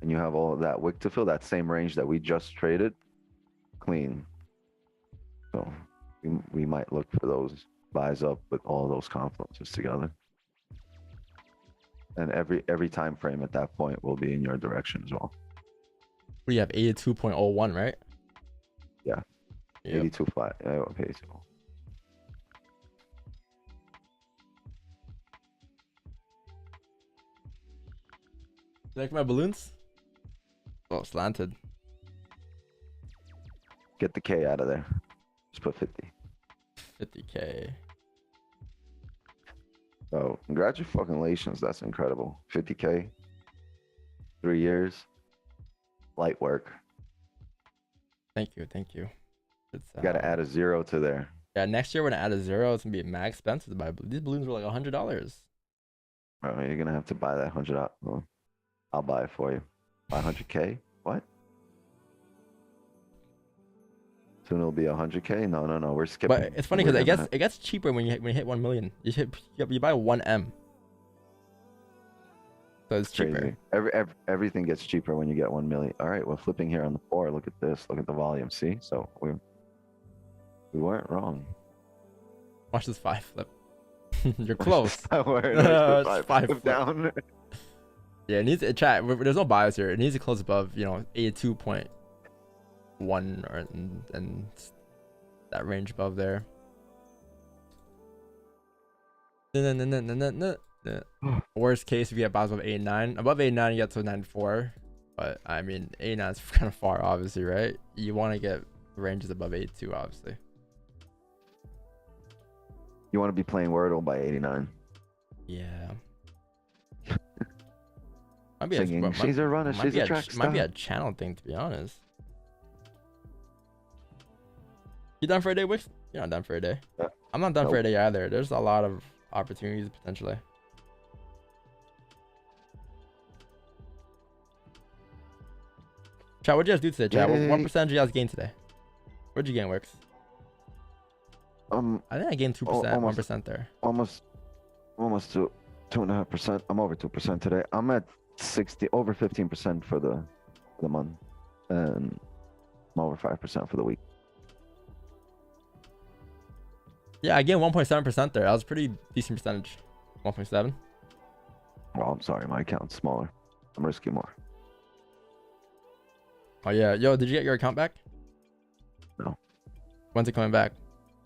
and you have all of that wick to fill, that same range that we just traded clean. So we might look for those buys up with all those confluences together. And every time frame at that point will be in your direction as well. We have 82.01, right? Yeah. Yep. 82 flat. Yeah, okay, so. You like my balloons? Oh, slanted. Get the K out of there. Just put 50. 50K. Oh, congratulations. That's incredible. 50K. 3 years. Light work. Thank you. It's, You got to add a 0 to there. Yeah, next year we're gonna add a 0. It's gonna be mad expensive to buy. These balloons were like $100. Oh, you're going to have to buy that 100 out. Well, I'll buy it for you. 500K? What? Soon it'll be 100K? No. We're skipping. But it's funny because it gets cheaper when you hit 1 million. You buy 1M. So it's cheaper. Crazy. Everything gets cheaper when you get 1 million. All right, we're flipping here on the 4. Look at this. Look at the volume. See? So we weren't wrong. Watch this 5 flip. You're close. It's 5 flip down. Yeah, it needs to chat. There's no bias here. It needs to close above, 82.1 or and that range above there. Worst case, if you get buys above 89, above 89 you get to 94. But I mean, 89 is kind of far, obviously, right? You want to get ranges above 82, obviously. You want to be playing Wordle by 89. Yeah. Singing, she's a runner, she's a track star. Might be a channel thing, to be honest. You done for a day, Wix? You're not done for a day. Yeah. I'm not done for a day either. There's a lot of opportunities potentially. Chat, what'd you guys do today, chat? What percentage did you guys gain today? What'd you gain, Wix? I think I gained 2%, 1% there. Almost 2.5%. I'm over 2% today. I'm at over 15% for the month, and I'm over 5% for the week. Yeah, I gained 1.7% there. That was a pretty decent percentage. 1.7. Well, I'm sorry, my account's smaller. I'm risking more. Oh yeah, yo, did you get your account back? No. When's it coming back?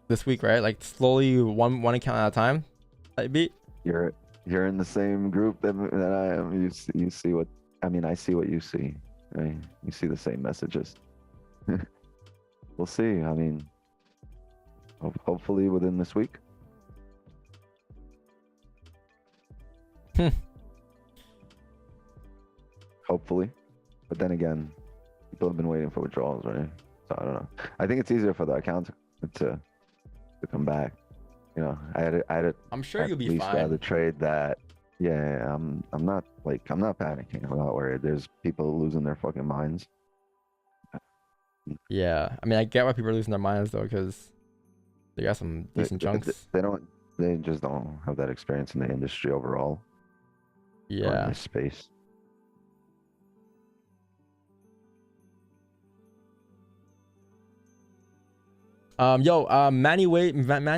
This week, right? Like slowly, one account at a time. That beat. You're in the same group that I am. You see what I see what you see. Right? You see the same messages. We'll see. I mean, hopefully within this week. Hopefully, but then again, people have been waiting for withdrawals, right? So I don't know. I think it's easier for the account to come back. I'm sure you'll be fine. At least rather trade that. Yeah, I'm not panicking. I'm not worried. There's people losing their fucking minds. Yeah, I mean, I get why people are losing their minds though, because they got some decent chunks. They just don't have that experience in the industry overall. Yeah. Or in this space. Manny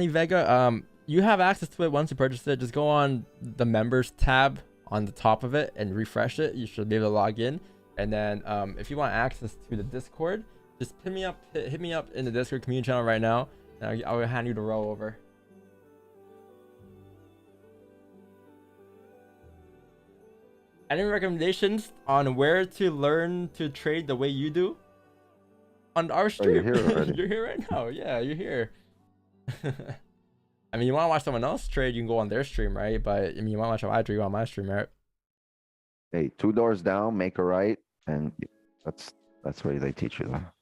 Vega, you have access to it once you purchase it. Just go on the members tab on the top of it and refresh it, you should be able to log in. And then if you want access to the Discord, just hit me up in the Discord community channel right now, and I'll hand you the roll over. Any recommendations on where to learn to trade the way you do on our stream? You're here already. You're here right now. Yeah, you're here. I mean, you want to watch someone else trade, you can go on their stream, right? But I mean, you want to watch how I trade, you go on my stream, right? Hey, 2 doors down, make a right, and that's where they teach you that.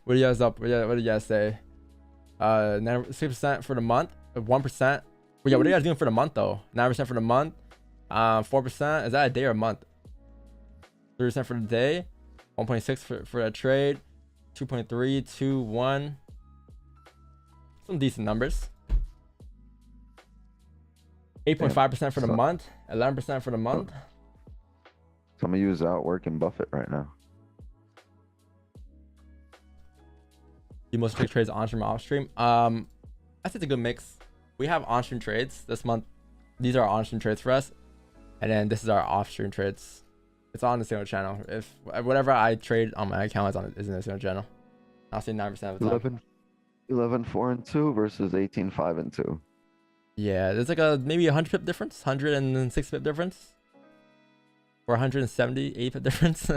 What do you guys up? What do you guys say? 6% for the month, 1%. But yeah, what are you guys doing for the month though? 9% for the month, 4%. Is that a day or a month? 3% for the day, 1.6 for a trade, 2.3, 2, 1. Some decent numbers. 8.5% for the month, 11% for the month. Some of you is out working Buffett right now. You most take trades on stream, off stream. I think it's a good mix. We have on stream trades this month. These are on stream trades for us, and then this is our off stream trades. It's on the single channel. If whatever I trade on my account is in the single channel. I'll say 9% of the time. 11, 4 and 2 versus 18, 5 and 2. Yeah, there's like a maybe 100 pip difference, 106 pip difference, or 178 pip difference.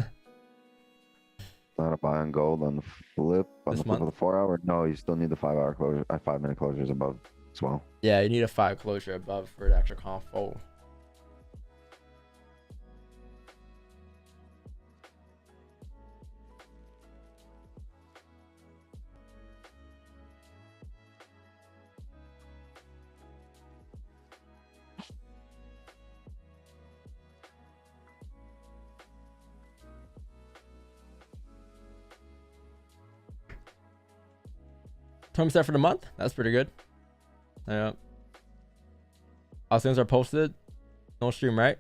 Not a buy on gold on the flip on the flip of the 4 hour. No, you still need the 5 hour closure. 5 minute closures above as well. Yeah, you need a 5 closure above for the extra conf. Oh. $20 for the month. That's pretty good. Yeah. All signals are posted. No stream, right?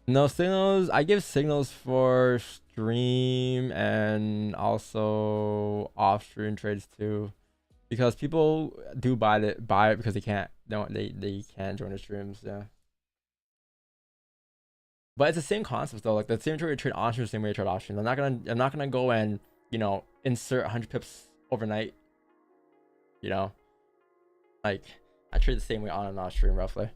No signals. I give signals for stream and also off stream trades too, because people do buy it because they can't join the streams. Yeah. But it's the same concept though. Like the same way you trade on stream, the same way you trade off stream. I'm not gonna go and insert 100 pips overnight. Like I trade the same way on and off stream roughly.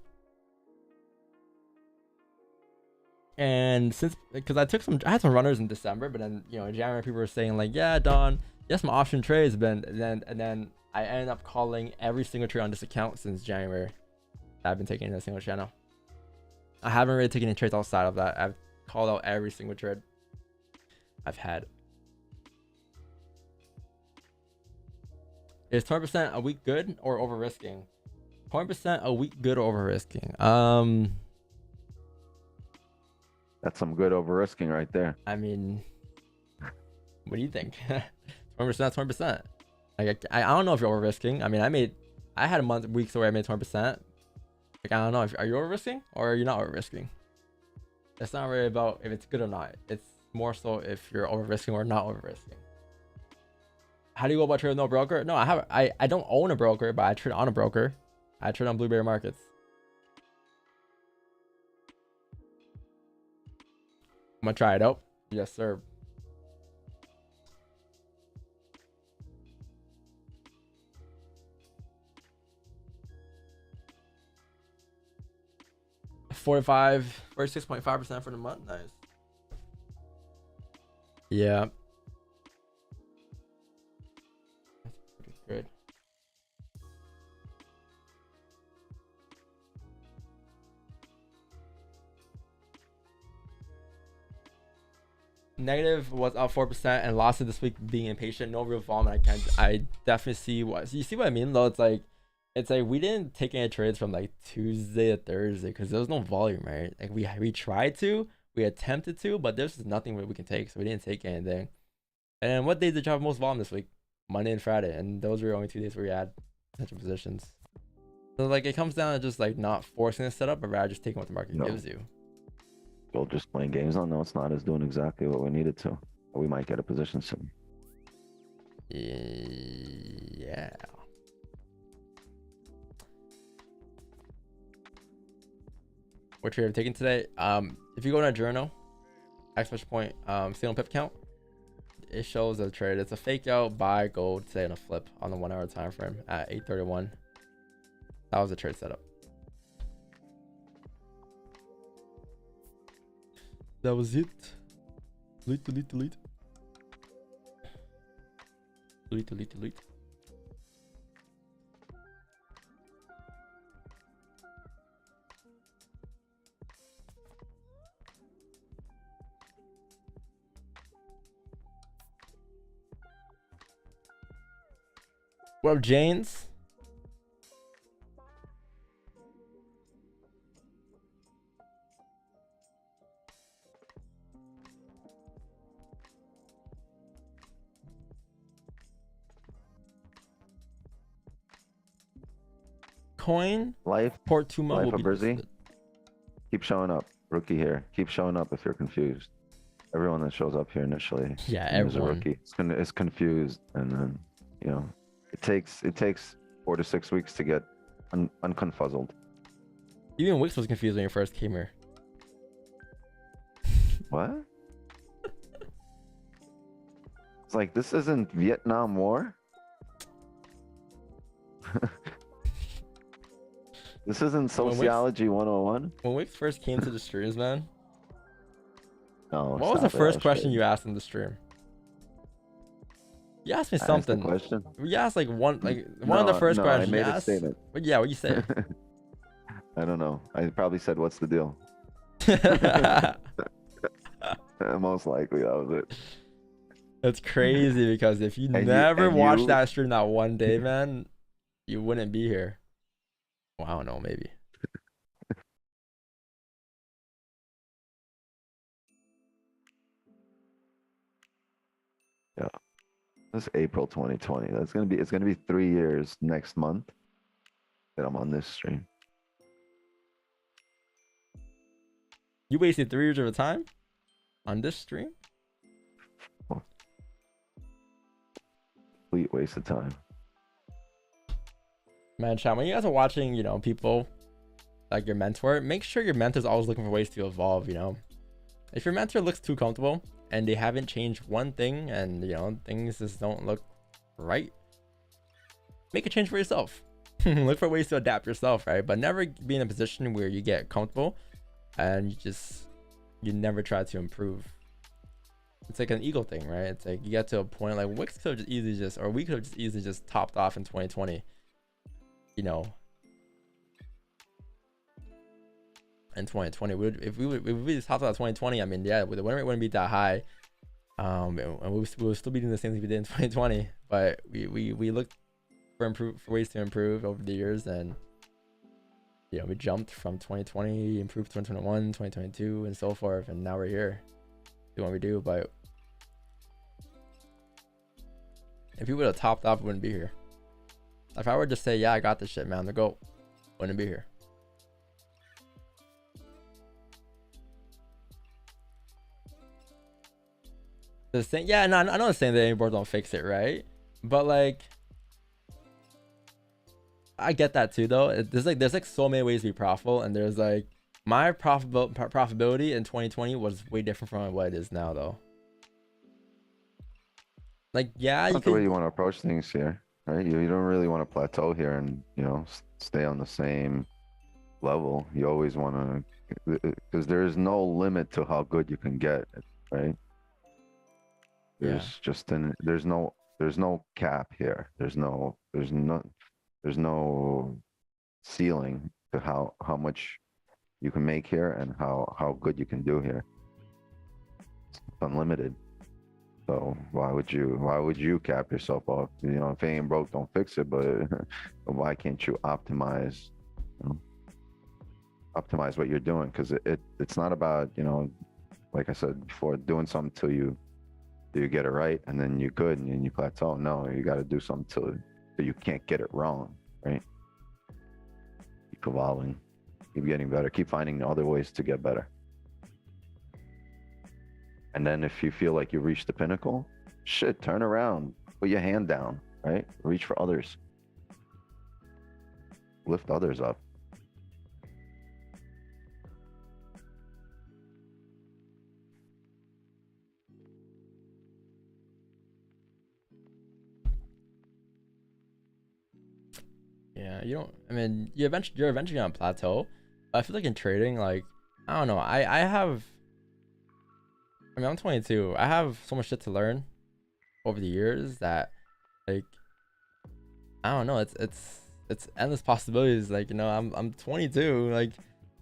And because I had some runners in December, but then in January people were saying like, yeah, Don, yes, my option trades, and then I ended up calling every single trade on this account since January. I've been taking in a single channel. I haven't really taken any trades outside of that. I've called out every single trade I've had. Is 20% a week good or over risking? 20% a week good or over risking? That's some good over risking right there. I mean, what do you think? 20%, 20%. Like I don't know if you're over risking. I mean, I had weeks where I made 20%. Like I don't know, are you over risking or are you not over risking? It's not really about if it's good or not. It's more so if you're over risking or not over risking. How do you go about trading no broker? No, I don't own a broker, but I trade on a broker. I trade on BlueberryMarkets. I'm gonna try it out. Yes, sir. $46.5% for the month. Nice. Yeah. Good. Negative was up 4% and lost it this week being impatient. No real volume. I definitely see what you see what I mean though. It's like we didn't take any trades from like Tuesday to Thursday because there was no volume, right? Like we tried to, we attempted to, but there's nothing that we can take, so we didn't take anything. And what days did you have most volume this week? Monday and Friday, and those were the only 2 days where we had potential positions. So like it comes down to just like not forcing a setup, but rather just taking what the market gives you. Gold just playing games. No, it's not. It's doing exactly what we needed to. We might get a position soon. Yeah. What trade have you taken today? If you go in a journal, exclamation point, single pip count, it shows a trade. It's a fake out buy gold today and a flip on the 1 hour time frame at 8:31. That was the trade setup. That was it. Delete. Delete. What up, Janes? Coin Life port 2 will of be Brizzy. listed. Keep showing up. Rookie here. Keep showing up if you're confused. Everyone that shows up here initially, Yeah, is a everyone. rookie. It's confused, and then it takes 4 to 6 weeks to get unconfuzzled. Even Wix was confused when you first came here. What? It's like, this isn't Vietnam War. This isn't Sociology 101. When Wix first came to the streams, man, No. what was the first question you asked in the stream? You asked me something. Question? You asked like one of the first questions. I made you a asked, statement. But yeah, what you say? I don't know. I probably said, "What's the deal?" Most likely that was it. That's crazy because if you never watched that stream that one day, man, you wouldn't be here. Well, I don't know, maybe. Yeah. This is April 2020. It's gonna be 3 years next month that I'm on this stream. You wasted 3 years of your time on this stream? Complete waste of time. Man, chat, when you guys are watching, people like your mentor, make sure your mentor's always looking for ways to evolve, If your mentor looks too comfortable and they haven't changed one thing and, things just don't look right, make a change for yourself. Look for ways to adapt yourself, right? But never be in a position where you get comfortable and you never try to improve. It's like an ego thing, right? It's like you get to a point like Wix could have just easily we could have just easily just topped off in 2020. In 2020, if we just topped out 2020, I mean, yeah, the win rate wouldn't be that high, and we would still be doing the same thing we did in 2020. But we looked for ways to improve over the years, and we jumped from 2020, improved 2021, 2022, and so forth, and now we're here doing what we do. But if we would have topped off, we wouldn't be here. If I were to say, yeah, I got this shit, man, the GOAT, wouldn't be here. The same, yeah, no, I know the same thing. Boards don't fix it, right? But like, I get that too, though. There's like so many ways to be profitable, and there's like my profitability in 2020 was way different from what it is now, though. Like, yeah, That's not the way you want to approach things here, right? You don't really want to plateau here and stay on the same level. You always want to, because there's no limit to how good you can get, right? There's no cap here. There's no ceiling to how much you can make here and how good you can do here. It's unlimited. So why would you cap yourself off? If it ain't broke, don't fix it. But why can't you optimize? Optimize what you're doing, because it's not about like I said before, doing something till you get it right and then you're good and then you plateau. No, you got to do something till you can't get it wrong, right? Keep evolving, keep getting better, keep finding other ways to get better. And then if you feel like you've reached the pinnacle, shit, turn around, put your hand down, right? Reach for others, lift others up. Yeah, you don't. I mean, you're eventually on a plateau. But I feel like in trading, like I don't know. I have. I mean, I'm 22. I have so much shit to learn over the years that, like, I don't know. It's endless possibilities. Like, you know, I'm 22. Like,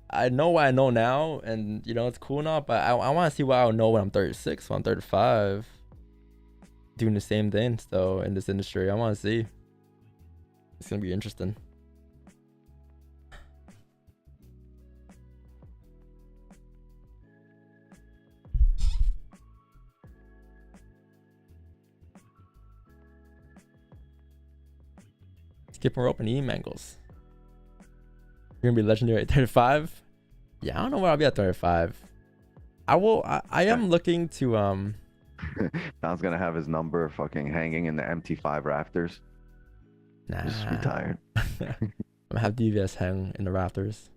I know what I know now, and you know it's cool enough. But I want to see what I'll know when I'm 36, when I'm 35, doing the same thing still in this industry. I want to see. It's gonna be interesting. Skipping rope and eating mangoes. You're gonna be legendary at 35. Yeah, I don't know where I'll be at 35. I am looking to Don's gonna have his number fucking hanging in the MT5 rafters. Nah. Just retired. I'm gonna have DVS hang in the rafters.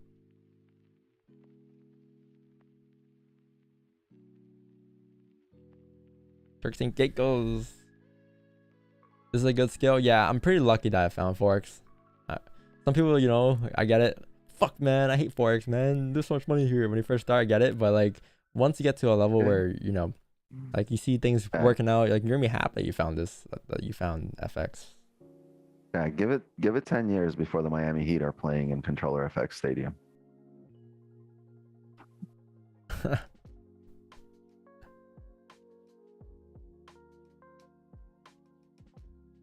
Turks and Caicos. This is a good skill. Yeah, I'm pretty lucky that I found Forex. Some people, you know, I get it. Fuck, man, I hate Forex, man. There's so much money here. When you first start, I get it. But like, once you get to a level where, you know, like you see things working out, like you're gonna be happy that you found this, that you found FX. Yeah, give it 10 years before the Miami Heat are playing in Controller FX Stadium.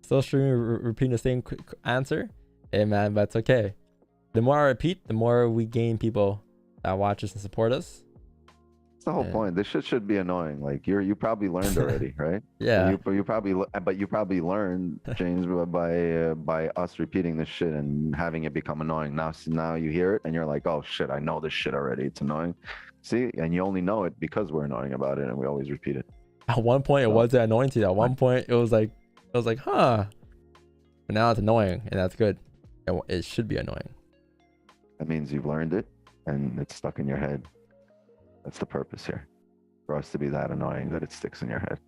Still streaming, repeating the same answer. Hey man, but it's okay. The more I repeat, the more we gain people that watch us and support us. That's the whole point. This shit should be annoying. Like you probably learned already, right? Yeah. You probably learned, James, by us repeating this shit and having it become annoying. Now you hear it and you're like, oh shit, I know this shit already. It's annoying. See, and you only know it because we're annoying about it, and we always repeat it. At one point, it wasn't annoying to you. At one point, it was like, huh. But now it's annoying, and that's good. It should be annoying. That means you've learned it, and it's stuck in your head. That's the purpose here, for us to be that annoying that it sticks in your head.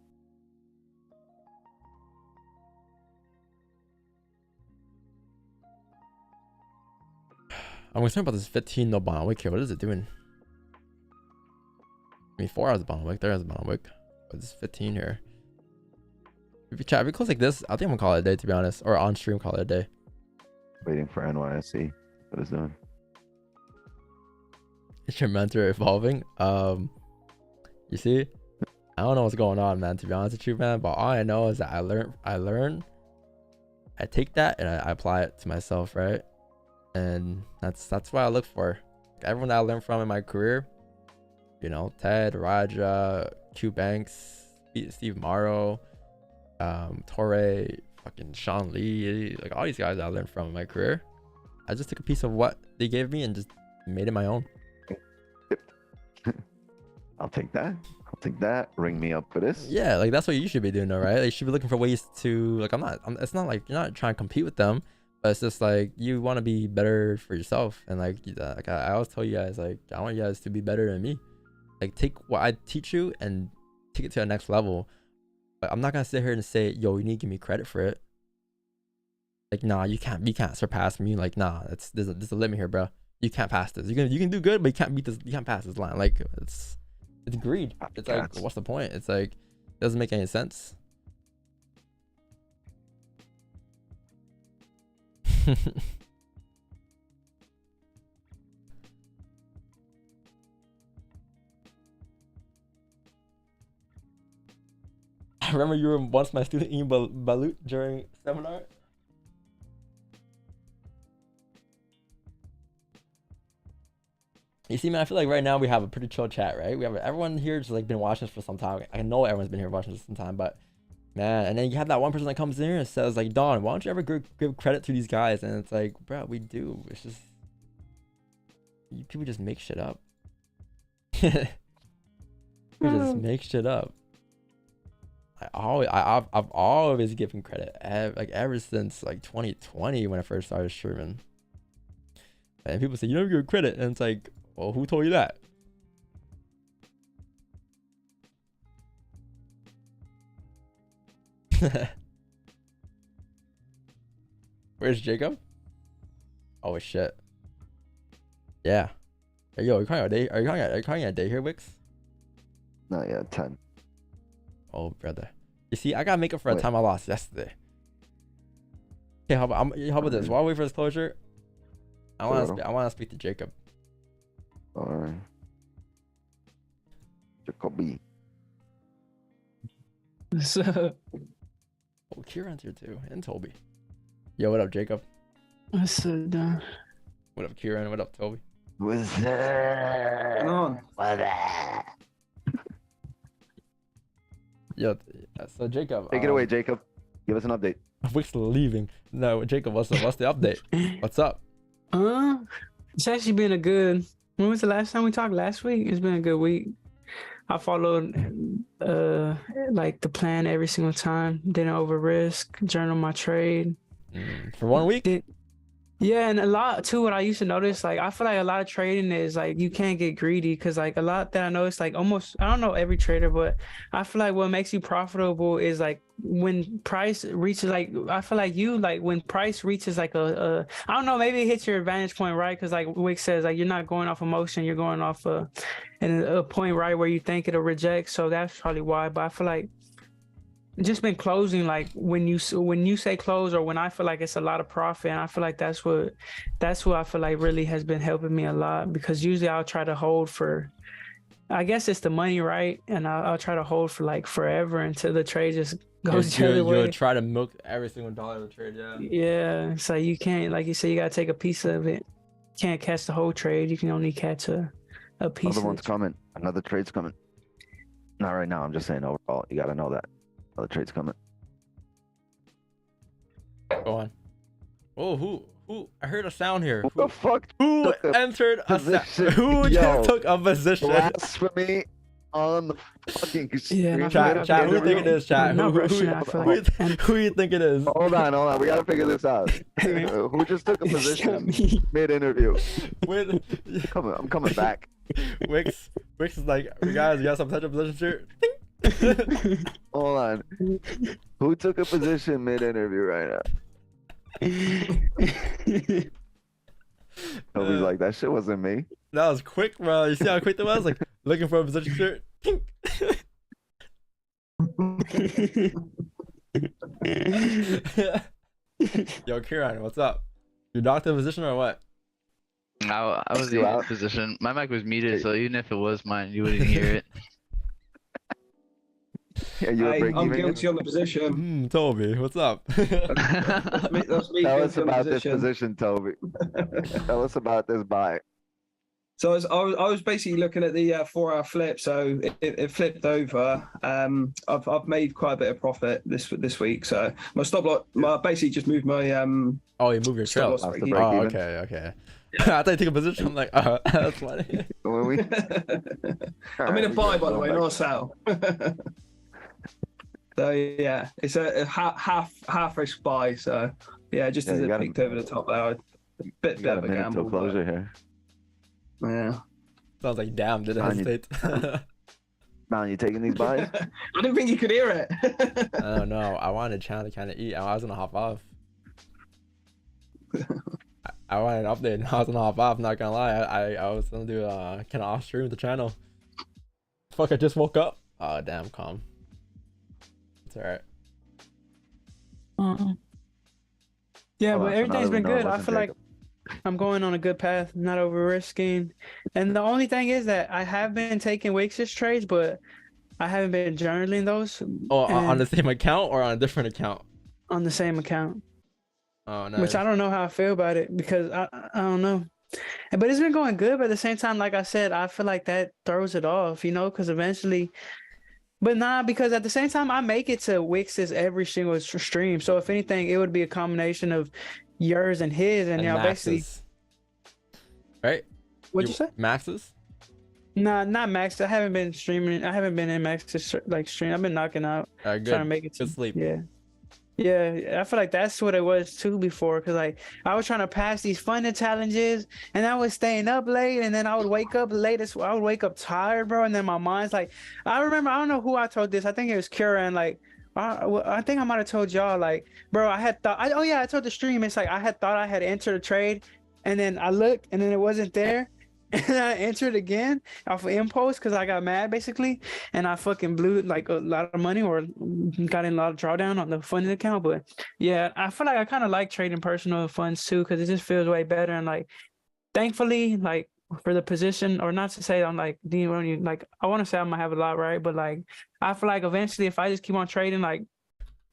I'm concerned about this 15 no bottom wick here. What is it doing? I mean, 4 hours of bottom wick. There is a bottom wick. But this 15 here. If we close like this, I think I'm gonna call it a day, to be honest. Or on stream, call it a day. Waiting for NYSE. What it's doing? Is your mentor evolving? You see, I don't know what's going on, man, to be honest with you, man. But all I know is that I learn, I take that and I apply it to myself, right? And that's what I look for. Everyone that I learned from in my career, you know, Ted, Raja, Q Banks, Steve Morrow, Torre, fucking Sean Lee, like all these guys that I learned from in my career. I just took a piece of what they gave me and just made it my own. I'll take that. Ring me up for this. Yeah, like that's what you should be doing, though, right? Like, you should be looking for ways to, like, it's not like you're not trying to compete with them, but it's just like you want to be better for yourself. And like I always tell you guys, like, I want you guys to be better than me. Like, take what I teach you and take it to the next level. But I'm not gonna sit here and say, yo, you need to give me credit for it. Like, nah, you can't surpass me. Like, nah, there's a limit here, bro. You can't pass this. You can do good, but you can't beat this. You can't pass this line. Like, it's greed. It's like, what's the point? It's like, it doesn't make any sense. I remember you were once my student eating balut during seminar. You see, man, I feel like right now we have a pretty chill chat, right? We have everyone here just like been watching us for some time. I know everyone's been here watching us for some time, but man, and then you have that one person that comes in here and says like, Don, why don't you ever give credit to these guys? And it's like, bro, we do. It's just, people just make shit up. We just make shit up. I've always given credit, like ever since like 2020 when I first started streaming. And people say you never give credit, and it's like, well, who told you that? Where's Jacob? Oh shit. Yeah. Hey, yo, are you calling a day here, Wix? Not yet. 10. Oh brother. You see, I gotta make up for the time I lost yesterday. Okay, how about this? While I wait for this closure, I wanna speak to Jacob. Alright. Jacoby. What's up? Oh, Kieran's here too, and Toby. Yo, what up, Jacob? What's up, Don? What up, Kieran? What up, Toby? What's up? What up? Yo, so Jacob, Take it away, Jacob. Give us an update. Wix leaving. No, Jacob, what's the update? What's up? It's actually been a good. When was the last time we talked? Last week. It's been a good week. I followed like the plan every single time. Didn't over risk. Journal my trade. For 1 week? Yeah, and a lot too. What I used to notice, like I feel like a lot of trading is like you can't get greedy because like a lot that I noticed, like almost I don't know every trader, but I feel like what makes you profitable is like when price reaches like I feel like you like when price reaches like a I don't know, maybe it hits your advantage point, right? Because like Wick says, like you're not going off emotion, you're going off a point right where you think it'll reject. So that's probably why. But I feel like just been closing like when you say close or when I feel like it's a lot of profit, and I feel like that's what I feel like really has been helping me a lot, because usually I'll try to hold for, I guess it's the money, right? And I'll try to hold for like forever until the trade just goes the other way. You'll try to milk every single dollar of the trade, yeah. Yeah, so you can't, like you said, you gotta take a piece of it. Can't catch the whole trade. You can only catch a piece. Another one's coming. Another trade's coming. Not right now. I'm just saying overall. You gotta know that. Another trade's coming. Go on. Oh, who? I heard a sound here. Who the fuck? Who entered a position? Who just took a position? Blasphemy on the fucking yeah, chat. Who you think it is? Chat. Who you think it is? Hold on. We gotta figure this out. Who just took a position mid-interview? I'm coming back. Wix is like, you guys, you got some type of position here? Hold on. Who took a position mid-interview right now? Nobody's like, that shit wasn't me. That was quick, bro. You see how quick that was? Like, looking for a position shirt. Yo, Kieran, what's up? You docked the position or what? I was in position. My mic was muted, so even if it was mine, you wouldn't hear it. Yeah, I'm guilty on the position. Toby, what's up? That's me Tell guilty us on the about this position, Toby. Tell us about this buy. So I was basically looking at the 4-hour flip. So it flipped over. I've made quite a bit of profit this week. So my stop loss, basically just moved my Oh, you move your trail. Oh, okay. I thought you took a position. I'm like, that's funny. I'm in a buy, by the way, not a sell. So yeah, it's a half risk buy. So yeah, just as it peaked over the top there, a bit of a gamble. Closure here. Yeah. Sounds like damn, did it hesitate? Man, you taking these buys? I didn't think you could hear it. I don't know. I wanted Chan to kind of eat. I was gonna hop off. I wanted an update. I was gonna hop off. Not gonna lie. I was gonna do kind of off stream the channel. Fuck! I just woke up. Oh damn, calm. It's alright. Yeah, but everything's been good. I feel like I'm going on a good path, not over risking. And the only thing is that I have been taking Wix's trades, but I haven't been journaling those. Oh, on the same account or on a different account? On the same account. Oh, nice. Which I don't know how I feel about it, because I don't know. But it's been going good, but at the same time, like I said, I feel like that throws it off, because eventually. But nah, because at the same time, I make it to Wix's every single stream. So if anything, it would be a combination of yours and his, and basically. Right? What'd you say? Maxes? Nah, not max. I haven't been streaming. I haven't been in max to like stream. I've been knocking out, Good. trying to make it Good sleep. Yeah. Yeah, I feel like that's what it was too before, because like I was trying to pass these funded challenges, and I was staying up late, and then I would wake up late. I would wake up tired, bro, and then my mind's like, I remember, I don't know who I told this. I think it was Kira, and like I think I might have told y'all, like, bro, I had thought, oh yeah, I told the stream. It's like I had thought I had entered a trade, and then I looked, and then it wasn't there. And I entered again off of impulse because I got mad basically, and I fucking blew like a lot of money or got in a lot of drawdown on the funding account. But yeah, I feel like I kind of like trading personal funds too because it just feels way better. And like, thankfully, like for the position, or not to say I'm like, like I want to say I'm gonna have a lot, right? But like, I feel like eventually, if I just keep on trading, like,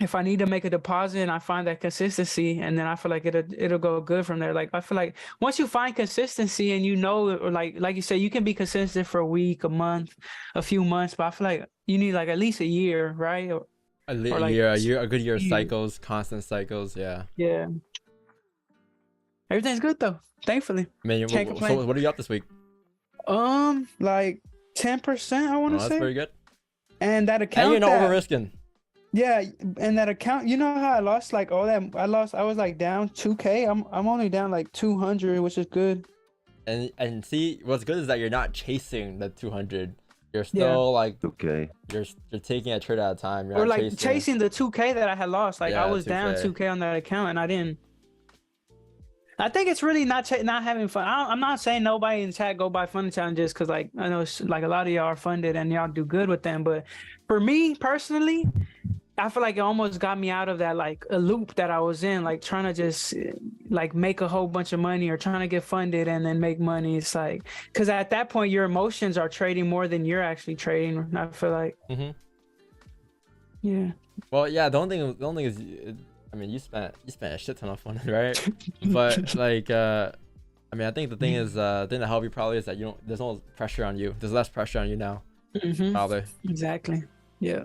if I need to make a deposit and I find that consistency, and then I feel like it'll go good from there. Like I feel like once you find consistency and you know, or like you said, you can be consistent for a week, a month, a few months, but I feel like you need like at least a year, right? Or like a good year of cycles, constant cycles. Yeah. Yeah. Everything's good though, thankfully. Man, so what are you up this week? Like 10%, I want to say. That's very good. And that account. And you're not over risking. Yeah, and that account, you know how I lost like all that? I was like down 2K. I'm only down like 200, which is good. And see, what's good is that you're not chasing the 200. You're still like okay. You're taking a trade at a time. You're or not like chasing the 2K that I had lost. Like I was 2K. Down 2K on that account, and I didn't. I think it's really not having fun. I'm not saying nobody in chat go buy funded challenges because like I know like a lot of y'all are funded and y'all do good with them. But for me personally, I feel like it almost got me out of that like a loop that I was in, like trying to just like make a whole bunch of money or trying to get funded and then make money. It's like, because at that point your emotions are trading more than you're actually trading. I feel like. Mm-hmm. Yeah. Well, yeah. The only thing is, I mean, you spent a shit ton of fun, right? But like, I mean, I think the thing is, the thing that helped you probably is that there's no pressure on you. There's less pressure on you now. Mm-hmm. Probably. Exactly. Yeah.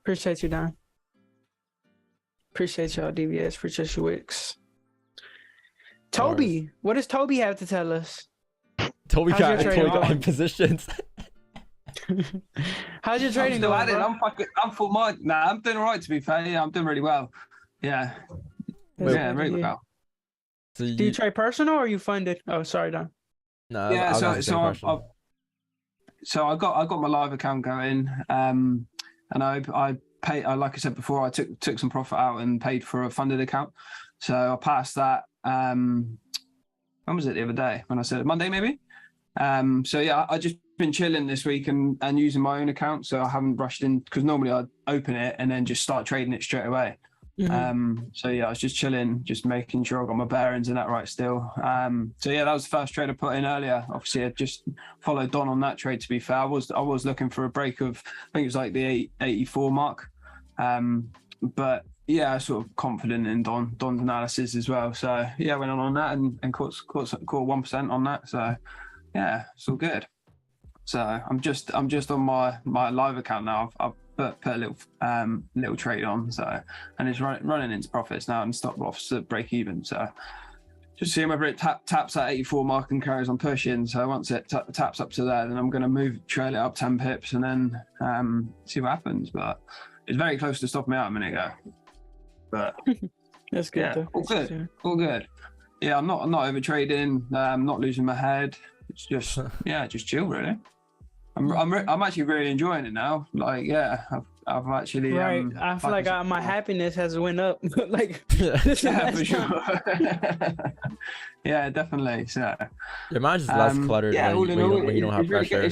Appreciate you, Don. Appreciate y'all, DVS. Appreciate you, Wix. Toby, what does Toby have to tell us? Toby got in positions. How's your trading going? I'm full mind. Nah, I'm doing all right, to be fair. Yeah, I'm doing really well. Yeah. Yeah, really well. So do you trade personal or you funded? Oh, sorry, Don. No. Yeah, so I got my live account going. And I paid, like I said before, I took some profit out and paid for a funded account. So I passed that. When was it the other day? When I said it, Monday maybe. So yeah, I just been chilling this week and using my own account. So I haven't rushed in because normally I'd open it and then just start trading it straight away. Mm-hmm. So yeah, I was just chilling, just making sure I got my bearings and that right still. So yeah, that was the first trade I put in earlier. Obviously, I just followed Don on that trade. To be fair, I was looking for a break of, I think it was like the 84 mark. But yeah, sort of confident in Don's analysis as well. So yeah, I went on that and caught 1% on that. So yeah, it's all good. So I'm just on my live account now. I've put a little trade on, so, and it's running into profits now and stop loss at break even. So just seeing whether it taps that 84 mark and carries on pushing. So once it taps up to there, then I'm going to trail it up 10 pips and then see what happens. But it's very close to stopping me out a minute ago. But that's good. Yeah, all good. Yeah, I'm not over trading. I'm not losing my head. It's just just chill really. I'm actually really enjoying it now. Like, yeah, I've actually right. I feel like my happiness has went up. Like, yeah, for sure. Yeah, definitely. So your mind's just less cluttered when you don't have pressure.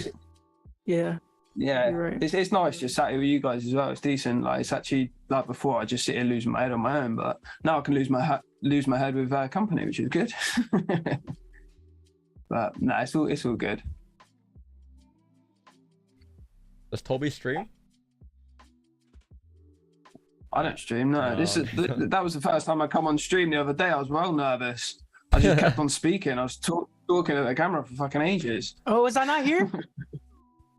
Yeah. Yeah, right. It's nice just sat here with you guys as well. It's decent. Like, it's actually like before I just sit here losing my head on my own, but now I can lose my head with company, which is good. But no, it's all good. Does Toby stream? I don't stream. No, that was the first time I come on stream the other day. I was well nervous. I just kept on speaking. I was talking at the camera for fucking ages. Oh, was I not here?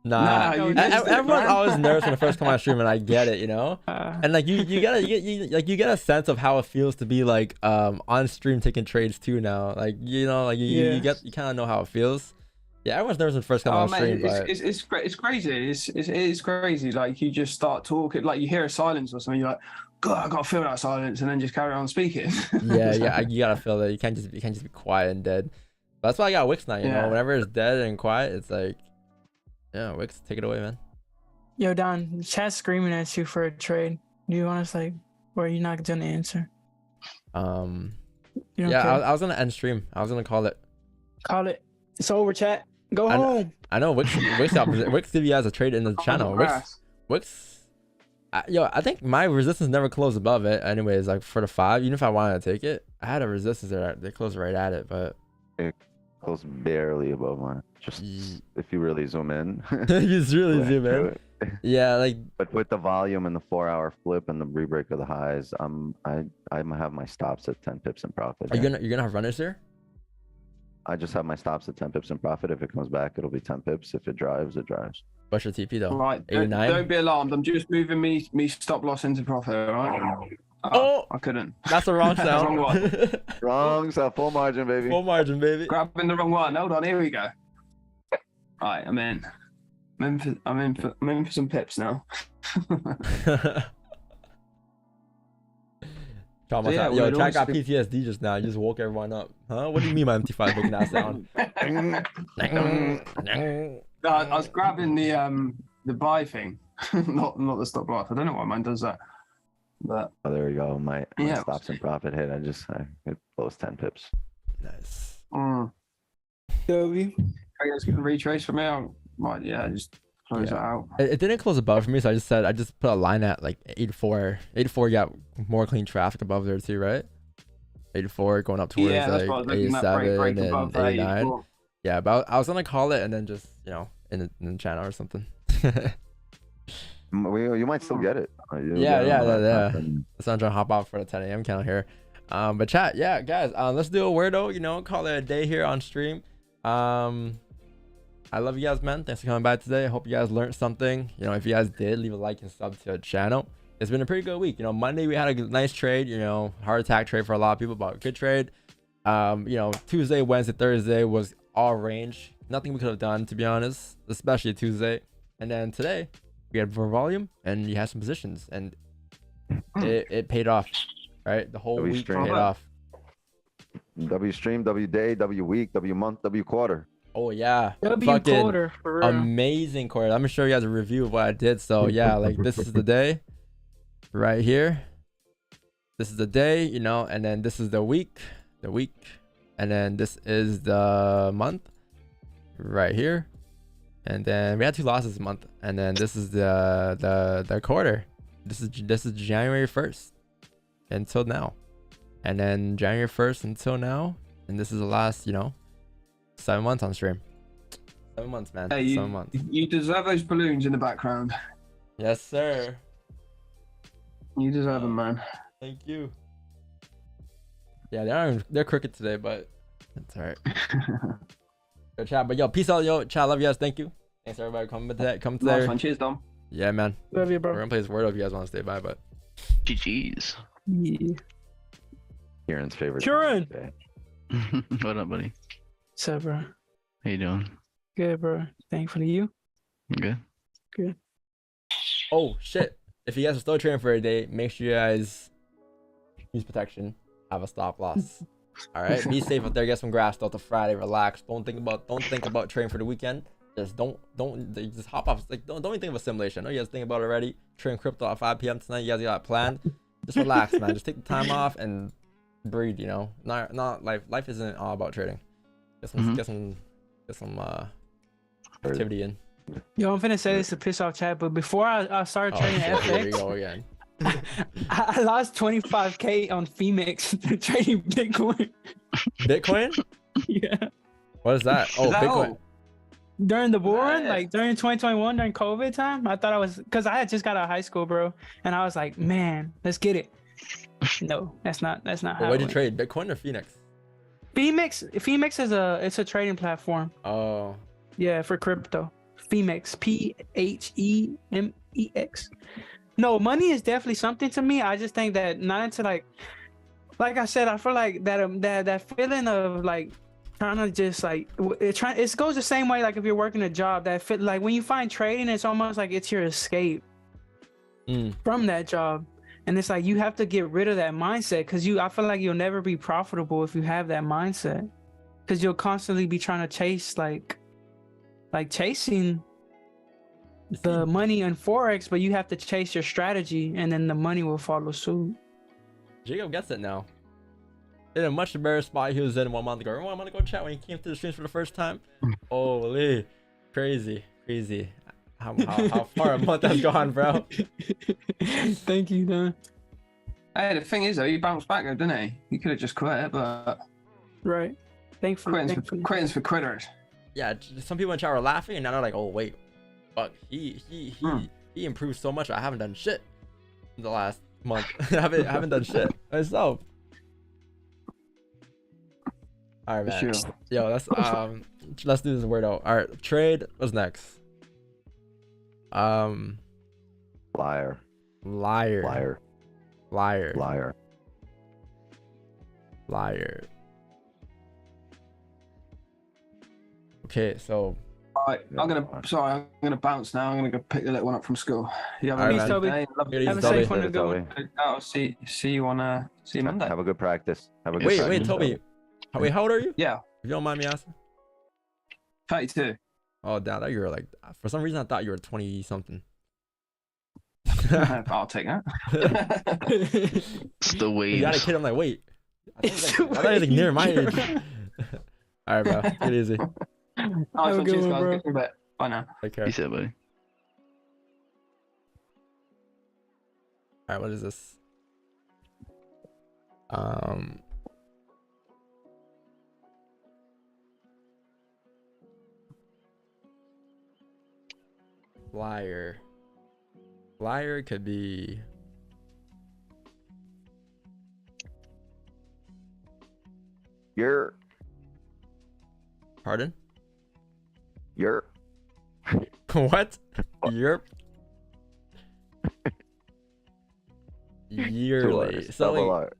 Nah, you everyone's always nervous when they first come on stream, and I get it, you know. And like you get a sense of how it feels to be like on stream taking trades too now. Like you know, like you kind of know how it feels. Yeah, everyone's nervous when they first come on stream, but it's crazy. It's crazy. Like you just start talking, like you hear a silence or something. You're like, God, I gotta feel that silence, and then just carry on speaking. yeah, you gotta feel that. You can't just be quiet and dead. But that's why I got Wix now. You know, whenever it's dead and quiet, it's like, yeah, Wix, take it away, man. Yo, Don, chat's screaming at you for a trade. Do you want us like, or are you not gonna answer? I was gonna end stream. I was gonna call it. Call it. It's over, chat. Go home. I know Wix give you guys a trade in the channel. Wix. I think my resistance never closed above it. Anyways, like for the 5, even if I wanted to take it, I had a resistance there. They closed right at it, but it closed barely above mine. Just if you really zoom in. You just really zoom in. Yeah, like. But with the volume and the 4-hour flip and the rebreak of the highs, I'm have my stops at 10 pips in profit. Are you gonna have runners here? I just have my stops at 10 pips in profit. If it comes back, it'll be 10 pips. If it drives, it drives. What's your TP though? Right, 89? don't be alarmed. I'm just moving me stop loss into profit. All right. Oh, I couldn't. That's the wrong sound. Wrong one. Wrong sound. Full margin, baby. Full margin, baby. Grabbing the wrong one. Hold on. Here we go. All right, I'm in. I'm in for some pips now. Yo, Jack got PTSD just now. You just woke everyone up. Huh? What do you mean my MT5 making that sound? No, I was grabbing the buy thing, not the stop loss. I don't know why mine does that. But there we go. My stops and profit hit. It closed 10 pips. Nice. W. I guess you can retrace from here. Right, just close it out. It didn't close above for me, so I just put a line at like 84. 84 got more clean traffic above there too, right? 84 going up towards like 87 and 89. Yeah, but I was gonna call it and then just in the channel or something. You might still get it. Yeah. So I'm trying to hop out for the 10 a.m. count here. But chat, guys, let's do a weirdo. Call it a day here on stream. I love you guys, man. Thanks for coming by today. I hope you guys learned something. If you guys did, leave a like and sub to the channel. It's been a pretty good week. Monday we had a nice trade. Heart attack trade for a lot of people, but good trade. Tuesday, Wednesday, Thursday was all range. Nothing we could have done, to be honest, especially Tuesday. And then today we had more volume and you had some positions, and it paid off. Right, the whole week paid off. W stream, W day, W week, W month, W quarter. Oh yeah, W quarter, for real. Amazing quarter. I'm gonna show you guys a review of what I did. So yeah, like this is the day right here. This is the day, and then this is the week, and then this is the month right here, and then we had 2 losses this month, and then this is the quarter. This is January 1st until now, and then January 1st until now, and this is the last 7 months on stream. 7 months, man. Hey, 7 months. You deserve those balloons in the background. Yes, sir. You deserve them, man. Thank you. Yeah, they're crooked today, but it's all right. Good chat, but yo, peace out, yo. Chat, love you guys. Thank you. Thanks everybody coming today. Nice one. Cheers, Dom. Yeah, man. Love you, bro. We're gonna play this word if you guys want to stay by, but GG's. Yeah. Kieran's favorite. Kieran. What up, buddy? What's up, bro? How you doing? Good, bro. Thankfully, you? Good. Good. Oh shit! If you guys are still trading for a day, make sure you guys use protection. Have a stop loss. All right. Be safe out there. Get some grass. Start the Friday. Relax. Don't think about trading for the weekend. Just don't just hop off. Like don't even think of a simulation. I know you guys think about it already. Trading crypto at 5 p.m. tonight. You guys got it planned. Just relax, man. Just take the time off and breathe. Not life isn't all about trading. Get some activity in. Yo, I'm finna say this to piss off chat, but before I started trading Here we FX, go again. I lost 25K on FOREX trading Bitcoin. Bitcoin? Yeah. What is that? Oh, Bitcoin. During the bull run, like during 2021, during COVID time, I thought because I had just got out of high school, bro, and I was like, man, let's get it. No, that's not how. What'd you trade, Bitcoin or Phoenix? FOREX is a trading platform. Oh. Yeah, for crypto. Phemex, Phemex. No, money is definitely something to me. I just think that not into like I said, I feel like that feeling of like trying to just like it goes the same way like if you're working a job that fit like when you find trading, it's almost like it's your escape from that job. And it's like you have to get rid of that mindset because I feel like you'll never be profitable if you have that mindset, because you'll constantly be trying to chase like chasing the money in Forex, but you have to chase your strategy and then the money will follow suit. Jacob gets it now. In a much better spot he was in 1 month ago. Remember 1 month ago, chat, when he came to the streams for the first time? Holy, crazy. How far a month has gone, bro. Thank you, Don. Hey, the thing is though, he bounced back though, didn't he? He could have just quit, but Right. Thankfully. quitting's for quitters. Yeah, some people in chat were laughing, and now they're like, "Oh wait, fuck, he improved so much. I haven't done shit in the last month. I haven't done shit myself." All right, man. Sure. Yo, let's do this word out. All right, trade. What's next? Liar. Okay, so Alright, I'm gonna bounce now. I'm gonna go pick the little one up from school. You have a Alright, nice man. day. Have a safe one to go. Toby. I'll see you on see you Monday. Have a good practice. wait, Toby. Wait, how old are you? Yeah, If you don't mind me asking. 32. Oh, damn, I thought you were like, for some reason I thought you were 20 something. I'll take that. It's the You waves. got a kid. I'm like, wait. I thought he was like near my age. All right, bro. Take it easy. Nice Have a one, good cheers, one, guys. bro. Get in bed. Bye now. Take care. Peace out, buddy. All right, what is this? Flyer could be You're pardon? You're What? Europe? Yearly. So like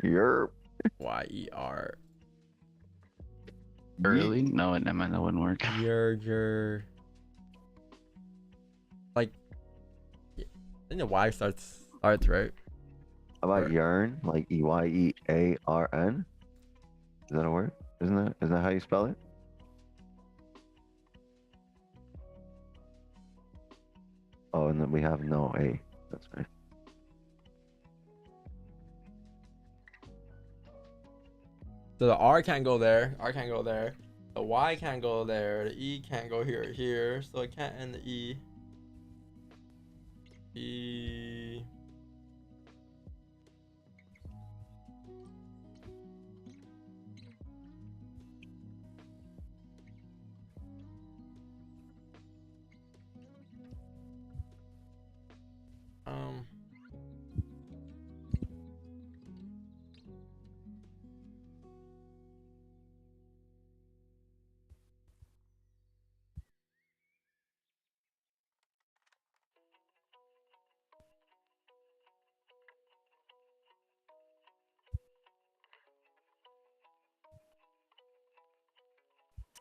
You're YER. Early? No, never mind. That wouldn't work. You're like, I think the Y starts right. How about yearn? Like EYEARN? Is that a word? Isn't that how you spell it? Oh, and then we have no A. That's right. So the R can't go there. R can't go there. The Y can't go there. The E can't go here. So it can't end the E. E.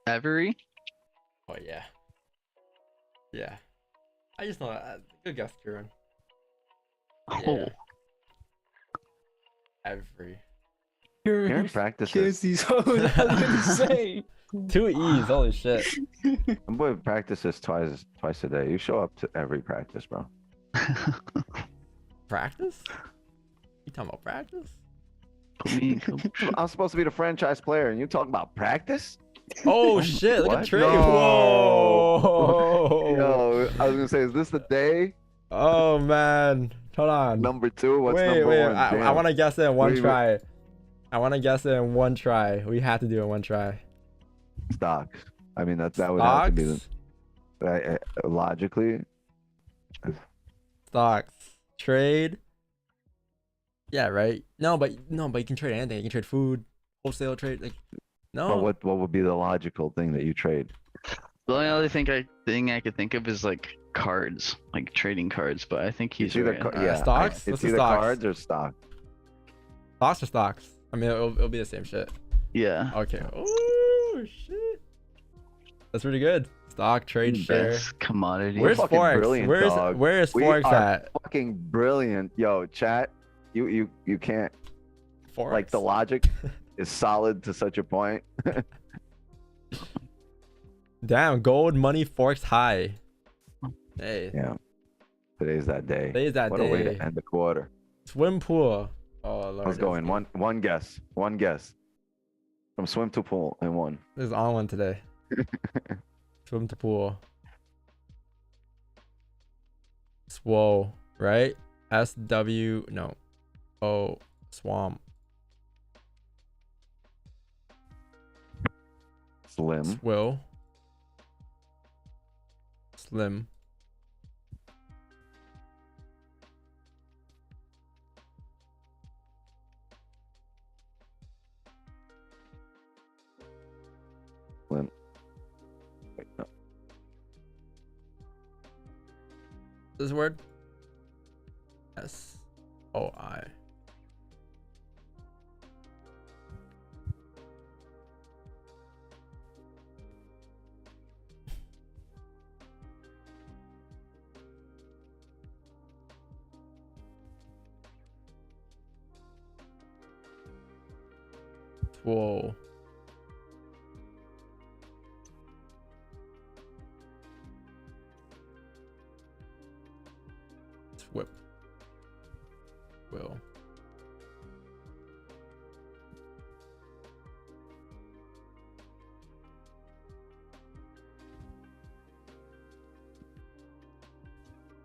Every? Oh yeah. Yeah. I just know that. Good guess, Kieran. Oh. Every. Kieran practices. Kiss these hoes. I was gonna say. 2 E's. Holy shit. My boy practices twice a day. You show up to every practice, bro. Practice? You talking about practice? I'm supposed to be the franchise player, and you talking about practice? Oh shit! Look at What? Trey. No. Whoa. Yo, I was gonna say, is this the day? Oh man. Hold on. Number 2? What's wait. number 1? I want to guess it in one Wait, try. I want to guess it in one try. We have to do it in one try. Stocks. I mean, that would have to be the Stocks. logically. Stocks. Trade. Yeah, right. No, but you can trade anything. You can trade food, wholesale trade. Like, no. But what would be the logical thing that you trade? The only other thing I could think of is like cards, like trading cards. But I think he's It's either right. yeah, Stocks? it's What's the either stocks? cards or stock. Stocks or stocks? I mean, it'll be the same shit. Yeah. Okay. Oh shit. That's pretty good. Stock, trade, share. Best commodity. Where's fucking FOREX? brilliant, dog. Where is We FOREX are at? fucking brilliant, yo. Chat, you can't. FOREX. Like the logic is solid to such a point. Damn, gold money FOREX high. Hey. Yeah. Today's that day. Today's that what day. a way to end the quarter. Swim pool. Oh lord. Let's go in one guess. One guess. From swim to pool in one. This is on one today. Swim to pool. Swole, right? SW no. Oh, swamp. Slim. Swill. Slim. Slim. Wait, no. This word? SOI. Whoa. Whip. Will.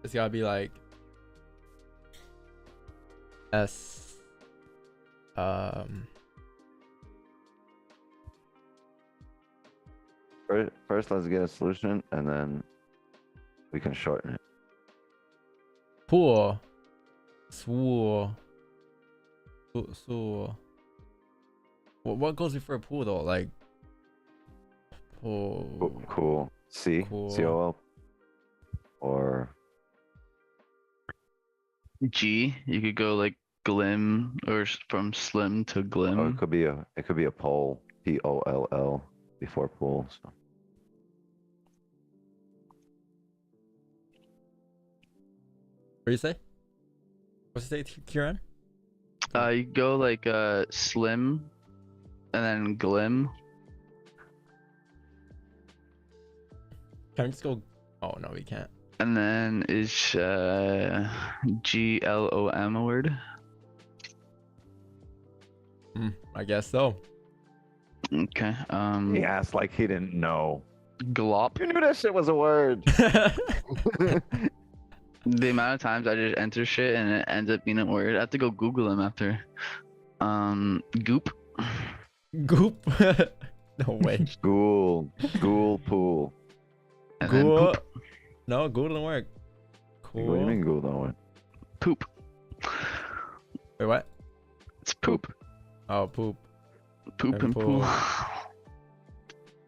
It's gotta be like S First, let's get a solution, and then we can shorten it. pool. Swool. Swool. What goes before pool though? Like pool. Cool. C. Cool. COL. Or G. You could go like glim or from slim to glim. it could be a poll. POLL before pool. So. What do you say? What's it say, Kieran? You go like slim, and then glim. Can we just go? Oh no, we can't. And then is GLOM a word? I guess so. Okay. He asked like he didn't know. Glop. You knew that shit was a word. The amount of times I just enter shit and it ends up being a word. I have to go Google them after. Goop. Goop. No way. Ghoul pool. And then Ghoul. poop. No, ghoul didn't work. What do you Cool. mean ghoul don't work? Poop. Wait, what? It's poop. Oh, poop. Poop And and pool. pool.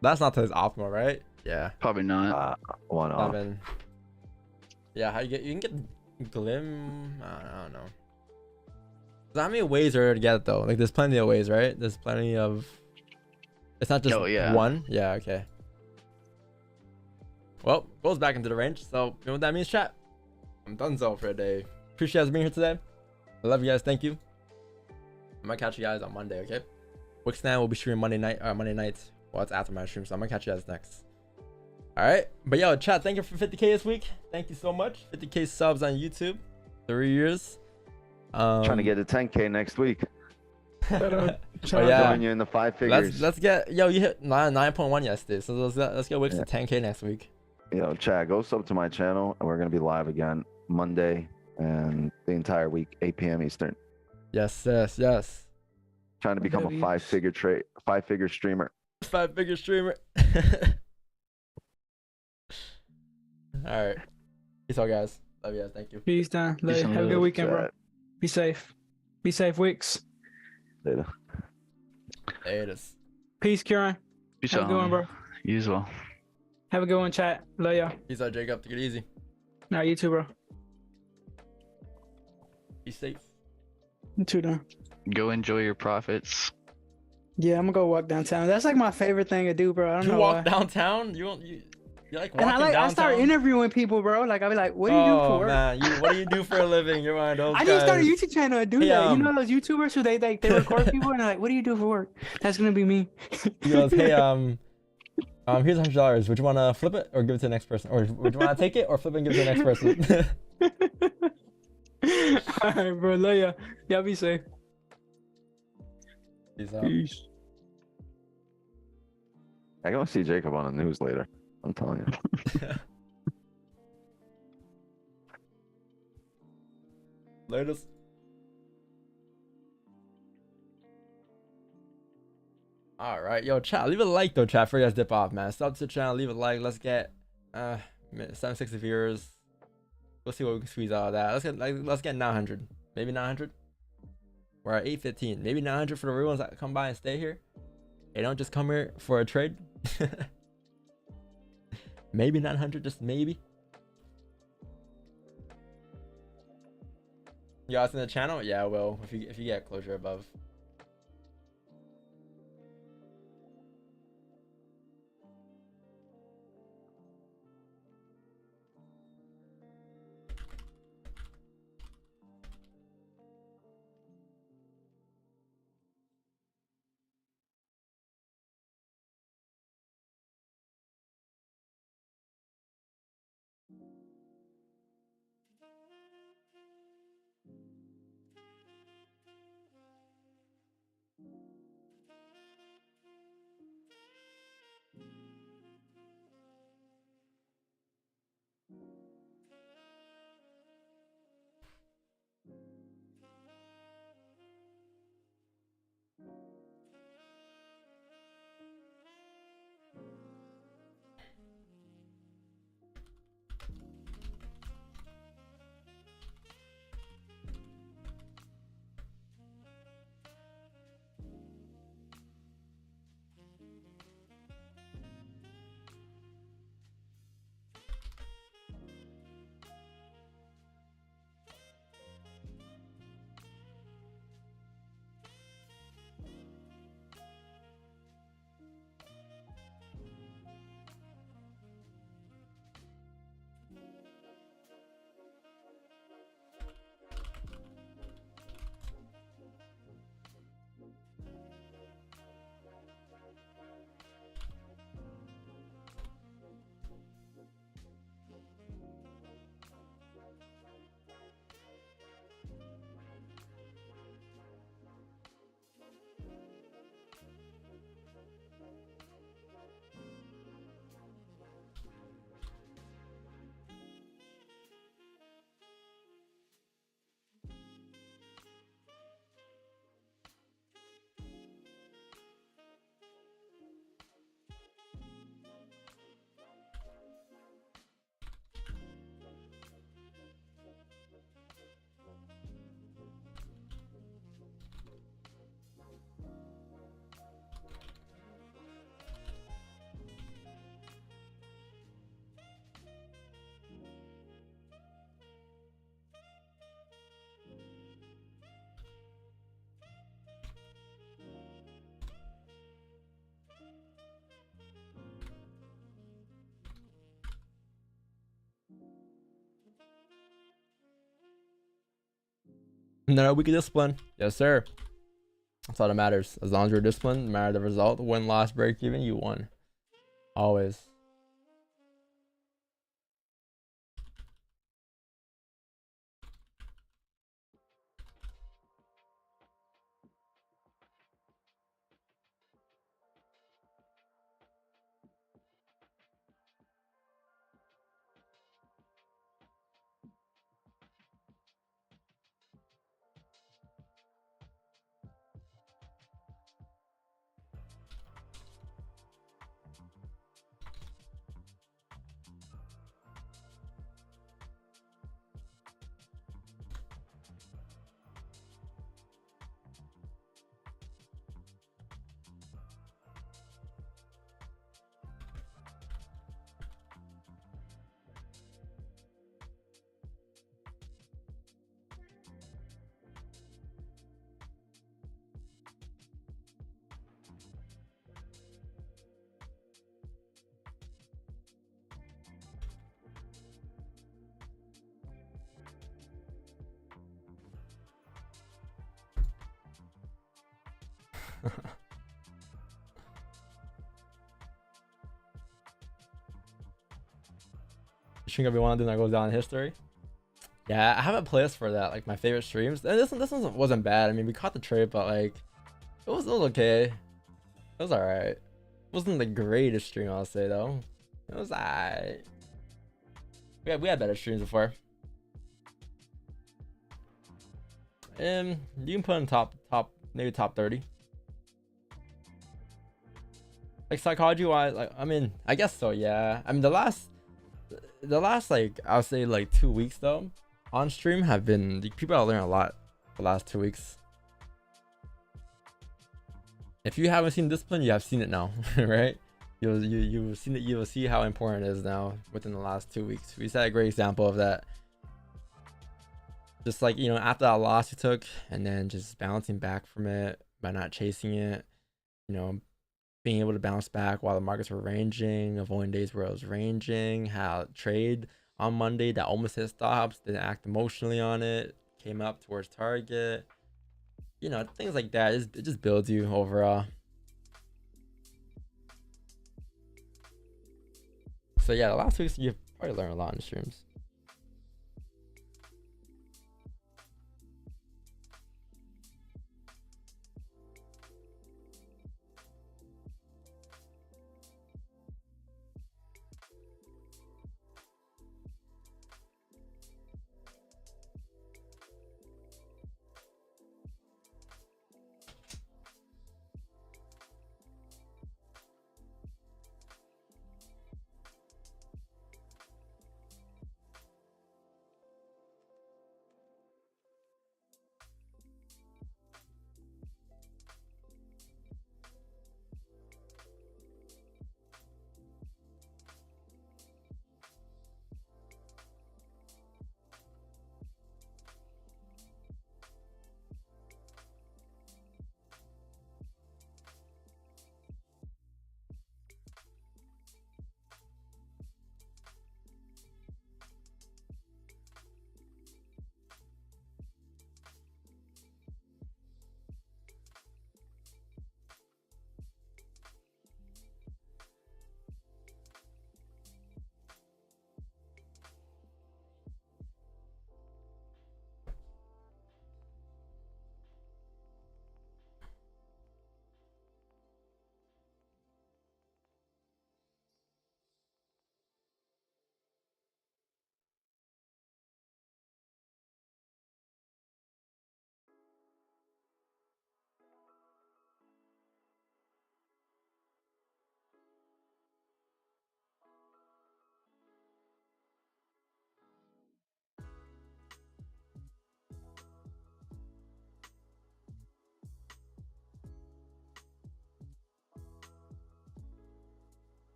That's not his optimal, right? Yeah. Probably not. One off. 7. Yeah, how you can get glim. I don't know. How many ways are there to get it though? Like, there's plenty of ways, right? There's plenty of. It's not just Oh, yeah. one. Yeah. Okay. Well, goes back into the range. So you know what that means, chat. I'm done so for a day. Appreciate you guys being here today. I love you guys. Thank you. I might catch you guys on Monday. Okay. Wixnan will be streaming Monday nights. Well, it's after my stream, so I'm gonna catch you guys next. All right, but yo, chat, thank you for 50K this week. Thank you so much. 50K subs on YouTube. 3 years. Trying to get to 10K next week. Oh, I'll yeah. join you in the 5 figures. Let's get, yo, you hit 9.1 yesterday, so let's get Wix to 10K next week. Yo, Chad, go sub to my channel, and we're gonna be live again Monday and the entire week, 8 p.m. Eastern. Yes. Trying to become a W's. 5-figure streamer. 5-figure streamer. All right, peace out, guys. Love you guys. Thank you. Peace down. Peace Have a out. good weekend, bro. Chat. Be safe. Be safe, Wix. Later. There it is. Peace, Kieran. Peace Have a out, good one, homie. bro. You as well. Have a good one, chat. Love y'all. Peace out, Jacob. Take it easy. Nah, you too, bro. Be safe. You too, though. Go enjoy your profits. Yeah, I'm gonna go walk downtown. That's like my favorite thing to do, bro. I don't You know walk why. downtown? You like And walking I downtown? start interviewing people, bro. Like, I'll be like, what do you do for Oh work? man, what do you do for a living? You're one of those I guys. just started a YouTube channel to do Hey, that. You know those YouTubers who they record people and they're like, what do you do for work? That's gonna be me. He goes, hey, here's $100. Would you want to flip it or give it to the next person? Or would you want to take it or flip it and give it to the next person? All right, bro. Love ya. Y'all be safe. Peace out. Peace. I can see Jacob on the news later. I'm telling you. Latest. All right, yo, chat. Leave a like though, chat. For you guys dip off, man. Sub to the channel. Leave a like. Let's get 760 viewers. We'll see what we can squeeze out of that. Let's get 900. Maybe 900. We're at 815. Maybe 900 for the real ones that come by and stay here. They don't just come here for a trade. Maybe 900, just maybe. You guys in the channel? Yeah, well, if you get closure above. No, we can discipline. Yes, sir. That's all that matters. As long as you're disciplined, no matter the result, win, loss, break even, you won. Always. Stream gonna be one of them that goes down in history. Yeah, I have a playlist for that, like my favorite streams. And this one wasn't bad. I mean, we caught the trade, but like it was okay. It was alright. It wasn't the greatest stream, I'll say though. It was alright. We had better streams before. You can put in maybe top 30. Like psychology wise, like I mean, I guess so, yeah. I mean the last like I'll say like 2 weeks though on stream have been, people are learning a lot the last 2 weeks. If you haven't seen discipline, you have seen it now. Right? You've seen it. You will see how important it is now within the last 2 weeks. We set a great example of that. Just like, you know, after that loss you took and then just bouncing back from it by not chasing it, you know, being able to bounce back while the markets were ranging, avoiding days where it was ranging, how trade on Monday that almost hit stops, didn't act emotionally on it, came up towards target, you know, things like that. It just builds you overall. So yeah, the last 2 weeks you've probably learned a lot in the streams.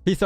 Peace out.